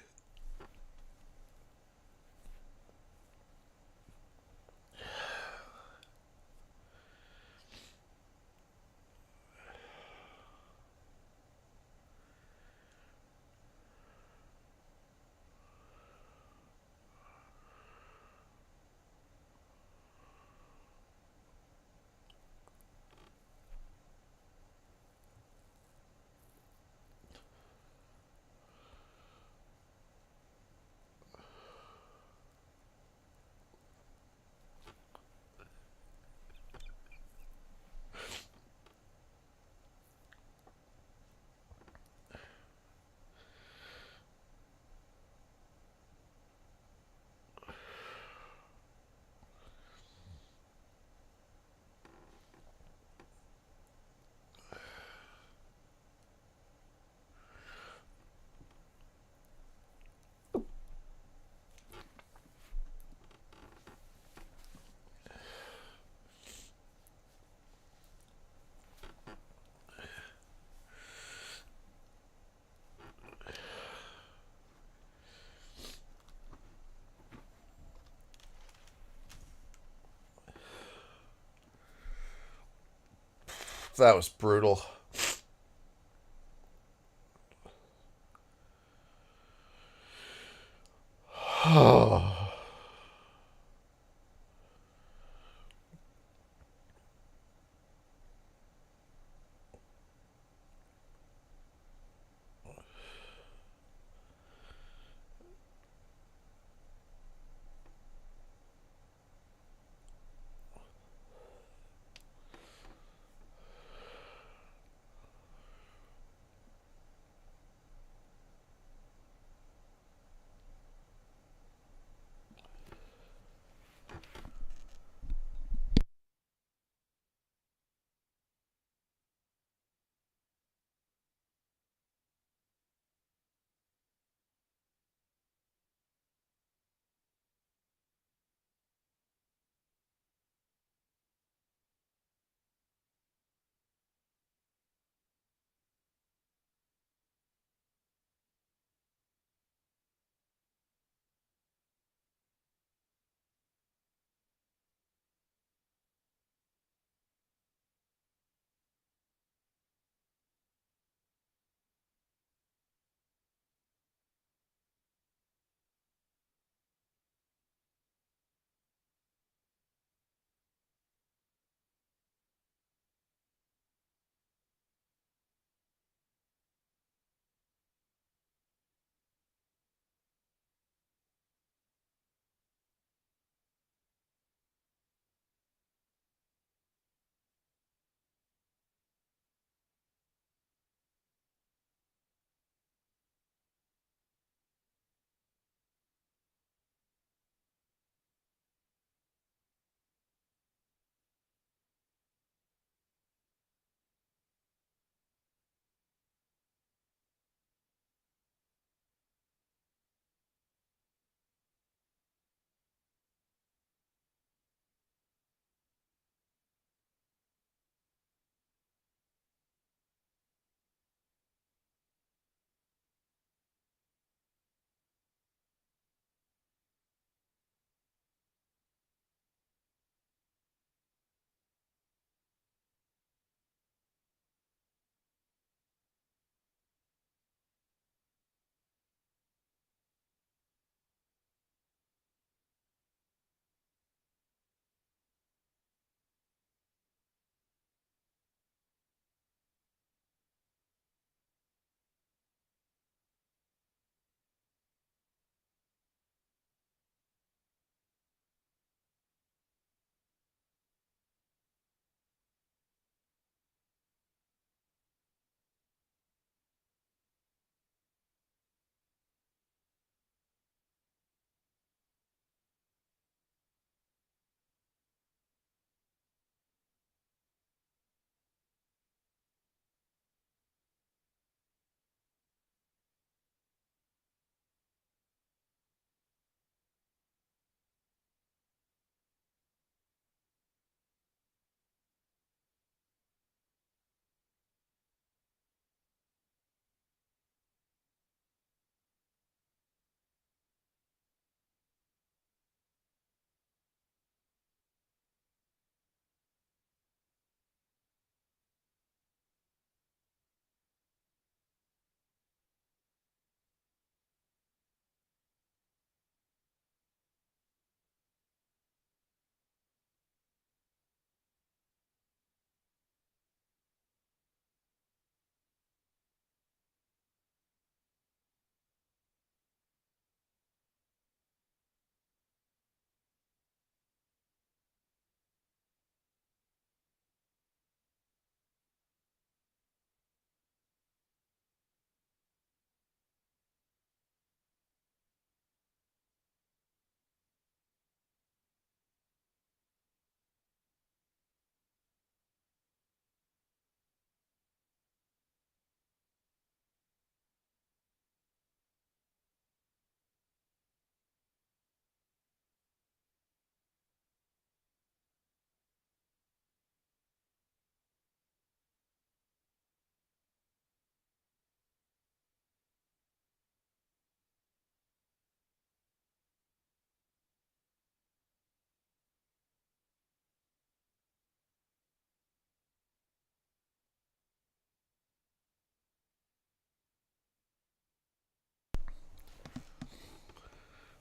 That was brutal.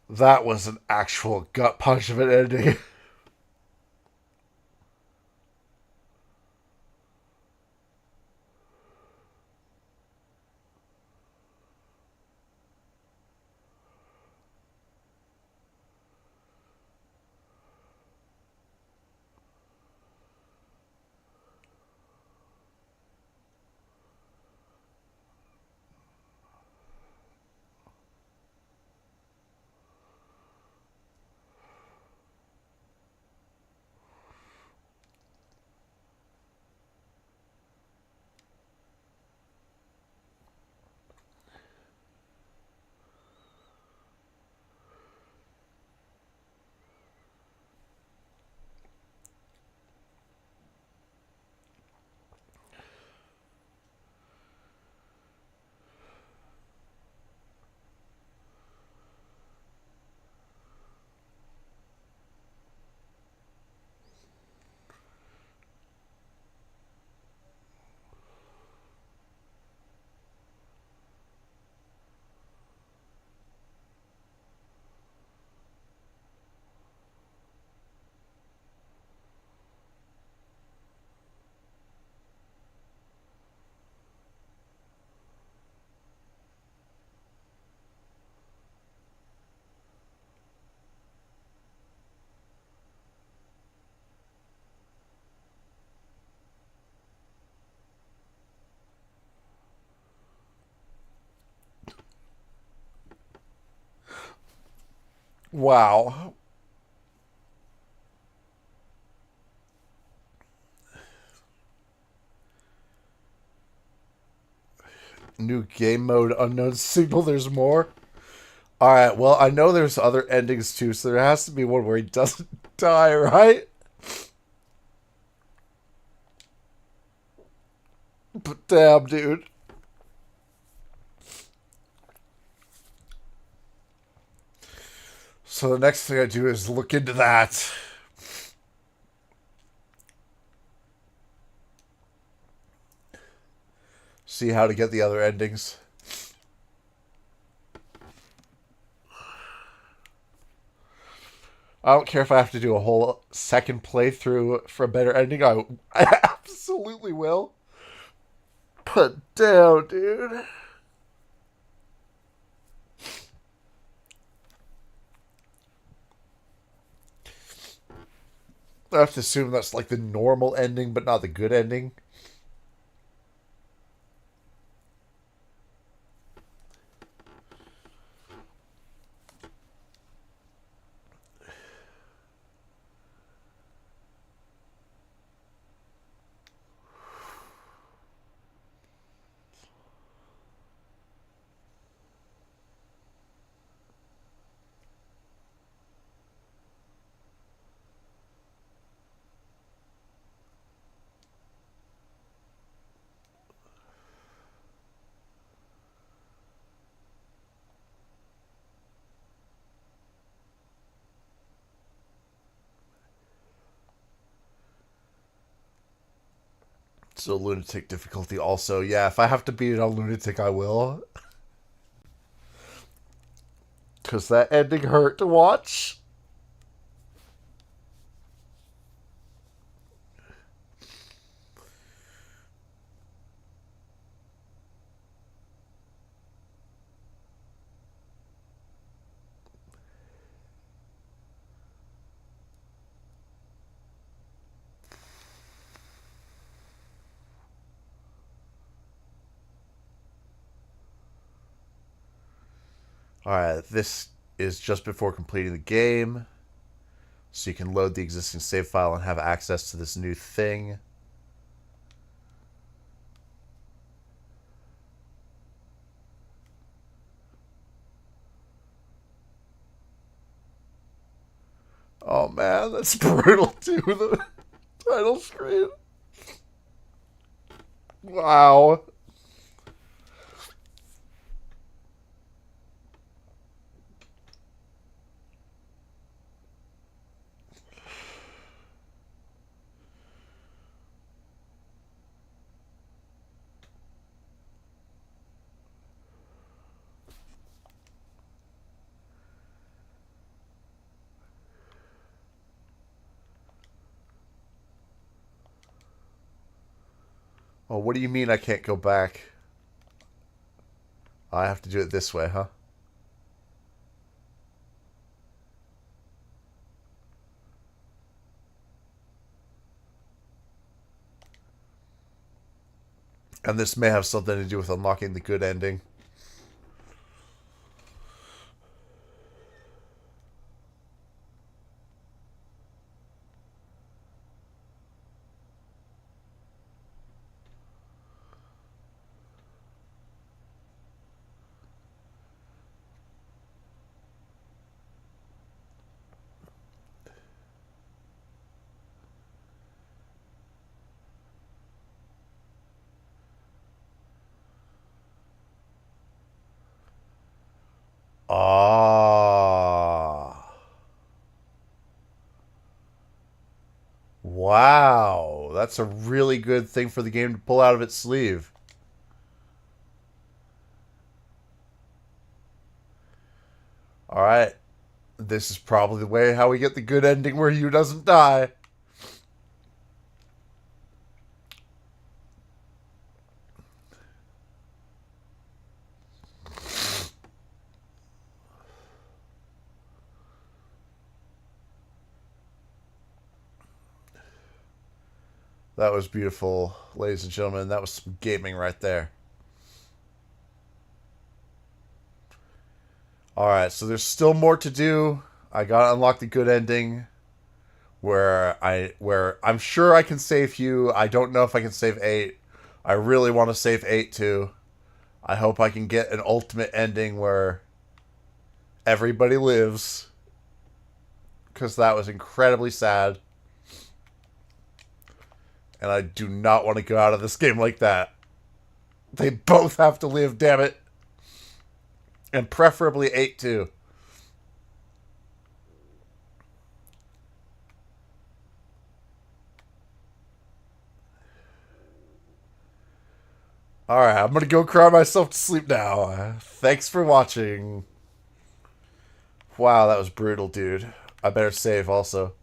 That was an actual gut punch of an ending. Wow. New game mode, unknown signal, there's more. Alright, well, I know there's other endings too, so there has to be one where he doesn't die, right? But damn, dude. So the next thing I do is look into that. See how to get the other endings. I don't care if I have to do a whole second playthrough for a better ending. I absolutely will. But damn, dude. I have to assume that's like the normal ending, but not the good ending. So lunatic difficulty also. Yeah, if I have to beat it on lunatic, I will. Because that ending hurt to watch. Alright, this is just before completing the game. So you can load the existing save file and have access to this new thing. Oh man, that's brutal too. The title screen. Wow. Oh, what do you mean I can't go back? I have to do it this way, huh? And this may have something to do with unlocking the good ending. Ah. Wow. That's a really good thing for the game to pull out of its sleeve. Alright. This is probably the way how we get the good ending where Yu doesn't die. That was beautiful, ladies and gentlemen. That was some gaming right there. Alright, so there's still more to do. I gotta unlock the good ending. Where I'm sure I can save you. I don't know if I can save 8. I really want to save 8 too. I hope I can get an ultimate ending where everybody lives. Because that was incredibly sad. And I do not want to go out of this game like that. They both have to live, damn it. And preferably 8 too. Alright, I'm gonna go cry myself to sleep now. Thanks for watching. Wow, that was brutal, dude. I better save also.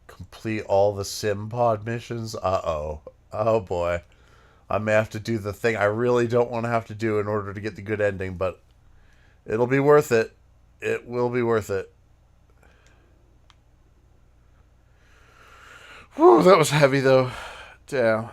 Complete all the sim pod missions? Uh-oh. Oh boy. I may have to do the thing I really don't want to have to do in order to get the good ending, but it'll be worth it. It will be worth it. Whew, that was heavy though. Damn.